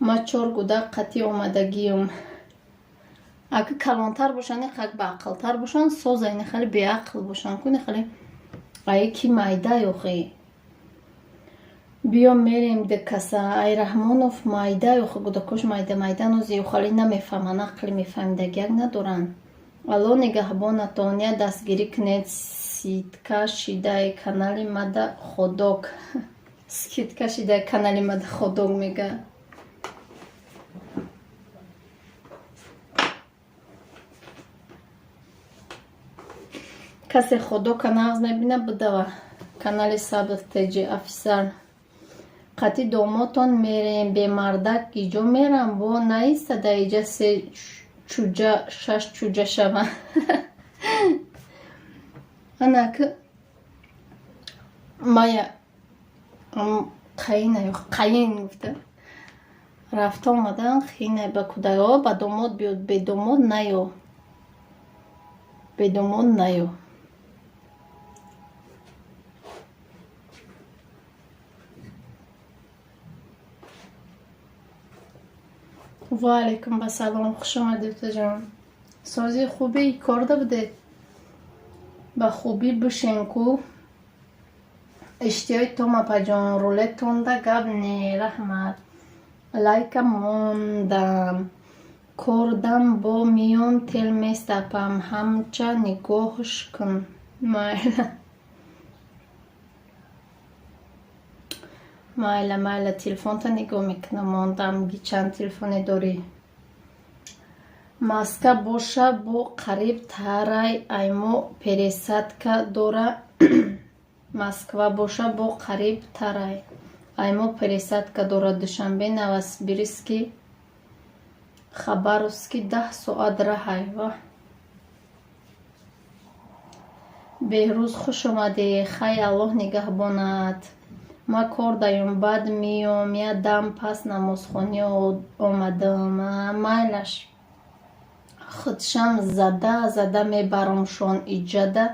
[SPEAKER 1] ма 4 кӯдак қати омадагиём агар калонтар бошанд як баақлтар бошанд созай не хали беақл бошанд ку не хали ай ки майда ёхе биё мерем декаса ай Раҳмонов майда ёхе кӯдакош майда нози ёхали намефаҳманд ақли мефаҳмидагиак надоранд алло нигаҳбонатон я дастгирӣ кунед ситка шидай канали мада ходок ситка шидай канали мада ходок мега касе ходока нағз мебина будава канали сабр теҷи офисар қати домотон мерем бемардак иҷо мерам во наистада иҷа 3 чуҷа 6 чуҷа шава анак мая қаин гуфта рафта омадан хинай ба кӯдао ба домод биёд бедомод наё ва алайкум басалом хуш омадед дӯстаҷон сози хубӣ корда будед ба хубӣ бишен ку иштиёи том апаҷон рулетонда гап не раҳмат лайка мондам кордам бо миён тел местапам ҳамча нигоҳш кун майла телефонта нигоҳ мекунам мондам ги чанд телефоне дорӣ маска боша бо қариб тарай аймо пересадка дора Москва боша бо қариб тарай аймо пересадка дора душанбе Новосибирский Хабаровский 10 соат раҳай ва беҳрӯз хуш омадӣ хай аллоҳ нигаҳбонат ма кор даём баъд миём я дам пас намозхонӣ омадам майлаш худшам зада мебарамшон иҷада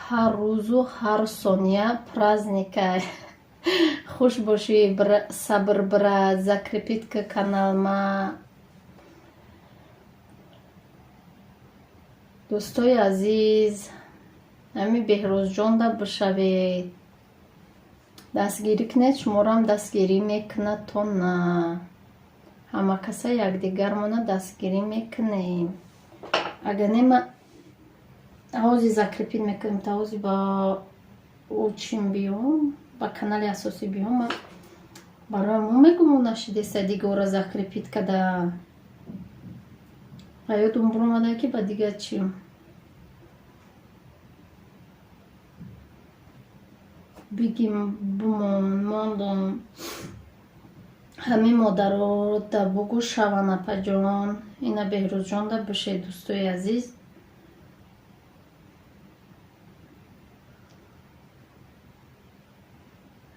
[SPEAKER 1] ҳар рӯзу ҳар сония праздникай хуш бошӣ сабр брат закрепит к канал ма дӯстои азиз ҳами беҳрӯзҷонда бишавед дастгирӣ кунед шуморам дастгирӣ мекунад то на ҳама каса якдигармона дастгирӣ мекунем агар не ма ҳози закрепит мекунем та ҳози ба учим биём ба канали асосӣ биём барои мо мегум нашидеста дигора закрепит када ҳаётум буромада ки ба дигар чим бигим мондум ҳамин модарода бугӯ шаван апаҷон ина беҳрӯзҷонда бишед дӯстои азиз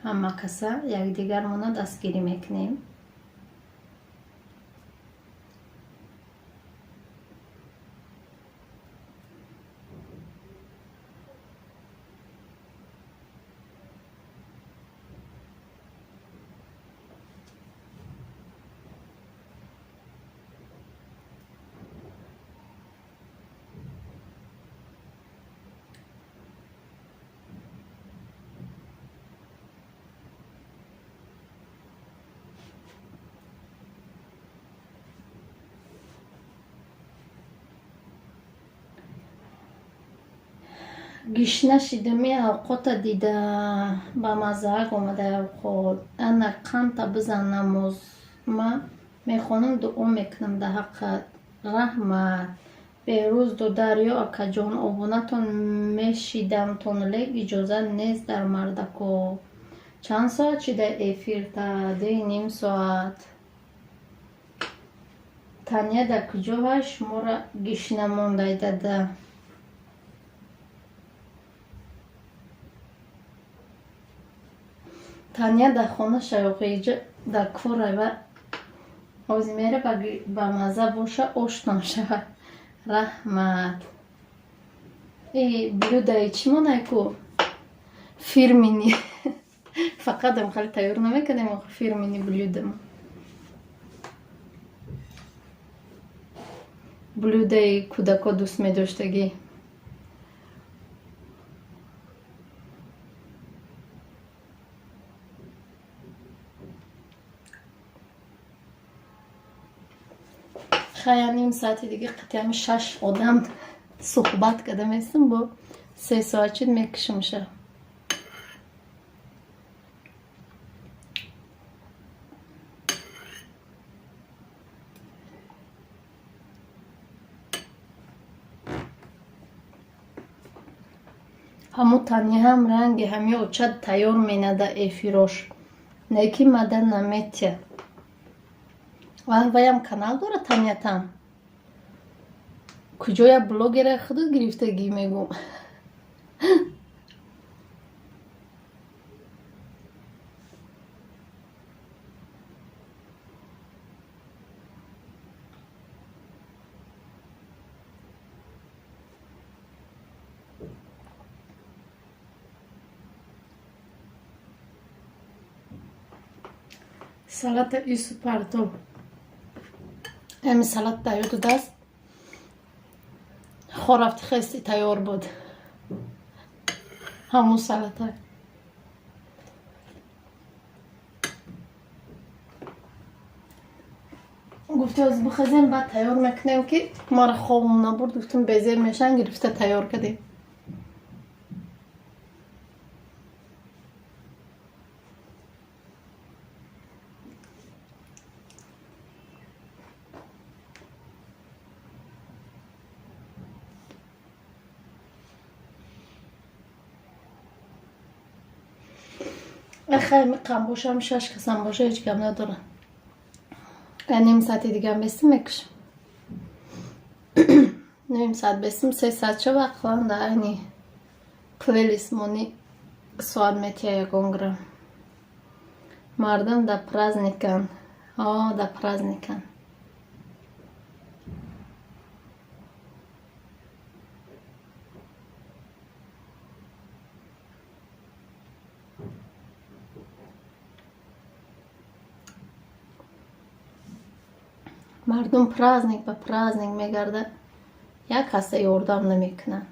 [SPEAKER 1] ҳама каса якдигармона дастгирӣ мекунем. гишна шидами авқота дида ба мазаак омадаи авқот ана қанта бизан намозма мехонам дуо мекунам да ҳаққат раҳмат берӯз додарё акаҷон обунатон мешидам тонлек иҷозат нест дар мардако чанд соат шида эфирта 2.5 соат таня да куҷо ҳаст шуморо гишна мондай дада таня да хона шаёқиҷа да кора озмера ба маза боша ошно шавад раҳмат блюдаи чӣ монай ку фирмини фақатам хали тайёр намекунем фирмини блюдам блюдаи кӯдако дӯст медоштагӣ хая ним соати дига қатъиями 6 одам суҳбат карда местам бо 3 соатчид мекушимша ҳамо тани ҳам ранги ҳами очад тайёр менада эфирош неки мада наметя ваям канал дора таниятам куҷо я блогера худу гирифтагӣ мегум салата ису партоб ами салат тайёр дудааст хорафти хести тайёр буд ҳамун салата гуфти ҳозир бихезем баъд тайёр мекунем ки мара хобам набурд гуфтам безер мешан гирифта тайёр кардем خیلی کم باشم 6 کسم باشه هیچ کم ندارم نیم ساعتی دیگه هم بستیم میکشم نیم ساعت بستیم 3 ساعت چه وقت خواهم در اینی پلیلیست مونی سوال میتیه یکون گرم مردم در پرازنیکن در پرازنیکن мардум праздник ба праздник мегардад як ҳаста ёрдам намекунанд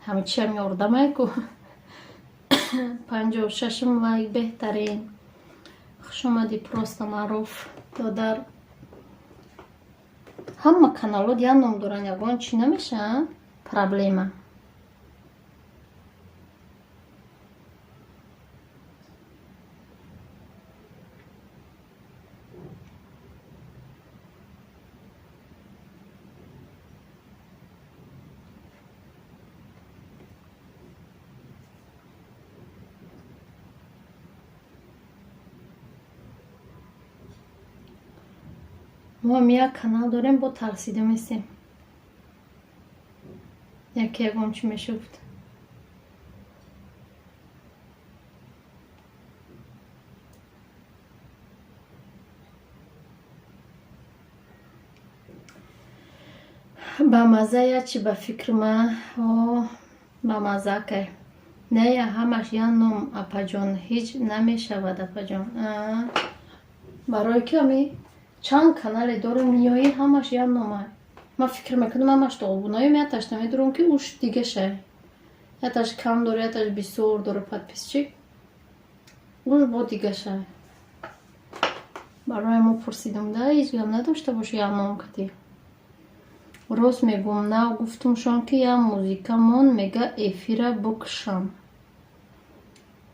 [SPEAKER 1] ҳамчиам ёрдамайку 56 вай беҳтарин хушомади просто маъруф додар ҳама каналот як ном доранд ягон чӣ намешаванд проблема мо як канал дорем бо тарсида местем. Яке ягон чӣ мешуд? ба мазая чӣ ба фикрма ба мазакай нея ҳамаш яном апаҷон ҳеҷ намешавад апаҷон барои ки ами чанд канале дорем миёӣ ҳамаш янома ман фикр мекунам ҳамаш тоғбунои яташ намедурам ки уш дигашай яташ кам дора яташ бисёр дора подписчик уш бо дигашай барои мо пурсидам да ҳеҷ гап надошта боши яном кати рост мегум нав гуфтумшон ки я музикамон мега эфира букшам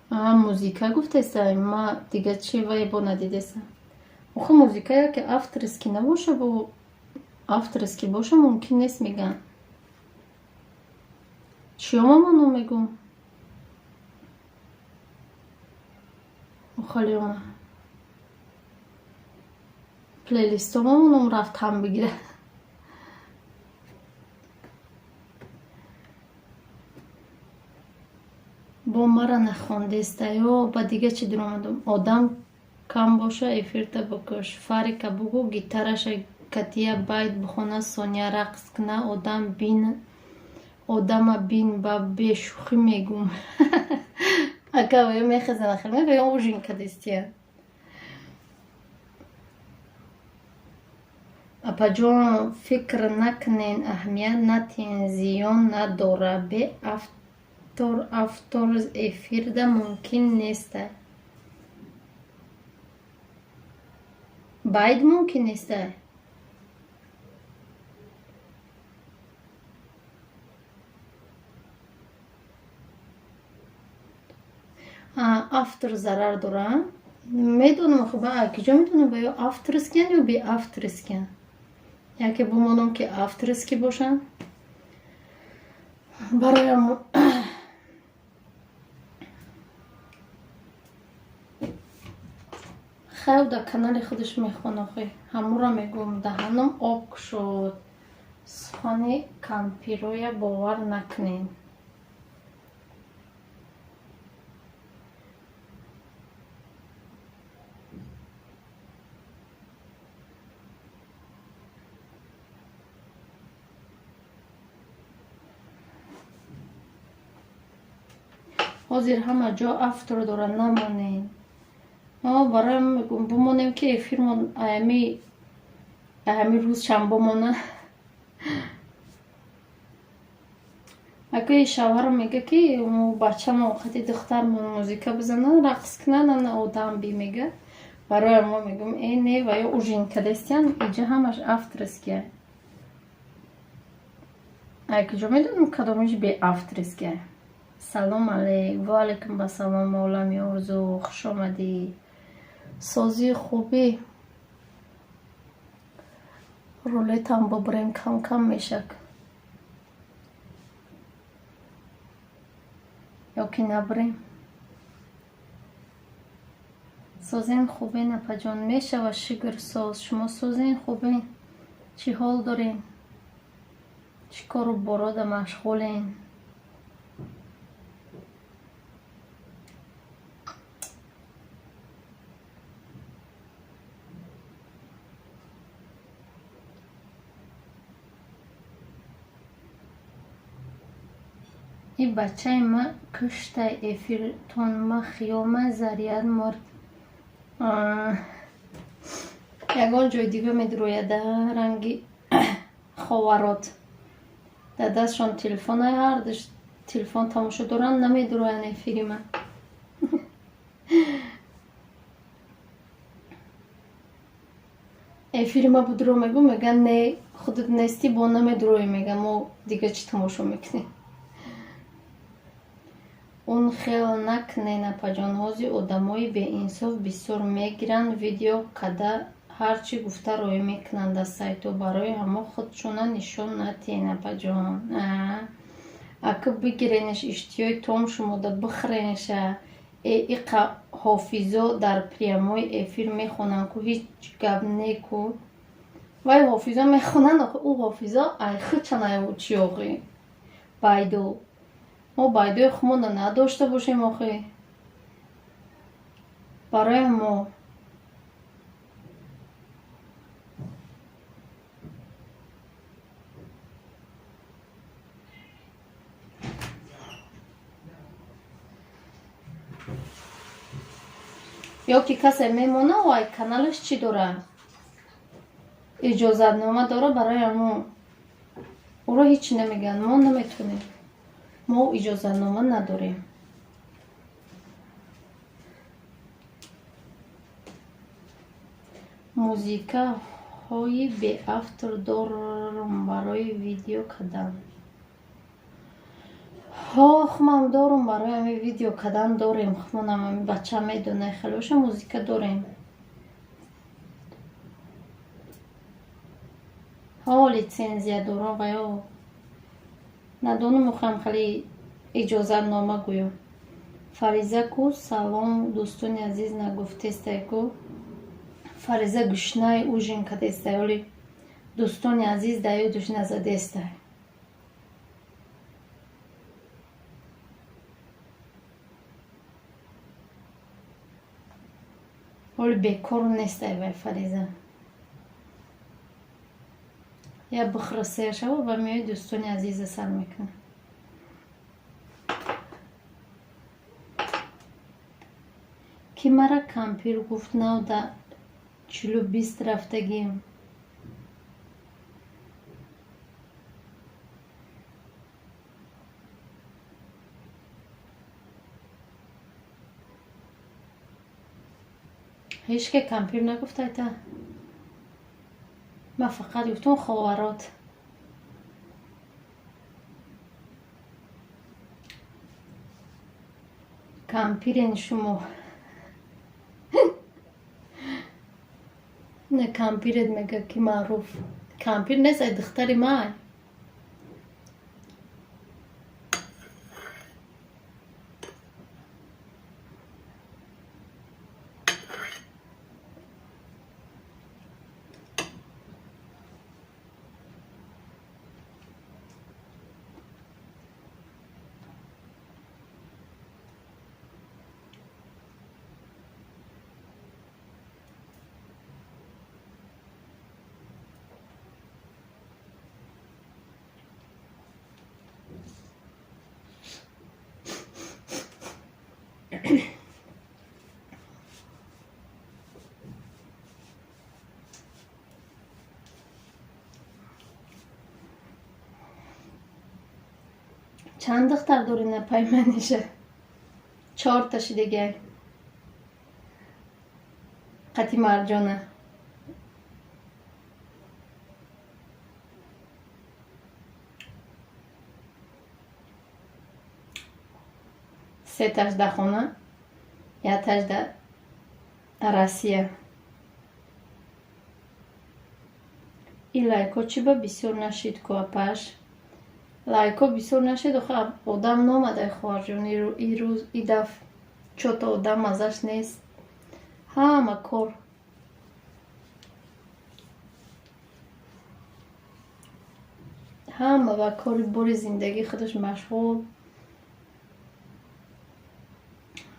[SPEAKER 1] музика гуфтесай ма дига чи вай бо надидеса охо музика яке авторски набоша бо авторски боша мумкин нест меган чиёмамоно мегум охалиёна плейлистомамоном рафт ҳам бигира бо мара нахондестаё ба дига чӣ дуромадум одам кам боша эфирта букуш фарика бугу гитараша катия байт бухона соня рақс кна одама бин ба бешухӣ мегум акавоё мехезанахел мебаё ужинка дестия апаҷон фикр накунен аҳамият натин зиён надора бе автор эфирда мумкин неста байд мумкин неста автор зарар дора медонам хуб киҷо медонам ба ё авторскиян ё беавторскиян яке бумонам ки авторски бошанд бароям хайв дар канали худаш мехонохи ҳамура мегум даҳанам об шуд сухани кампироя бовар накунен ҳозир ҳама ҷо автор дора намонен бароям мегум бумонем ки эфирмон аями рӯз шанбомона акои шавҳарам мега ки бачамо хати духтармон музика бизанан рақс кунан одам би мега барои мо мегум не ва ё ужинка дестиян иҷа ҳамаш авторския киҷо медонам кадомиш беавторския салом алейк ва алейкум басалом молами орзу хушомадӣ сози хубӣ рулетам бубурем кам кам мешак ё ки набурем созен хубен апаҷон мешава шигрсоз шумо созен хубен чӣ ҳол дорен чӣ кору борода машғулен ин бачаи ма куштай эфиртон ма хиёма зарияд морд ягон ҷои дига медурояда ранги ховарот дар дастшон телефонай ҳардаш телефон тамошо доранд намедуроян эфири ма эфири ма будуро мегӯ меган не худат нестӣ бо намедуроӣ меган мо дига чӣ тамошо мекунем он хел накунен апаҷон ҳозир одамои беинсоф бисёр мегиранд видео када ҳарчӣ гуфта роӣ мекунанд дар сайтҳо барои ҳамо худшона нишон натиҳен апаҷон ака бигиренеш иштиёи том шумода бихӯренеша иқа ҳофизо дар прямои эфир мехонанд ку ҳеҷ гап неку вай ҳофиза мехонанд. Охи ӯ ҳофиза айхи чанаю чи охи байду мо байдуи хумона надошта бошем. охи барои мо ё ки касе мемона вай каналаш чӣ дора, иҷозатнома дора, барои мо ӯро ҳеҷ намегӯянд. Мо наметонем, мо иҷозатнома надорем. музикаҳои беавтор дорам барои видео кадан. хумам дорум барои ами видео кадан дорем. хумонам ами бача медонай хелоша музика дорем. лицензия дорам ва ё надонам охам хали иҷозатнома гӯё. Фариза ку салом дӯстони азиз нагуфтестай ку Фариза гушнаи ужинка дестай оли дӯстони азиз да ёдуш назадестай. оли бекор нестай вай Фариза. Я бихрасешава ва меои дӯстони азиза сар мекунам. ки мара кампир гуфт навда 40-20 рафтагим. ҳеҷ ке кампир нагуфтай та. ма фақат гуфтам ховарот. кампирен шумо. не кампирет мега ки маъруф. кампир нест, ай духтари май. чанд духтар дори напайманиша? 4 таши дигар. қати марҷона. се таш да хона, я таш да Россия. И лайко чи ба бисёр нашид ку апаш. лайко бисёр нашид, охи одам номадай хоҳарҷон. и рӯз и даф 4 та одам мазаш нест. ҳама кор. ҳама ба кори бори зиндагӣ худаш машғул.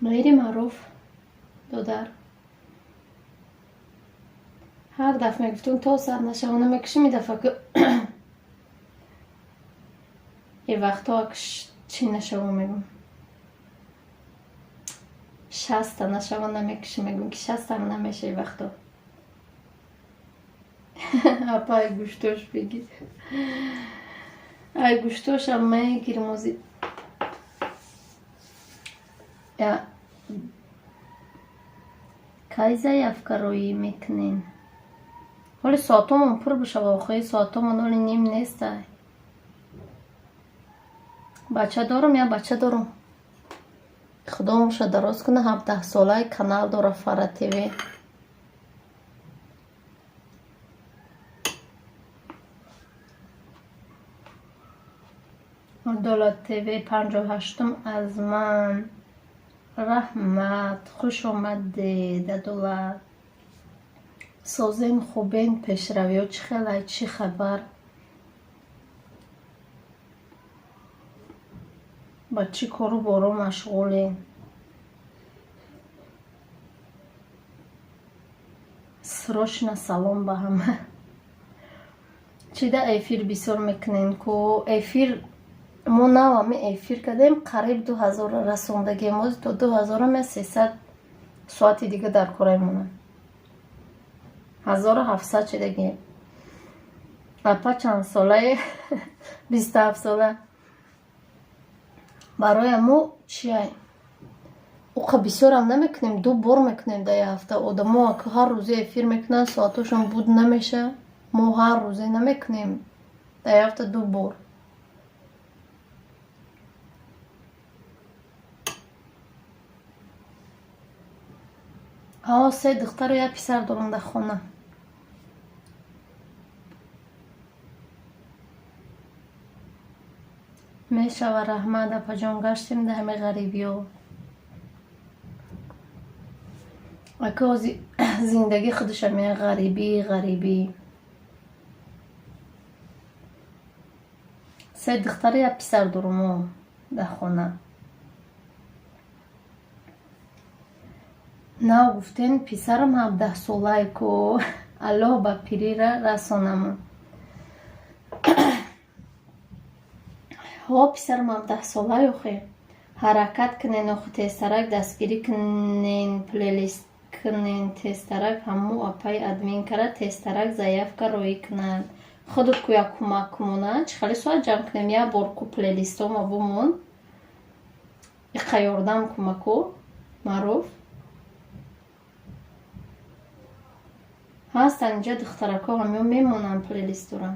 [SPEAKER 1] мери маъруф додар. ҳар дафъа мегуфтум то сар нашавона мекушем, и дафъа ку и вақтҳо чӣ нашаво мегум 60 та нашавона мекушем, мегум ки 60 там намеша и вақтҳо. апа ай гӯштош бигир. ай гӯштошам мегирм ози. кай заявкароӣ мекунен? ҳоли соатомон пур бишава. охои соатомон ҳоли ним нестай. бача дорам, я бача дорам. худо умрша дароз куна. 17 солаи канал дора Фара ТВ. Адолат ТВ 58 аз ман. раҳмат, хуш омадед Адолат. созем хубен пешравиё чӣ хелай чӣ хабар ба чӣ кору бору машғулем срочно салом ба ҳама чида эфир бисёр мекунем ку эфир мо навами эфир кардем қариб 2000 расондагем оз то 2300 соати дига дар кора мемонам 1700 чидагем апа чанд солае 27 сола барои мо чия уқа бисёрам намекунем 2 бор мекунем дар ҳафта одамо ака ҳар рӯзе эфир мекунанд соатошон буд намеша мо ҳар рӯзе намекунем дар ҳафта 2 бор ҳао 3 духтару 1 писар дорам дар хона мешава раҳмат апаҷон гаштем дар ҳамаи ғарибиё ака зиндаги худуша меа ғарибӣ 3 духтару 1 писар дорам дар хона нав гуфтен писарам 17 солае ку аллоҳ ба пирира расонам ҳо писарам 17 солае охе ҳаракат кунен охе тезтарак дастгирӣ кунен плейлист кунен тезтарак ҳамо апаи админ кара тезтарак заявка роӣ кунанд худут ку як кӯмак кумона чӣ хеле соат ҷамъ кунем як бор ку плейлистома бумон иқа ёрдам кӯмаку маъруф ҳастанд инҷа духтарако ҳамё мемонанд плейлистора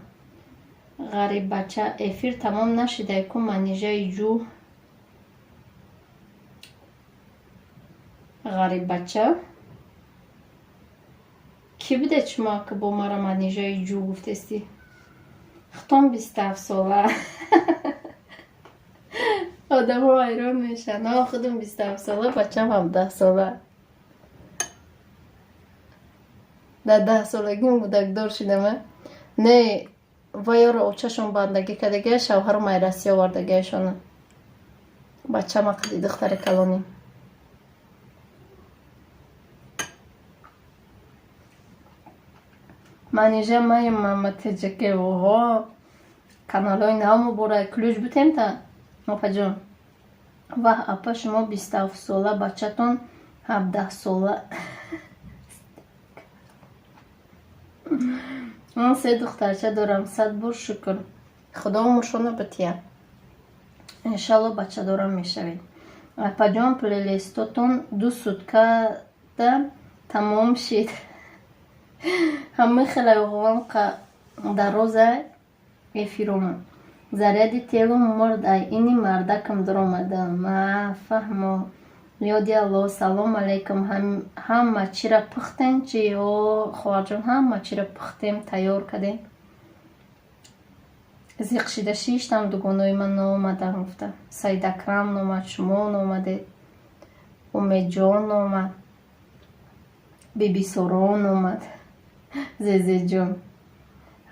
[SPEAKER 1] ғариб бача эфир тамом нашидай ку манижаи ҷӯ ғариб бача кӣ будед шумо ка бо мара манижаи ҷӯ гуфтести хутон 27 сола одамо ҳайрон мешанд худам 27 сола бачам 17 сола дар 10 солагим гудакдор шудама не ваёро очашон бандагӣ кардагия шавҳару майрасӣ овардагиашона бачама қади духтари калонӣ манижа май маматеҷаке оҳо каналҳои нав муборак ключ бутемта опаҷон ваҳ апа шумо 27 сола бачатон 17 сола ман 3 духтарча дорам 100 бор шукр худо умршона батия иншалло бачадорам мешавед апаҷон плейлистотон 2 суткада тамом шид ҳамаи хелаёғон дароза эфирома заряди телум мурдай ини мардакам дуромада ма фаҳмо ёди алло салом алейкум ҳама чира пухтем чи ё хоҳарҷон ҳама чира пухтем тайёр кардем зиқшида шиштам дугонои ман наомадан гуфта саидакрам номад шумо номадед умедҷон номад бибисорон номад зезеҷон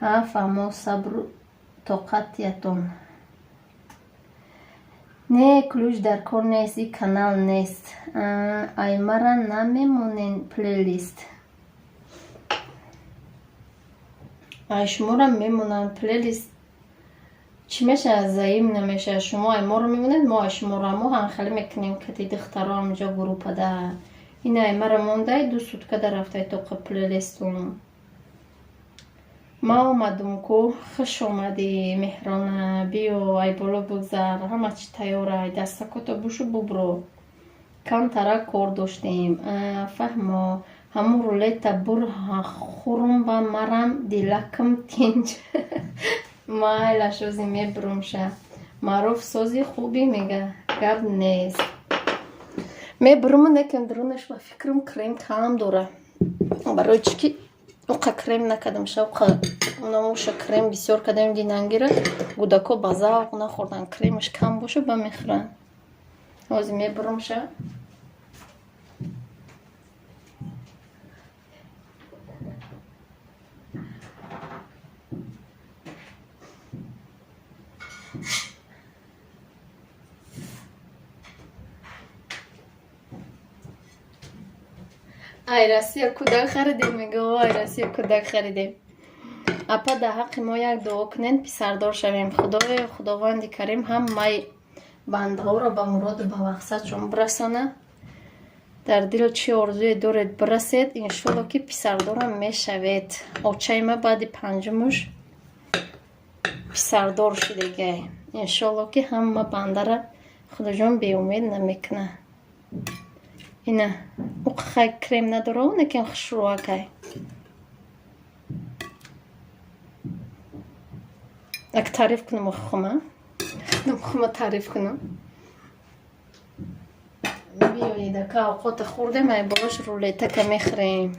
[SPEAKER 1] ҳа фаҳмо сабру тоқатиятон не ключ дар кор нест и канал нест ай мара намемонен плейлист ай шуморо мемонанд плейлист чӣ мешавад заим намешавад шумо ай моро мемонед мо ай шуморо мо ҳанхелӣ мекунем кати духтаро ҳамҷо группада ин ай мара мондай 2 суткада рафтай тоқа плейлистум ма омадум ку хуш омадӣ меҳрона биё ай боло бигзар ҳама чи тайёра ай дастакото бушу бубро камтарак кор доштем фаҳмо ҳамун рулета бур хурумба марам дилакам тинҷ майла шози мебурумша маъруф сози хуби мега гап нест мебуруму некем дурунаш ба фикрам крем кам дора барои чӣ ки уқа крем накардам шавқа намуша крем бисёр кардам динангира гудако ба завқ нахӯрдан кремаш кам боша ба мехӯранд ҳозир мебурумша айрасия кӯдак харидем, мега айрасия кӯдак харидем. Апа дар ҳаққи мо як дуо кунед, писардор шавем. Худоё, худованди карим ҳамаи бандаҳоро ба муроду ба мақсадшон бирасона. Дар дил чӣ орзуе доред бирасед, иншолло ки писардорам мешавед. Очаи ма баъди панҷумуш писардор шудегай. Иншолло ки ҳама бандара худоҷон беумед намекуна. Ина уқхай крем надора, унекем хушруакай. Ак таъриф кунам ухума. Ухума таъриф кунам. Биёед ака овқота хӯрдем, ай бош рулетака мехӯрем.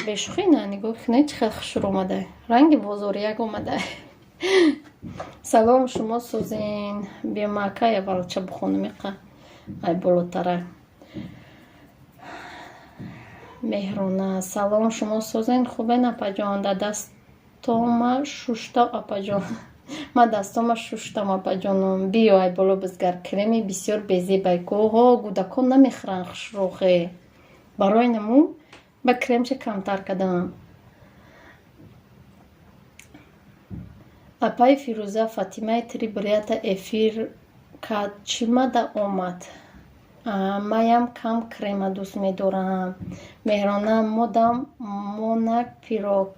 [SPEAKER 1] Бешухӣ на нигоҳ кунед чӣ хел хушрӯ омадай. Ранги бозорияк омадай. Салом шумо сӯзен. Биём ака явалча бухонам иқа. Ай болотара. Меҳрона. Салом шумо сӯзен. Хубен апаҷон. Да дастома шушта апаҷон. Ма дастома шуштам апаҷонам. Биё ай боло бизгар. Креми бисёр безебай. Гоҳо гудакон намехӯран хушрӯхе. Барои наму ба кремче камтар кардам. Апаи Фирӯза Фатимаи Трибрията эфир кард. Чӣ мада омад? Маям кам крема дӯст медорам. Меҳрона модам монак пирог.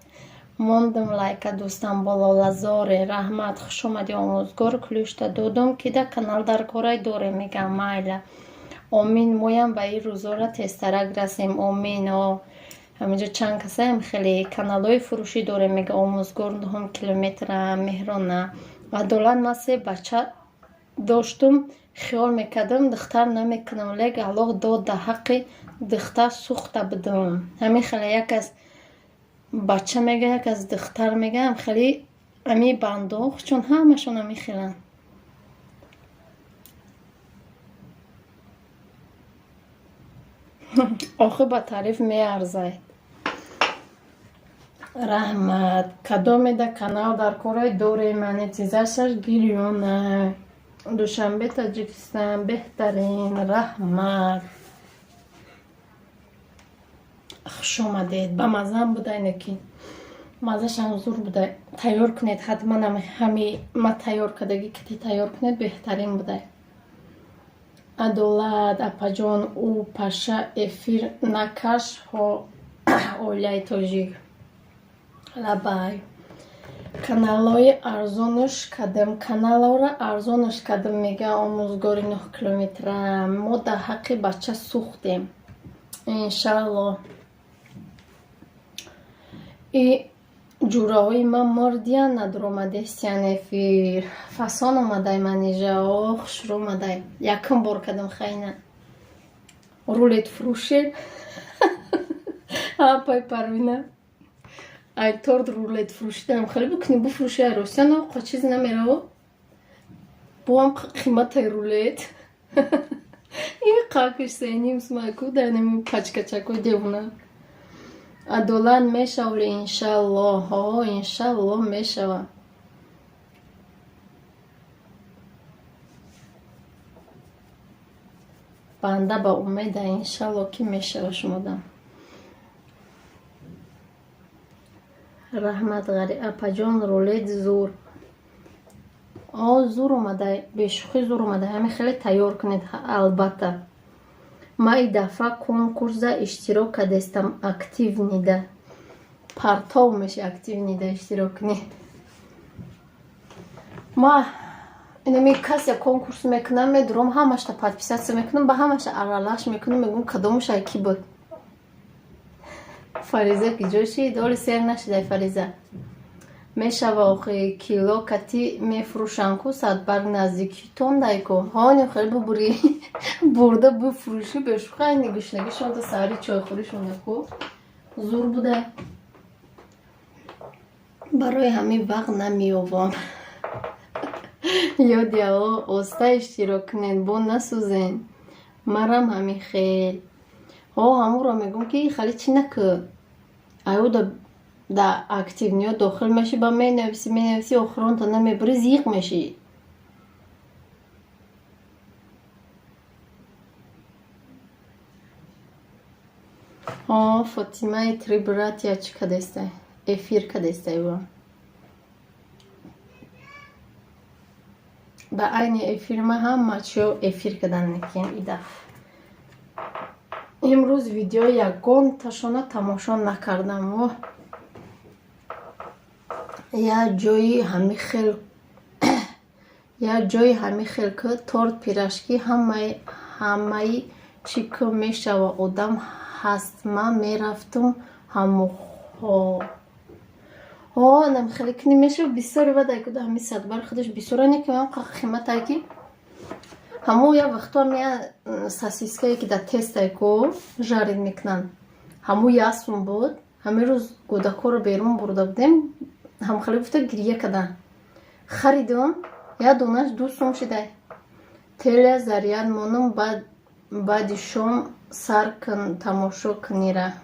[SPEAKER 1] Мондам лайка дӯстам бо лолазоре. Раҳмат. Хуш омади омӯзгор. Клюшта додум ки да канал дар корай доре мегам майла. Омин. Моям ба ин рӯзора тезтарак расем. Омин. ҳаминҷо чанд касаем хеле каналҳои фурӯшӣ дорем мега омӯзгор 9 километра. Меҳрона. адолан ма 3 бача доштум. Хиёл мекардам духтар намекунам, лек Аллоҳ дод дар ҳаққи духтар сӯхта будам. Ҳамин хеле як аз бача мега, як аз духтар мегам хеле ами бандоғ чун ҳамашон ами хелан. охир ба таъриф меарзад. Раҳмат. Кадомеда канал дар корай доре монетизасияш гирёна. Душанбе Таҷикистон беҳтарин. Раҳмат. хуш омадед. Ба мазам будай неки. Мазашам зур будай. Тайёр кунед ҳатман ҳами ма тайёр кардаги кити тайёр кунед беҳтарин будай. Адолат апаҷон ӯ паша эфир накаш ҳо оилаи тоҷик. Лабай. Каналҳои арзонуш кардам. Каналҳоро арзонуш кардам мега омӯзгори 9 километра. Мо дар ҳаққи бача сӯхтем. Иншалло. И ҷураҳои ма мордиян надромадестиян эфир. Фасон омадай манижа. Хушрӯ омадай. Якум бор кардам хайна. Рулет фурӯшем. Апай Парвина. Ай торт рулет фурӯшидам. Хеле бикунӣ буфурӯши ай ростиян оқа чиз намераво. Боам қиматаи рулет. Ин қакиш сеним смаку данами пачкачакои девона. Адолан мешавли иншалло. Ҳо иншалло мешава. банда ба умеда иншалло ки мешава шумодам. Раҳмат ғари апаҷон рулет зур. Зур омадай. Бешухӣ зур омадай. Ҳамин хеле тайёр кунед албатта. ма и дафъа конкурса иштирок кардестам активнида. Партов меши активнида иштирок кунӣ. ма инами касе конкурс мекунам медурам ҳамашта подписатсия мекунам ба ҳамаша аралаш мекунам мегӯям кадомуша ки буд. Фариза киҷо шид? Оли сер нашидай Фариза. Мешава охи кило кати мефурӯшанд ку садбарг наздикитон дайко. Ҳони хеле бубури бурда бифурӯши бешухай нигӯшнаги шонда саҳари чойхӯрӣ шонда ку зур будай. Барои ҳамин вақт намеёвам. ёди Аллоҳ оста иштирок кунед бо насӯзен. Марам ҳамин хел. ҳамонро мегӯям ки хали чӣ наку. Аюда да активниё дохил меши ба менависи охирон та намебари зиқ меши. Фотимаи Трибратия чӣ кадестай? Эфир кадестай ва ба айни эфир ма ҳама чиё эфир кадан некин идаф. имрӯз видео ягонташона тамошо накардам. як ҷойи ҳамихел ки торт пирашки ҳамаи чӣ ки мешава одам ҳаст. Ман мерафтум ҳамуҳо намихеле кини мешава бисёре вадай куда ҳами садбар худаш бисёра неки ман қиматай ки ҳаму як вақтҳо мея сосискае ки да тестай ко жарид мекунанд ҳаму ясум буд. ҳамин рӯз гӯдакҳоро берун бурда будем. ҳамхеле гуфта гирья када харидум. як донаш 2 сум шидай. теле заряд монум баъди шом сар кун тамошо кунира.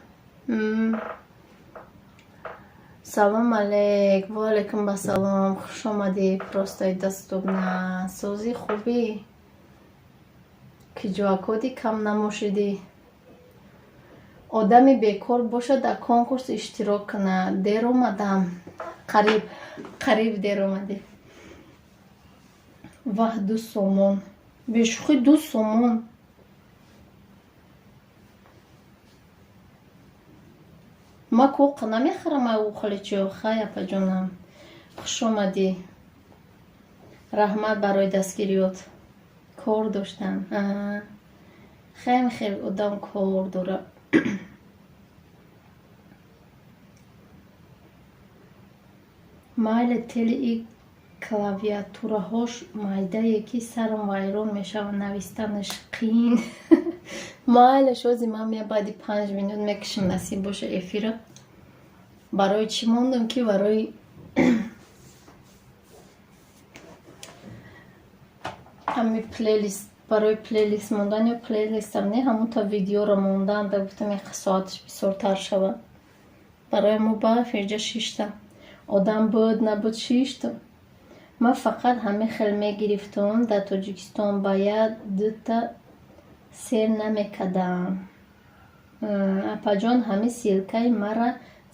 [SPEAKER 1] салом алейк. ва алейкум басалом. хуш омадӣ. простой дастубна сози хубӣ ки ҷоакоди кам намошидӣ. одами бекор бошад дар конкурс иштирок кунад. дер омадам. қариб дер омадӣ. ваҳ 2 сомон. бешухӣ 2 сомон. ма коқа намехарам ай ухаличиё. хай апаҷонам хуш омадӣ. раҳмат барои дастгириёт. кор доштам. хеле одам кор дора. майли тели и клавиатураҳош майдае ки сарам вайрон мешавад. навистанаш қиин. майли шози ман мея баъди 5 минут мекушим насиб боша эфира. барои чӣ мондам ки барои ҳами плейлист. барои плейлист мондан ё плейлистам не ҳамута видеоро мондан. да гуфтам як соаташ бисёртар шавад. барои мо ба фирҷа 6 одам буд набуд 6. ман фақат ҳамин хел мегирифтум. дар Тоҷикистон бая 2 сер намекардам. апаҷон ҳамин силкаи мара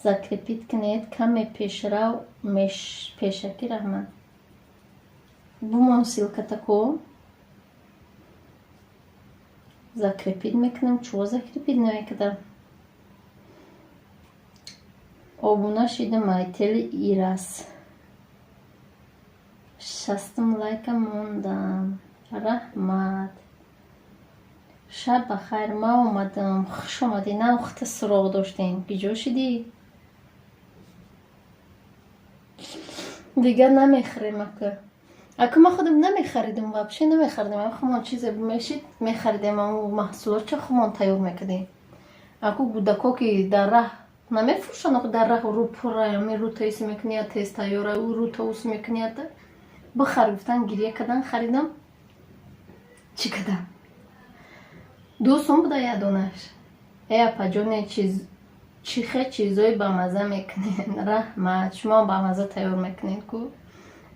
[SPEAKER 1] закрепит кунед. каме пешрав пешакӣ раҳмат. бумон силкатако закрепит мекунам. чуво закрепит намекардам. обуна шидам айтели ирас 60 лайка мондам. раҳмат. шаб бахайр. ма омадам. хуш омадӣ. на вақта суроғ доштем. биҷо шидӣ. дигар намехарем ака. ака ма худам намехаридим. вообще намехаридим. хумон чизе мешид мехаридем. маҳсулот ча хумон тайёр мекардем. аку гӯдако ки дар раҳ намефурӯшанд. дар раҳ рӯпура ами рӯта иси мекунияд тест тайёра ӯ рӯта уси мекунияд. бихар гуфтан гирья кардан харидам. чӣ кардам? 2 сум буда як донаш. апаҷоне чӣ хел чизои бамаза мекунед. раҳмат. шумо бамаза тайёр мекунед ку.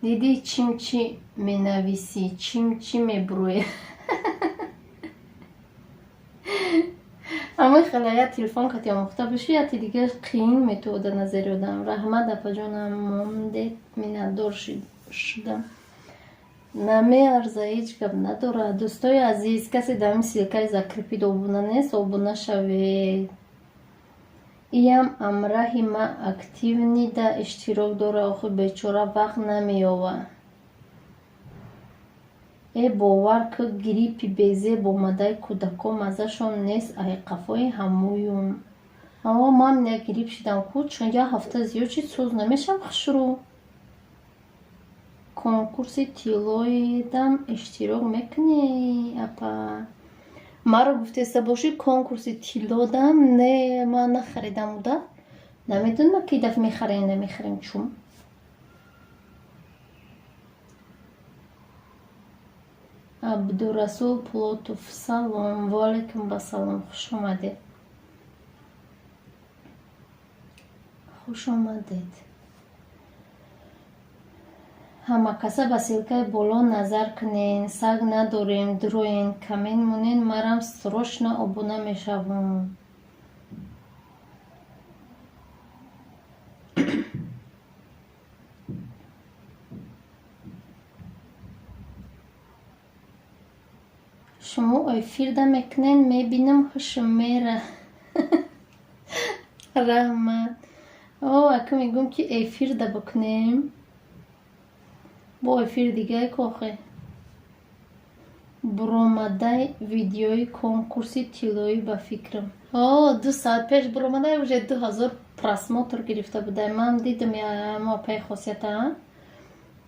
[SPEAKER 1] дидӣ чим чӣ менависӣ. чим чӣ мебурӯӣ. ҳамаи хела як телефон кати омӯхта биши яки дигар қиин метода назари одам. раҳмат апаҷонам. мондед миннатдор шудам. намеарза ҳеҷ гап надорад. дӯстои азиз касе дар ин силкаи закрепид обуна нест. обуна шавед. иям амраҳи ма активни да иштирок дора. охир бечора вақт намеёвад. бовар ки гриппи безеб омадаи кӯдакон маззашон нест. ай қафои ҳамуюм. ман як грипп шидам ку чун як ҳафта зиёд шид сӯз намешам хушрӯ. конкурси тиллоидам иштирок мекунӣ апа. маро гуфтеста бошӣ конкурси тиллодам. не ман нахаридам буда. намедонам ки дафъ мехарем намехарем чун. абдурасул плотов салом. ва алейкум басалом. хуш омадед. хуш омадед. ҳамакаса ба силкаи боло назар кунен. саг надорем. дуроен камен монен. марам срочно обуна мешавам. ефирда мекунем мебинам ҳушум мера. раҳмат. ака мегӯм ки эфирда бикунем. бо эфир дигаи кохе буромадай видеои конкурси тиллоӣ ба фикрам. 2 соат пеш буромадай уже 2000 просмотр гирифта будай. Ман дидам мопай хосията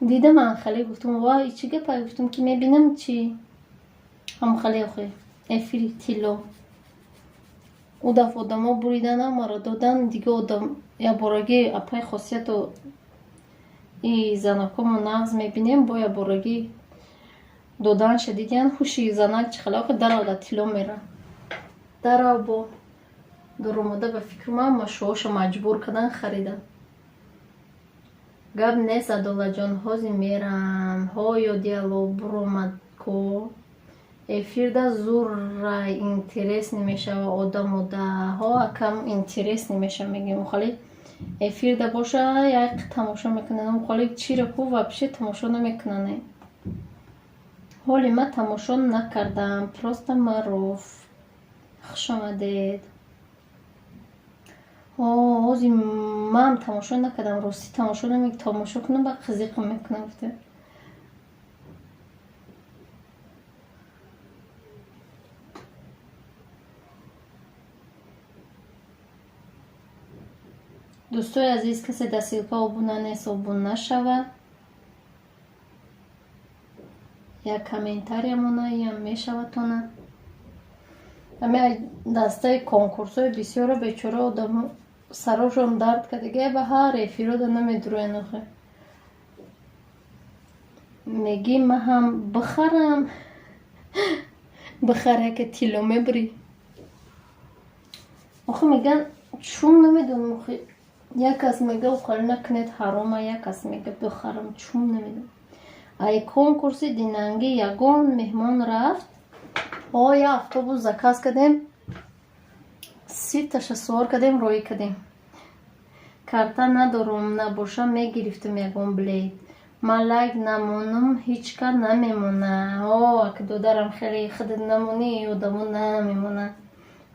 [SPEAKER 1] дидам анхале гуфтам вай чӣ гапа гуфтам ки мебинам чи амхале охе эфири тилло у дафъ одамо буридан маро додан дига одам ябораги апай хосияту и занакому нағз мебинем бо ябораги додан шадидиян ҳуши занак чихела охе дарода тилло мера дара бо дуромада ба фикрман машоша маҷбур кадан харида гап нест адолаҷон ҳозир мерам ёдияло буромад ко эфирда зурра интерес намешава одамода акам интерес намешава мегем хали эфирда боша як тамошо мекунем хали чира ку вообще тамошо намекунане ҳоли ма тамошо накардам просто маруф хушомадед ҳозир ман тамошо накардам рости тамошо тамошо кунам ба қизиқам мекунам гуфта дӯстои азиз касе дастилка обуна нест обун нашавад як комментариямона ям мешаватона ами дастаи конкурсои бисёра бечора одамо сарошон дард кардагия ба ҳар эфирода намедуроян охе меги ма ҳам бихарам яке тилло мебурӣ охе меган чум намедонам охе як кас мега охали накунед ҳарома як кас мега бихарам чум намедонам ай конкурси динанги ягон меҳмон рафт я автобус заказ кардем 30 таша суор кардем роӣ кардем карта надорум набоша мегирифтам ягон билет малак намонам ҳичка намемона ака додарам хеле худат намонӣ одамо намемона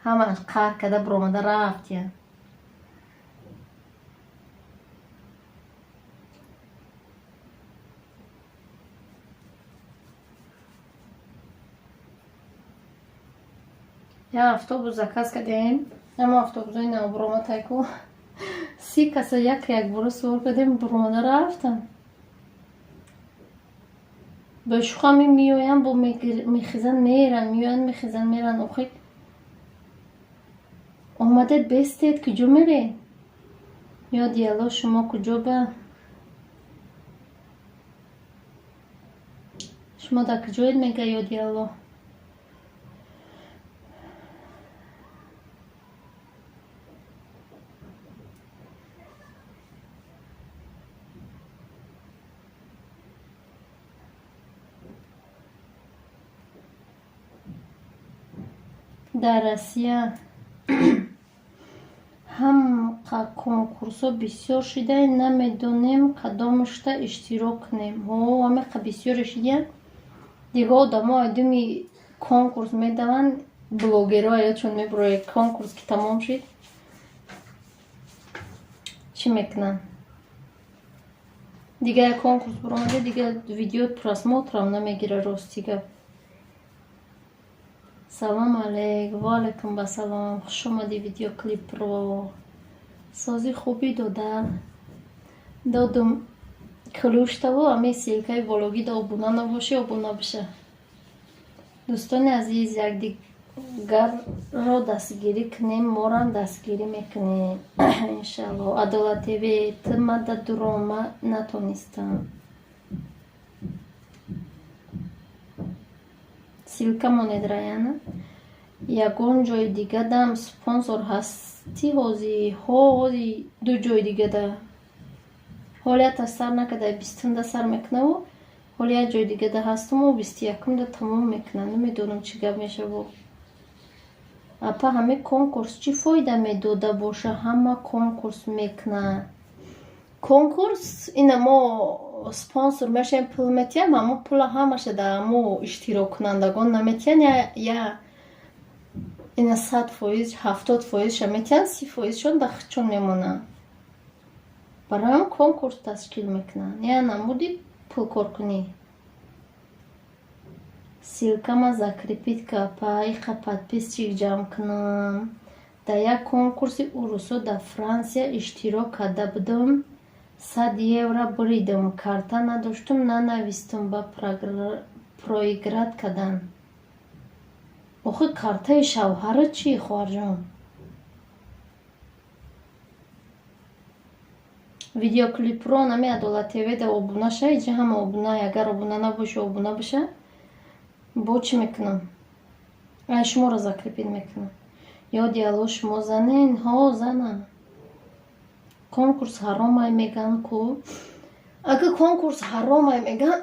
[SPEAKER 1] ҳамаш қар карда буромада рафт я я автобус заказ кардем ама автобусои навбуроматайку 30 каса як бора суор кардем буромада рафтам бешухами меоян бо мехизан меран меоян мехизан меран охи омадед бестед куҷо меред ёдияло шумо куҷо ба шумо дар куҷоед мега ёдияло дар Россия ҳамқа конкурсо бисёр шидаи намедонем кадомашта иштирок кунем ҳамеқа бисёре шидиян дига одамо айдуми конкурс медаванд блогерҳо аёчон мебурояд конкурс ки тамом шид чӣ мекунанд дига як конкурс буромаде дига видео просмотрам намегира рости гап салом алейк ва алейкум басалом хуш омади видеоклипро сози хуби додум кулуштаву ами силкаи вологида обуна набоши обуна биша дӯстони азиз якдигарро дастгирӣ кунем морам дастгирӣ мекунем иншалло адолат тв тмада дурома натонистам силка монедраяна ягон ҷои дигадам спонсор ҳасти ҳози ду ҷои дигада ҳолияташ сар накарда 20 сар мекунаву ҳоли як ҷои дигада ҳастуму 21 тамом мекунам намедонам чӣ гап мешава апа ҳамин конкурс чӣ фоида медода боша ҳама конкурс мекунад конкурс ина мо спонсор мешем пул метиҳам, аммо пула ҳамаша дар мо иштироккунандагон наметиҳанд. я ина 100%, 70%ша метиҳанд, 30%шон дар хичон мемонанд. барои ҳам конкурс ташкил мекунанд. я намуди пулкоркунӣ. ссилкама закрепит капа иқа подписчик ҷамъ кунам. дар як конкурси урусо дар Франсия иштирок карда будам. 100 евро буридам. карта надоштум, нанавистум, ба проиграт кардам. охи картаи шавҳара чӣ хоҳарҷон? видеоклипро нами Адолат ТВ да обуна ша, иҷа ҳама обуна, агар обуна набоша, обуна боша. бо чӣ мекунам? ай шуморо закрепит мекунам. ёди алло шумо занен? ҳо занам. конкурс ҳаромай меган ку. агар конкурс ҳаромай меган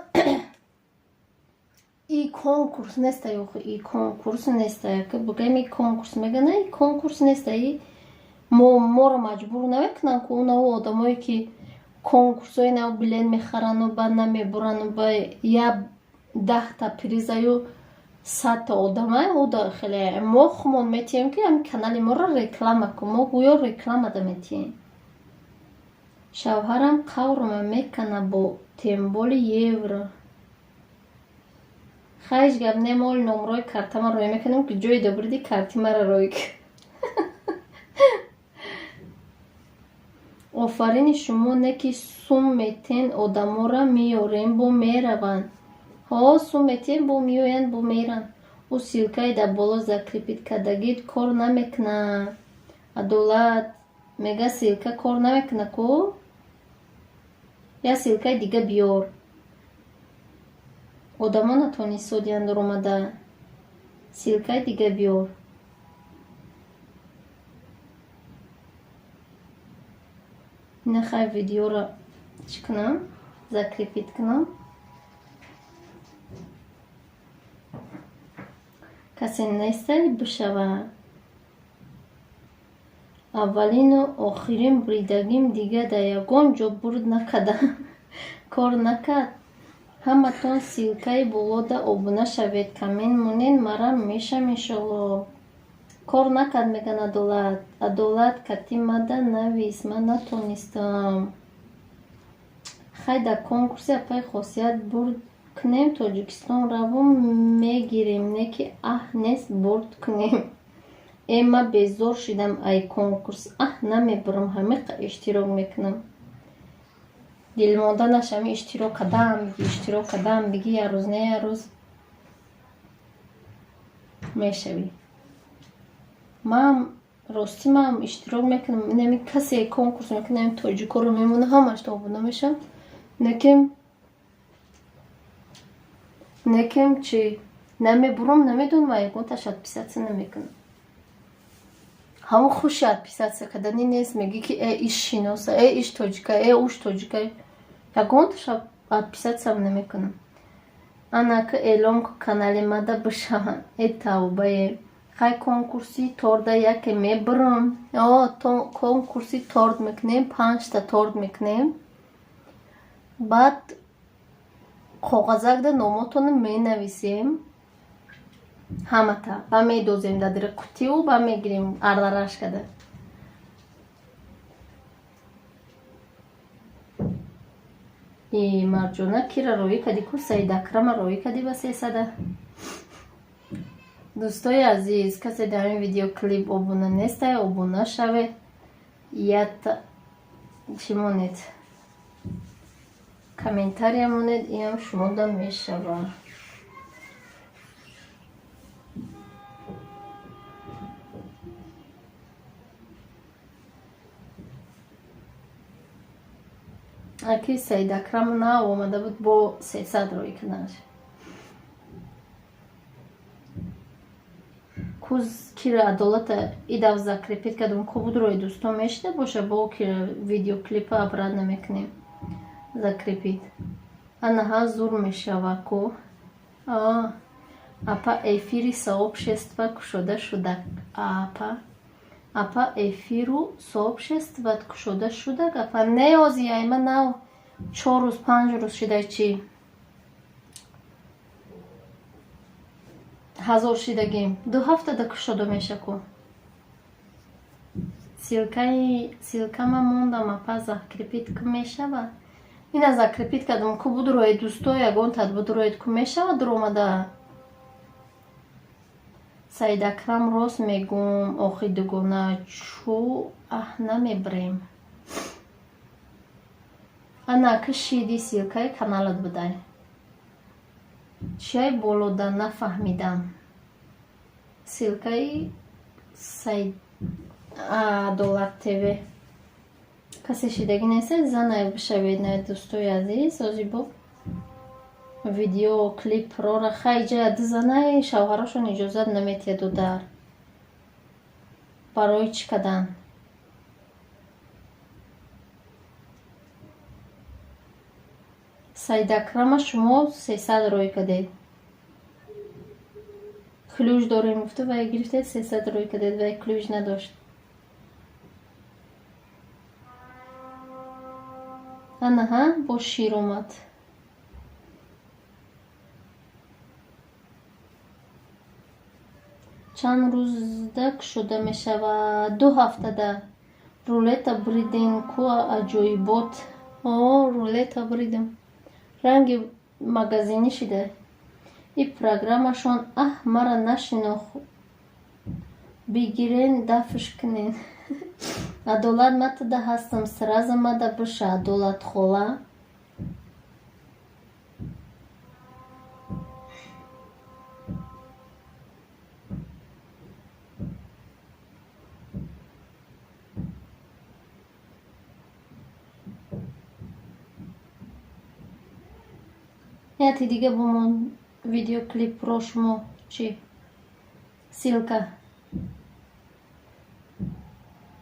[SPEAKER 1] и конкурс нестай. охи и конкурс нестай. агар бигӯем и конкурс мегана, и конкурс нестай. моро маҷбур намекунанд ку унао одамое ки конкурсои нав билет мехарану баъд намебурану ба я 10 та призаю 100 та одама уда хеле мо хумон метиҳем ки ҳам канали моро реклама кун. мо гӯё реклама да метиҳем. шавҳарам қаврама мекана бо темболи евро. хайш гап не, мол номрои картама рой мекунем ки ҷои добриди карти мара рой кун. офарини шумо не ки сум метен одамора меёрем бо мераванд. ҳо сум метен бо меоянд бо меранд. ӯ силкаи дар боло закрепит кардагит кор намекуна. Адолат мега силка кор намекуна ку. я силкаи дига биёр. одамо натони содиян доромада. силкаи дига биёр. нахай видеоро чӣ кунам? закрепит кунам. касе нестай бишава. аввалину охирин буридагим дига дар ягон ҷо бурд накардам. кор накард. ҳаматон силкаи болода обуна шавед, камент монед, марам мешам иншолло. кор накард меган Адолат. Адолат кати мада навис, ман натонистам. хай дар конкурси апай хосият бурд кунем, Тоҷикистон равум мегирем, не ки нест бурд кунем. ма безор шидам ай конкурс. намебурам, ҳамиқа иштирок мекунам. дилмонда нашами иштирок кардам биги як рӯз не як рӯз мешавӣ. ман ростӣ ман иштирок мекунам. нами касе конкурс мекунам, тоҷикоро мемона ҳамаш обуна мешам. некем чи намебурам, намедонам ягонта отписаться намекунам. ҳамон хуши отписаться кардани нест. меги ки иш шиноса, иш тоҷика, уш тоҷика. ягонта отписаться намекунам. анака эълон ку канали мада бишаванд. тавбае. хай конкурси торда яке мебурам. конкурси торт мекунем, 5 та торт мекунем. баъд коғазак да номотоно менависем. ҳамата ба медозем дар дери қутиу, ба мегирем ардараш када. марҷона кира роӣ кади ку? Саид Акрама роӣ кади ба 300. дӯстои азиз, касе дар ин видеоклип обуна нестай, обуна шавед. чӣ монед? комментария монед, инам шумода мешава. аки Саид Акрам на омада буд бо 300 роӣ кунаш. куз кира Адолата идав закрепит кардам. ку буд рои дӯстон мешида боша бо кира видеоклипа абрад намекунем. закрепит. анаҳа зур мешава ку. апа эфири сообщества кушода шуда. апа эфиру сообществат кушода шуда гапа неозияйма нав 4 рӯз 5 рӯз шидай чи ҳазор шидагим 2 ҳафтада кушода мешаку силкама мондам апа закрепитка мешава ина закрепиткадам ку будурои дӯсто ягон тад будуроид ку мешава дуромада Саидакрам рост мегум охи дугона чӯ намебирем ана ки шиди силкаи каналат будай чияй болода нафаҳмидам силкаи Адолат ТВ касе шидаги нестед занай бишавед на дӯстои азиз озибо видео клипрора хайҷа дизанай шавҳарашон иҷозат наметияду дар барои чӣ кадан Саидакрама шумо 300 рой кадед клюж дорем гуфта вай гирифтед 300 рой кадед вай клюж надошт анаҳа бо шир омад чанд рӯзда кушода мешавад 2 ҳафтада рулета бридин ку аҷоибот рулета бридим ранги магазинӣ шида и программашон мара нашинох бигирен дафш кунен Адолат матада ҳастам сразу мада биша Адолат хола яти дига бомон видеоклипро шумо чӣ силка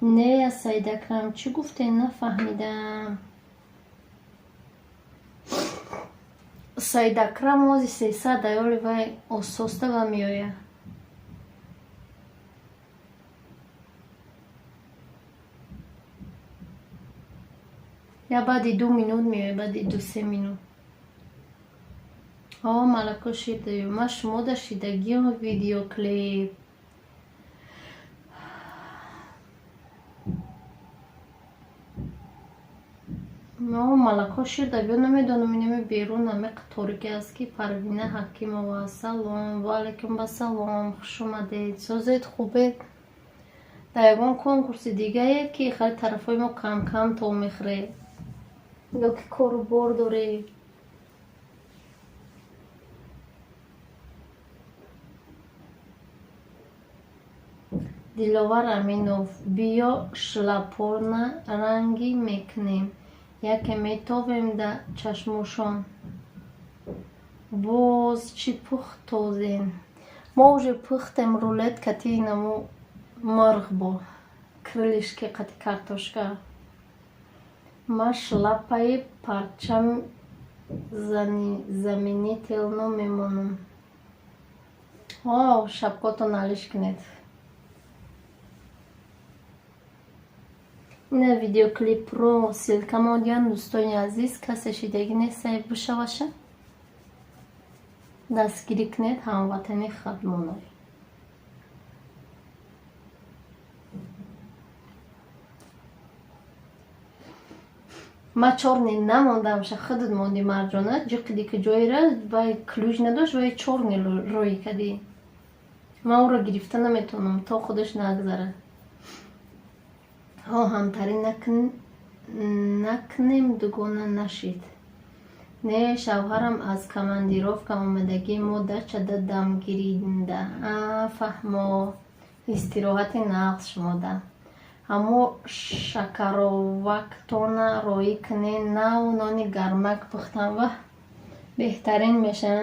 [SPEAKER 1] нея Саидакрам чӣ гуфтен нафаҳмидам Саидакрам ози 300 аёли вай ососта ва меоя я баъди 2 минут меоя баъди 2-3 минут малако шидаю ма шумода шидагиён видеоклип малако шида бё намедонам инаме берун аме қаторике аст ки Парвина Ҳакимова салом ва алайкум басалом хуш омадед созед хубед дар ягон конкурси дигае ки хали тарафҳои мо кам кам то мехӯре ё ки кору бор дорем Диловар Аминов биё шлапорна рангӣ мекунем яке метовем да чашмошон боз чӣ пухт тозен мо уже пухтем рулетка ти намо мурғ бо крылишки қати картошка ма шлапаи парчам заменително мемонам шапкото налиш кунед ина видеоклипро силка модиан дӯстони азиз касе шидаги нестай бишаваша дастгирӣ кунед ҳамватани хадмоной ма 4 нил намондам ша худут монди марҷона ҷиқиди ки ҷойра вай клюж надошт вай 4 нил рӯи кади ма ӯро гирифта наметонам то худаш нагзарад ҳамтарӣ накунем дугона нашид не шавҳарам аз командировка омадагӣ мо дача дадам гиринда фаҳмо истироҳати нағз шумода ҳамо шакаровактона роӣ кунен наву нони гармак пухтан ва беҳтарин меша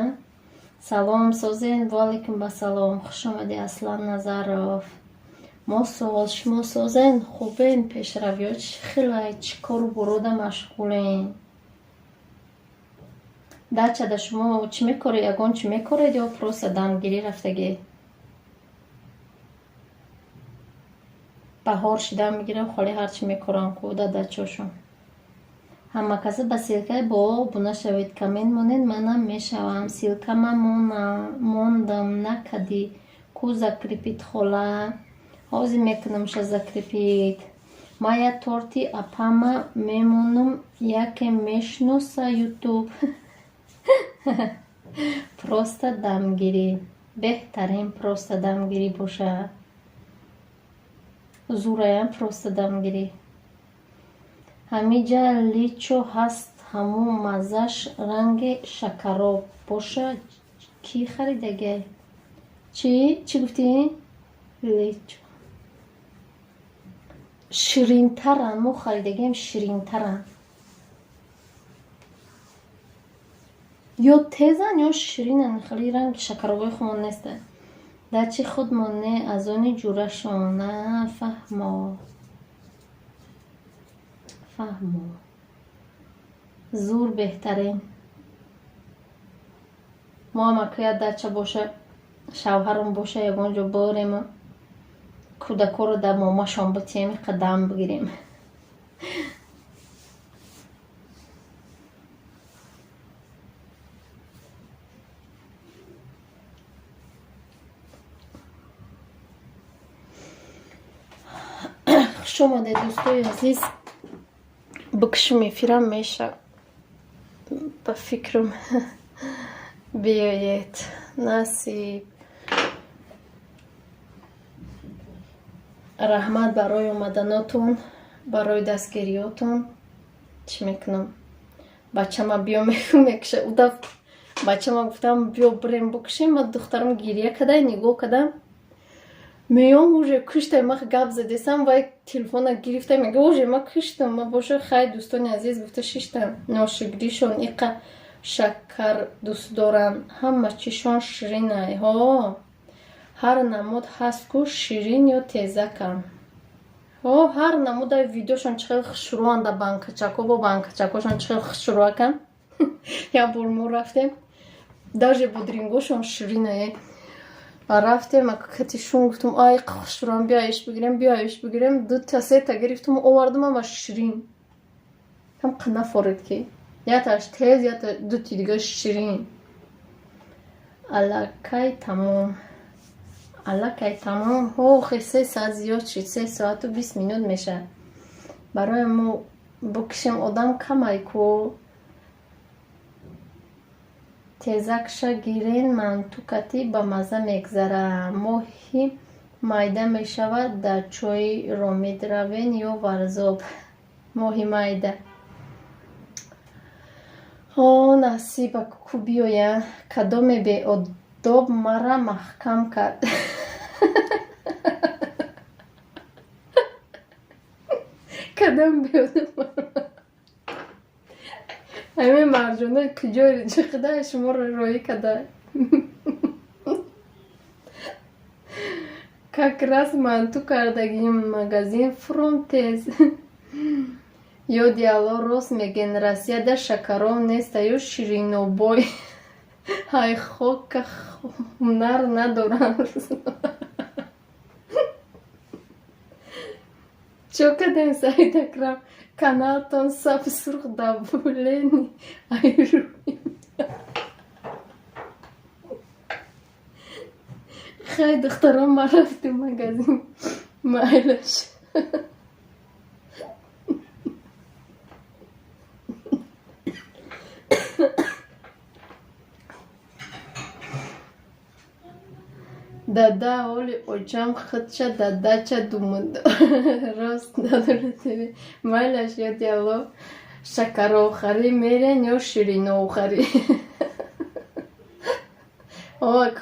[SPEAKER 1] салом созен ваалайкум басалом хуш омади Аслан Назаров мо суол шумо созен хубен пешравиё хелай чӣ кору борода машғулен дачада шумо чӣ мекоред ягон чӣ мекоред ё просто дамгирӣ рафтагед баҳор шида мегирам холи ҳарчи мекорам ку дадачошон. Ҳама касе ба силкаи бо буна шавед, комент монед, манам мешавам. Силкама мондам накади ку закрепит хола. ҳозир мекунамша закрепит. Мая торти апама мемонам яке мешноса ютуб. Просто дамгирӣ беҳтарин просто дамгирӣ боша. зураям просто дамгирӣ. ҳамиҷа личо ҳаст ҳамун маззаш ранги шакароб боша. Ки харидагай? Чӣ гуфтӣ? Личо ширинтаран, мо харидагаем ширинтаран. ё тезан ё ширинан, хали ранги шакаробои хумон неста. Дачи худ монне аз они ҷурашона. фаҳмо зур беҳтарин. мо ҳам акая дача боша, шавҳарам боша, ягон ҷо борем кӯдакоро дар момашон бутием, қадам бигирем. хуш омадед дӯстои азиз. бикшум эфирам меша. ба фикрам биёед. насиб. раҳмат барои омаданотон, барои дастгириётон. чӣ мекунам? бачама биё мекуша. удав бачама гуфтам биё бирем бикшем. ва духтарам гирия кадай нигоҳ кадам. меём уже куштам, ма гап задесам, вай телефона гирифта мега уже ма куштам. ма боша хай дӯстони азиз гуфта шиштам. ношикришон иқа шакар дӯст доранд. ҳама чишон ширинай. ҳо ҳар намуд ҳаст ку ширин ё тезакам. ҳо ҳар намудаи видеошон чӣ хел хушрӯан да банкачако бо банкачакошон чӣ хел хушрӯакам. як бор мо рафтем даже бодрингошон ширинае. рафтем акатишон гуфтам ай хушрӯам, биё иш бигирем, биё иш бигирем. дута сета гирифтам овардам, ама ширин. ҳам қанафорид ки яташ тез ята дути дига ширин. аллакай тамом. аллакай тамом. охи 3 соат зиёд шид. 3 соату 20 минут меша. барои мо бикшем одам камай ку. тезакша гирен мантукати ба маза мегзара. моҳи майда мешавад дар чойи ромид равен ё варзоб. моҳи майда. о насиба ку биёя. кадоме беодоб мара маҳкам кард. кадом беодоб ҳамин марҷонаи куҷо ҷиқида шуморо роҳӣ када. как раз манту кардагим магазин фронтез. ёди алло рост мегӯен, россияда шакарон неста ё ширинобой. ҳай хока ҳунар надоранд. чо кадем саид акрам? каналтон сабсурх давлени айрӯи. хай духтарон ма рафтим магазин майлаш. дада оли очам худша дадача думуд. рост надоративи майлаш ёди алло шакароохарӣ мерен ё шириноохарӣ.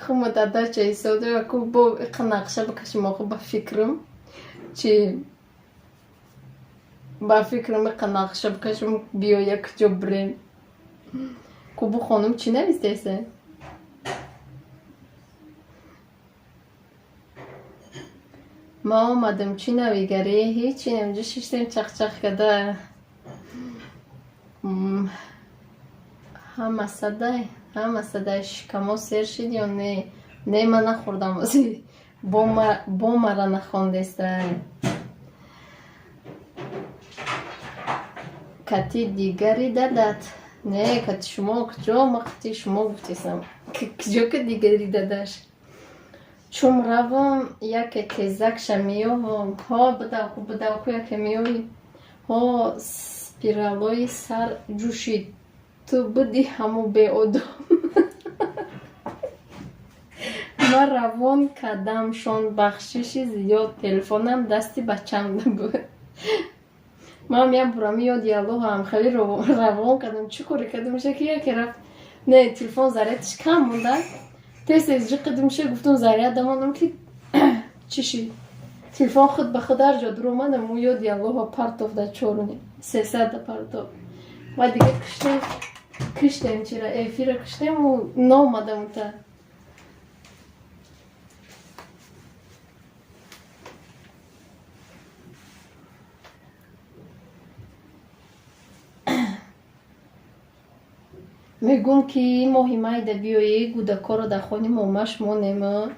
[SPEAKER 1] хума дадача исода ку бо иқа нақша бикашим. охо ба фикрам чи ба фикрам иқа нақша бикашим биё як ҷо бирем. ку бу хонум чӣ навистеса? ма омадам чӣ навигарӣ? ҳечи намҷо шиштем чахчах када. ҳама садай шикамо сер шид ё не? Не ма нахӯрдам. бо мара нахондеста. کتی دیگری دادد. نه کتی شما کجا؟ ما کتی شما گفتیسم کجا که دیگری دادش. چون روم یک تیزک شمیوم ها بداکو یک میوی ها سپیرالوی سر جوشید تو بدی همو به ادام. ما روان کردم شون بخششی زیاد تلفنم دستی بچم بود. ما میام برامی یا دیالوگ هم خیلی روان کردم چی کاری کردم میشه که یکی رفت نه تلفن ضریتش کم مونده تست از جی قدم میشه گفتم ضریت دماندم که چیشی تلفن خود به خود در جا درو مندم و یا دیالوگ ها پرتوف در چورونی 300 پرتوف و دیگه کشتیم چرا افیر کشتیم و نامدم تا میگم که مهمه ده بیایی گودکا رو در خانی مامش مانیم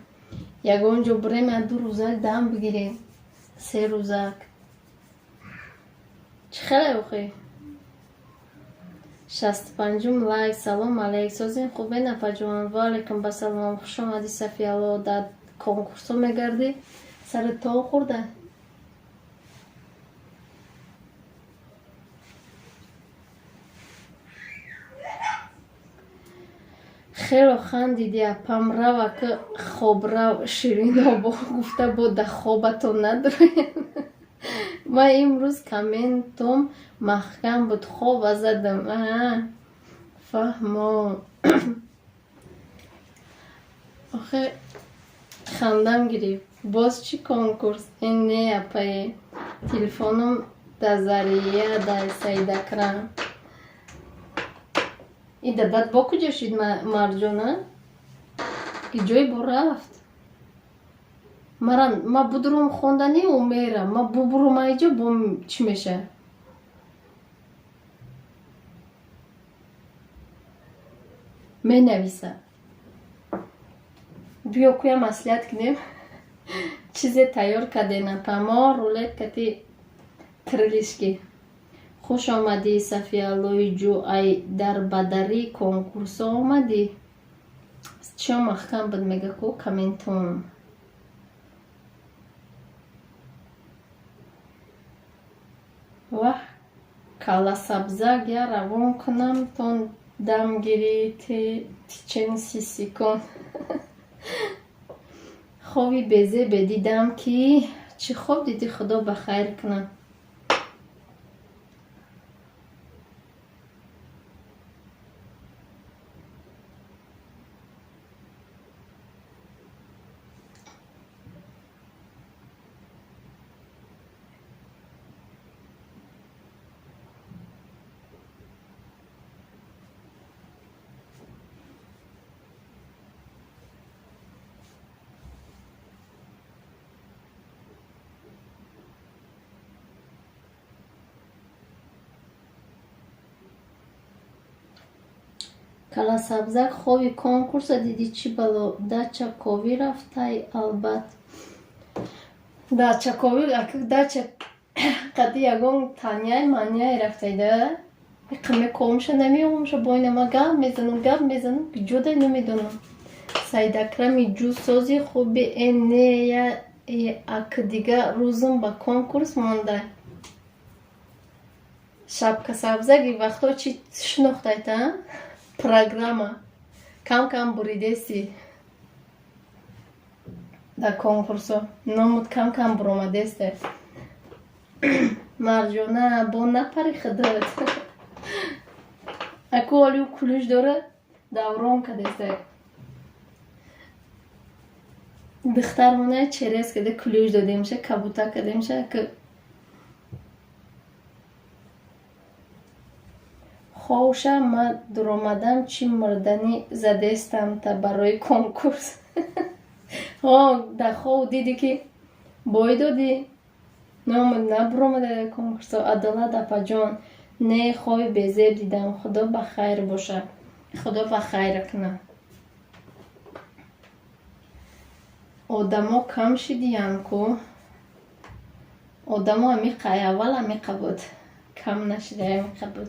[SPEAKER 1] یگان جا بریم 2 روزک دم بگیریم 3 روزک چه خیلی بخی 65 لایک سلام علیک سازین خوبه نفر جوان و علیکم بسلام خوش آمدی صفیالا در کنکورسو میگردی سر تا خورده خیلی خندیدی اپم رو که خواب رو شیرین ها گفته بود در خوابتو نداریم. ما امروز کامنتم محکم بود خواب زدم فهمم. آخه خندم گرفت باز چی کنکورس این نه اپای تلفنم در ذریعه در سیدکرم این دبت با کجا شید مرجانه که جای با رفت ما بدروم خوندنی و میرم ما ببروم اینجا بوم چی میشه می نویسه بیا کویا مسئولیت کنیم چیزی تیار کردیم پما رولت کتی کرلیشکی خوش آمدی صفیالوی جو ای در بدری کنکورس آمدی چه محکم بود میگه کو کامنتون و کالا سبزه گیا روان کنم تون دم گیری تیچن سیسی کن خوابی بیزه بدیدم که چه خوب دیدی خدا بخیر کنم کالا سبزک خوبی کنکورس دیدی چی بلو دچه کووی رفته البت دچه کووی دچه قدی یگون تانیای مانیای رفته ده قمه کومشه نمیومشه باین ما گب میزنم جدا نمیدونم سید اکرمی جو سازی خوبی اینه اک دیگه روزم با کنکورس مونده شبکه سبزگی وقتا چی شناخته تا программа кам буридеси да конкурсо номуд кам буромадесте марҷона бо напарихидад аку олиу кулуш дора даврон кадесте духтармона черес каде кулуш додемша кабута кадемша ки خوشه ما درآمدم چی مردنی زدستم تا برای کنکورس در خواه دیدی که بای دادی نامد نبرامده کنکورس عدالت اپا جان نه خواه بزیر دیدم خدا بخیر باشه خدا بخیر کنه آدما کم شدیم که آدما امیقه اول امیقه بود کم نشده قبول.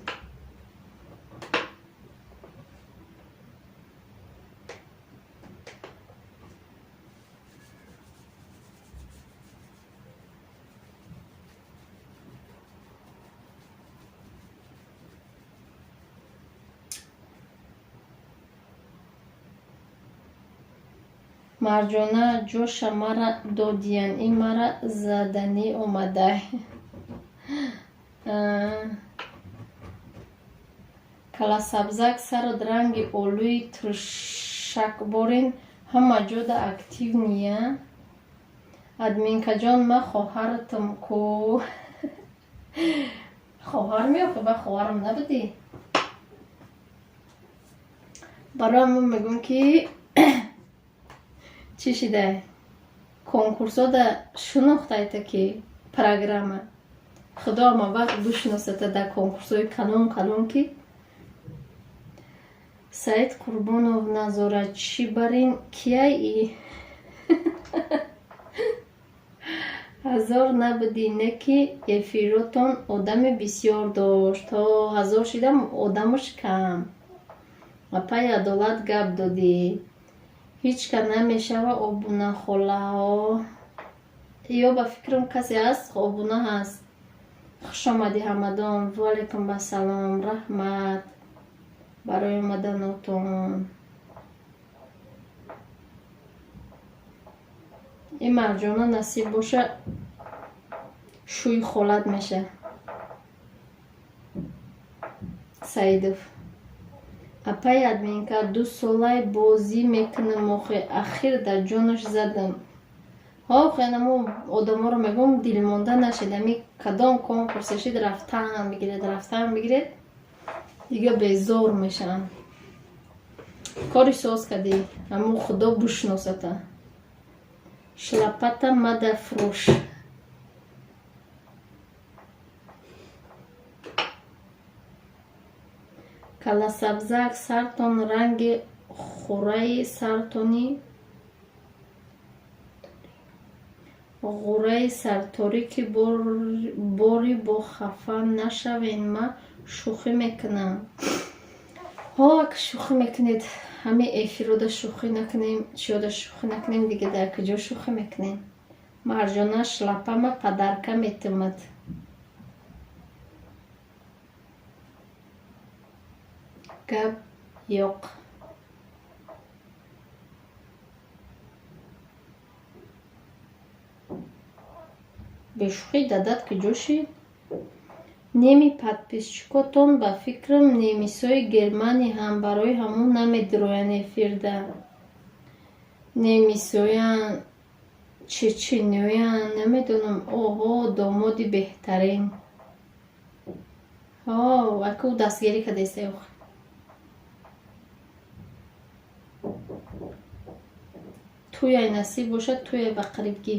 [SPEAKER 1] марҷона ҷоша мара додиян, ин мара заданӣ омадай. каласабзак сарод ранги олӯи туршакборин ҳама ҷода актив ния. админкаҷон ма хоҳаратам ку. хоҳар меёфи ба хоҳарам набудӣ. барои мо мегӯм ки чӣ шида конкурсода шунохтайта ки программа худо ама вақт бишносата да конкурсои калон калон ки саид қурбонов назоратчӣ барин кия и ҳазор набуди не ки эфиротон одами бисёр дошт. ҳазор шидам одамуш кам. апай адолат гап додӣ. ҳеч ка намешава обуна холаҳо. ё ба фикрам касе ҳаст обуна ҳаст. хушомадӣ ҳамадон. ваалайкум ассалом. раҳмат барои омаданотон. ин марҷона насиб боша шӯи холат меша. саидов апай админка 2 солаи бозӣ мекунам охе ахир дар ҷонаш задам. хенамо одаморо мегӯм дилмонда нашидами кадом конкурсе шид рафтан бигиред дига безор мешавам. кори соз кадӣ аммо худо бушносата. шлапата мада фруш. каласабзак сартон ранги хураи сартони ғураи сарторӣ ки бори бо хафа нашавен. ма шӯхӣ мекунам. ак шӯхӣ мекунед ҳамин эфирода шӯхӣ накунем чиёда шӯхӣ накунем дига дар куҷо шӯхӣ мекунем. марҷона шлапама падарка метумад. гап ёқ. бешӯхӣ дадат куҷо шид. неми подписчикотон ба фикрам немисои германӣ ҳам барои ҳамон намедироян эфирда. немисоян чечениёян намедонам. оҳо домоди беҳтарин. аку дастгирӣ кадестаё. туяй насиб бошад туяй ба қарибгӣ.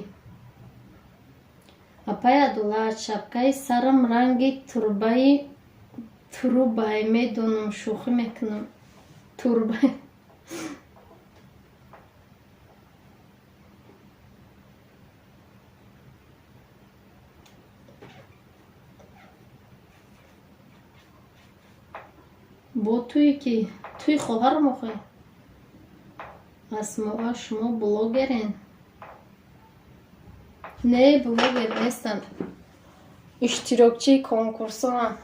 [SPEAKER 1] апай адолат шапкаи сарам ранги турбай медонам шӯхӣ мекунам. турбай бо туи ки туи хоҳарам охе асмоа шумо блогерен. не блогер нестам. иштирокчии конкурсоам.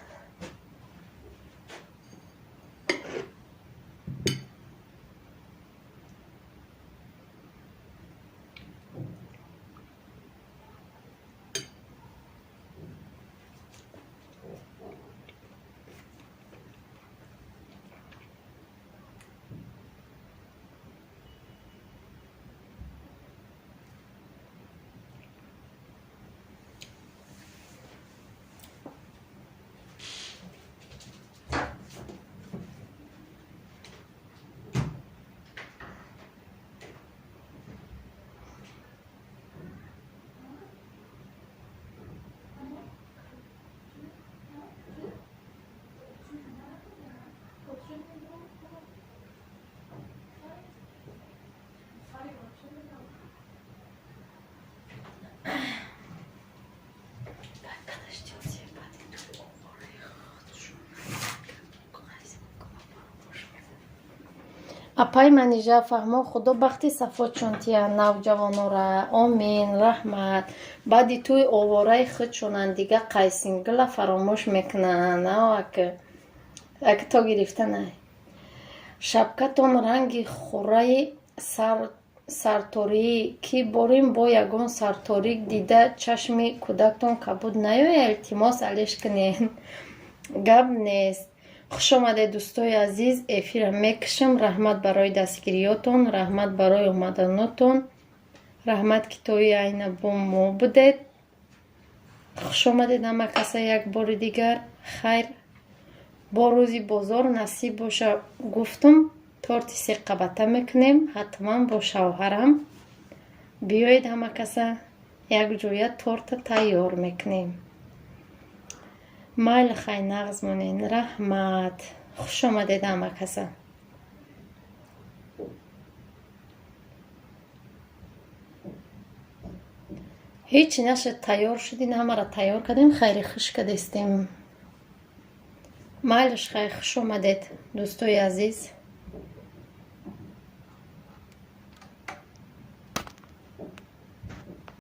[SPEAKER 1] апай манижа фаҳмо худо бахти сафотшонтия навҷавонора омин раҳмат. баъди туи овораи худшонан дига қайсингила фаромӯш мекунанд. ак то гирифтанай шабкатон ранги хӯраи сарторӣ ки борин бо ягон сарторик дида чашми кӯдактон кабуд наёяд. илтимос алиш кунед. гап нест. хушомадед дӯстои азиз. эфира мекушам. раҳмат барои дастгириётон, раҳмат барои омаданотон, раҳмат ки тои айна бо мо будед. хушомадед ҳама каса як бори дигар. хайр бо рӯзи бозор насиб боша гуфтум торти сеқабата мекунем ҳатман бо шавҳарам. биёед ҳама каса якҷоя торта тайёр мекунем. майли хай нағз монед. раҳмат. хушомадед ҳама каса. ҳеҷ нашад тайёр шудин ҳамаро тайёр кардем. хайри хушка дестем. майлиш хай. хушомадед дӯстои азиз.